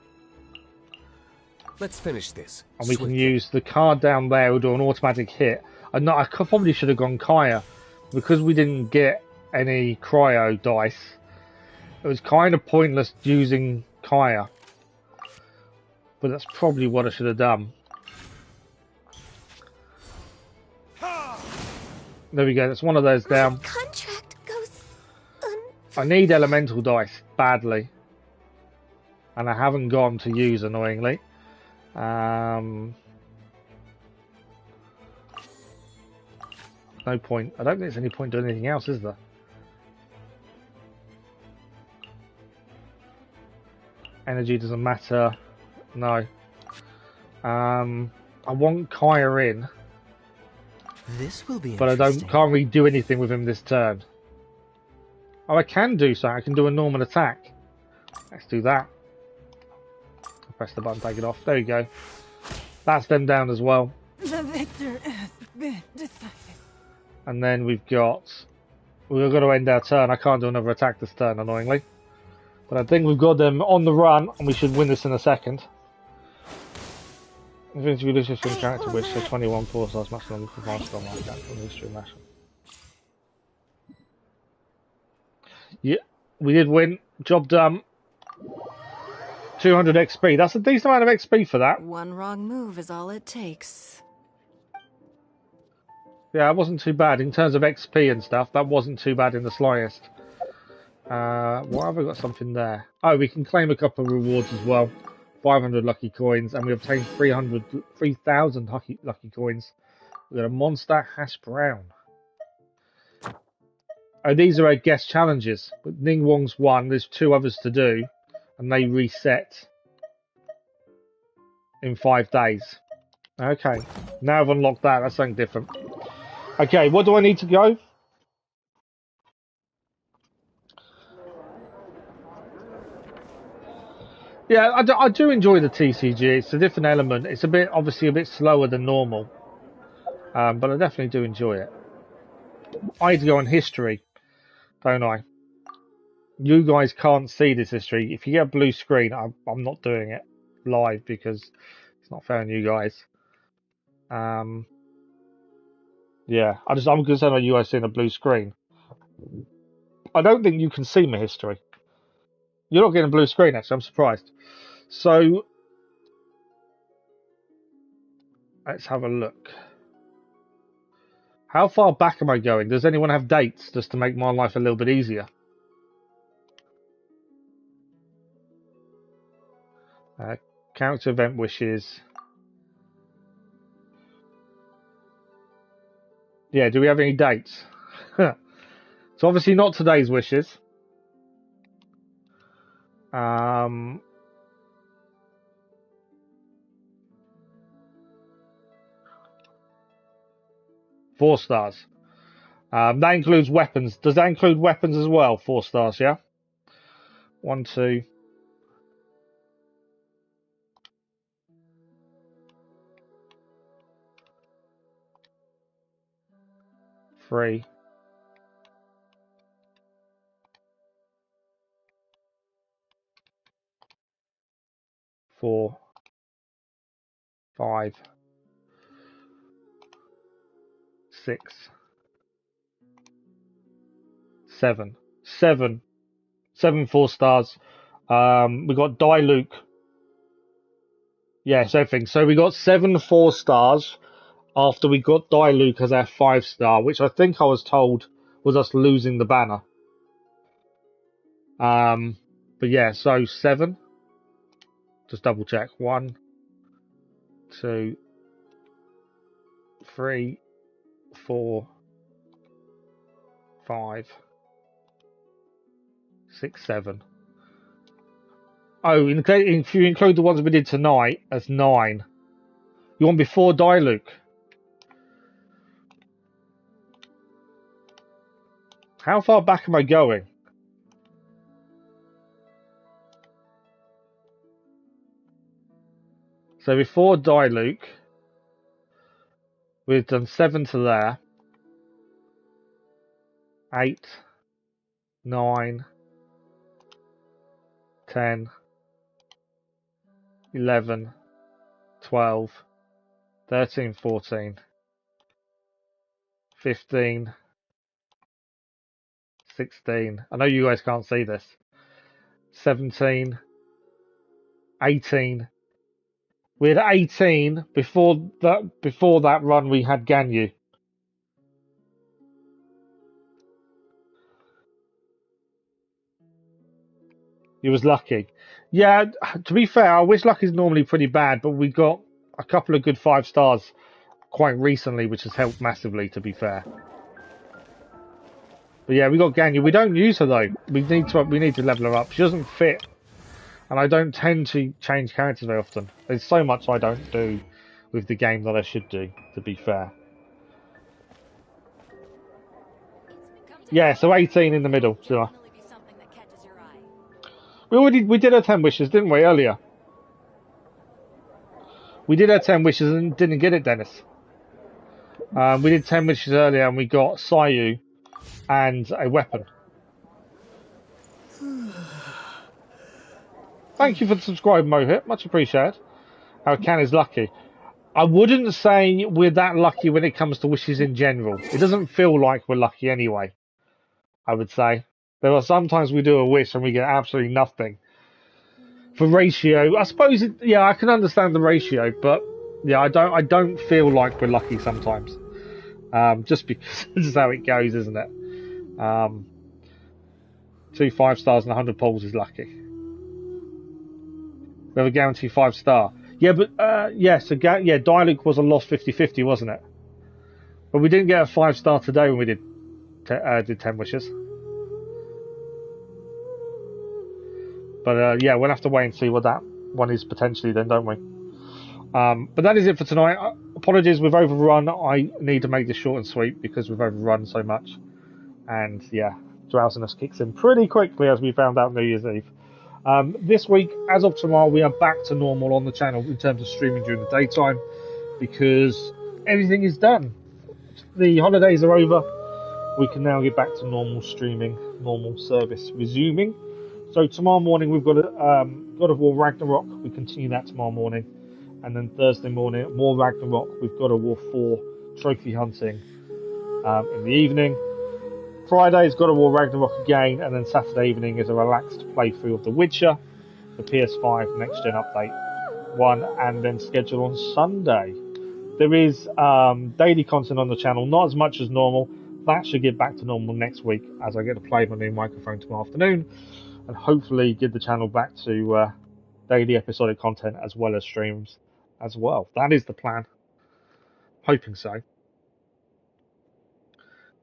Let's finish this. And we can use the card down there, we'll do an automatic hit. I probably should have gone Kaya. Because we didn't get any cryo dice, it was kind of pointless using Kaya. But that's probably what I should have done. There we go, that's one of those down. Contract goes I need elemental dice badly. And I haven't got them to use, annoyingly. No point. I don't think there's any point doing anything else, is there? Energy doesn't matter. No. I want Kaya in. This will be but I can't really do anything with him this turn. Oh, I can do so. I can do a normal attack. Let's do that. I'll press the button, take it off. There you go. That's them down as well. The victor has been decided. And then we've got to end our turn. I can't do another attack this turn, annoyingly. But I think we've got them on the run, and we should win this in a second. Eventually, this is for the character wish, so 21 4-stars maximum for faster on like that from the history match. Yeah, we did win. Job done. 200 XP. That's a decent amount of XP for that. One wrong move is all it takes. Yeah, it wasn't too bad in terms of XP and stuff. That wasn't too bad in the slightest. Why have we got something there? Oh, we can claim a couple of rewards as well. 500 lucky coins, and we obtained 3,000 lucky coins. We got a monster hash brown. Oh, these are our guest challenges. But Ning Wong's one. There's 2 others to do, and they reset in 5 days. Okay, now I've unlocked that. That's something different. Okay, what do I need to go? Yeah, I do enjoy the TCG. It's a different element. It's obviously a bit slower than normal, but I definitely do enjoy it. I need to go on history, don't I? You guys can't see this history. If you get a blue screen, I'm not doing it live because it's not fair on you guys. Yeah, I'm concerned about you guys seeing a blue screen. I don't think you can see my history. You're not getting a blue screen, actually. I'm surprised. So, let's have a look. How far back am I going? Does anyone have dates just to make my life a little bit easier? Character event wishes. Yeah, do we have any dates? So obviously not today's wishes. 4 stars. That includes weapons. Does that include weapons as well? 4 stars, yeah? 1, 2. 3. 4. 5. 6. 7. 7. 7 4 stars. We got Luke. Yes, everything. So we got 7 4-stars after we got Diluc as our 5-star, which I think I was told was us losing the banner. But yeah, so 7. Just double check. 1, 2, 3, 4, 5, 6, 7. Oh, if you include the ones we did tonight, that's 9. You want before Diluc? How far back am I going? So before Diluc, we've done 7 to there. 8, 9, 10, 11, 12, 13, 14, 15, 16. I know you guys can't see this. 17, 18. We had 18 before that run. We had Ganyu. He was lucky. Yeah, to be fair, our wish luck is normally pretty bad, but we got a couple of good 5-stars quite recently, which has helped massively, to be fair. But yeah, we got Ganyu. We don't use her though. We need to level her up. She doesn't fit, and I don't tend to change characters very often. There's so much I don't do with the game that I should do, to be fair. Yeah, so 18 in the middle. So we did our 10 wishes, didn't we, earlier? We did our 10 wishes and didn't get it, Dennis. We did 10 wishes earlier and we got Sayu and a weapon. Thank you for the subscribe, Mohit. Much appreciated. Our can is lucky. I wouldn't say we're that lucky when it comes to wishes in general. It doesn't feel like we're lucky anyway, I would say. There are sometimes we do a wish and we get absolutely nothing. For ratio, I suppose, yeah, I can understand the ratio, but yeah, I don't feel like we're lucky sometimes. Just because this is how it goes, isn't it? 2 5-stars and 100 pulls is lucky. We have a guaranteed 5-star. Yeah, but Diluc was a lost 50-50, wasn't it? But we didn't get a 5-star today when we did 10 wishes. But yeah, we'll have to wait and see what that one is potentially then, don't we? But that is it for tonight. Apologies, we've overrun. I need to make this short and sweet because we've overrun so much. And yeah, drowsiness kicks in pretty quickly as we found out New Year's Eve. This week, as of tomorrow, we are back to normal on the channel in terms of streaming during the daytime because everything is done. The holidays are over. We can now get back to normal streaming, normal service resuming. So tomorrow morning we've got God of War Ragnarok. We continue that tomorrow morning. And then Thursday morning, more Ragnarok. We've got God of War 4 trophy hunting in the evening. Friday's God of War Ragnarok again, and then Saturday evening is a relaxed playthrough of The Witcher, the PS5 Next Gen Update 1, and then scheduled on Sunday. There is daily content on the channel, not as much as normal. That should get back to normal next week as I get to play my new microphone tomorrow afternoon, and hopefully get the channel back to daily episodic content as well as streams as well. That is the plan. Hoping so.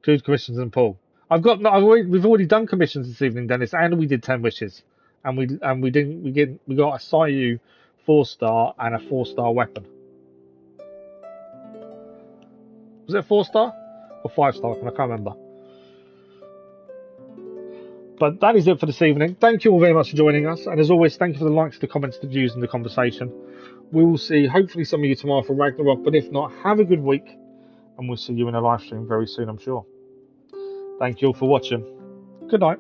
Good commissions and Paul. We've already done commissions this evening, Dennis, and we did 10 wishes, and we got a Sayu 4-star and a 4-star weapon. Was it 4-star or 5-star weapon? I can't remember. But that is it for this evening. Thank you all very much for joining us, and as always, thank you for the likes, the comments, the views, and the conversation. We will see hopefully some of you tomorrow for Ragnarok, but if not, have a good week, and we'll see you in a live stream very soon, I'm sure. Thank you all for watching. Good night.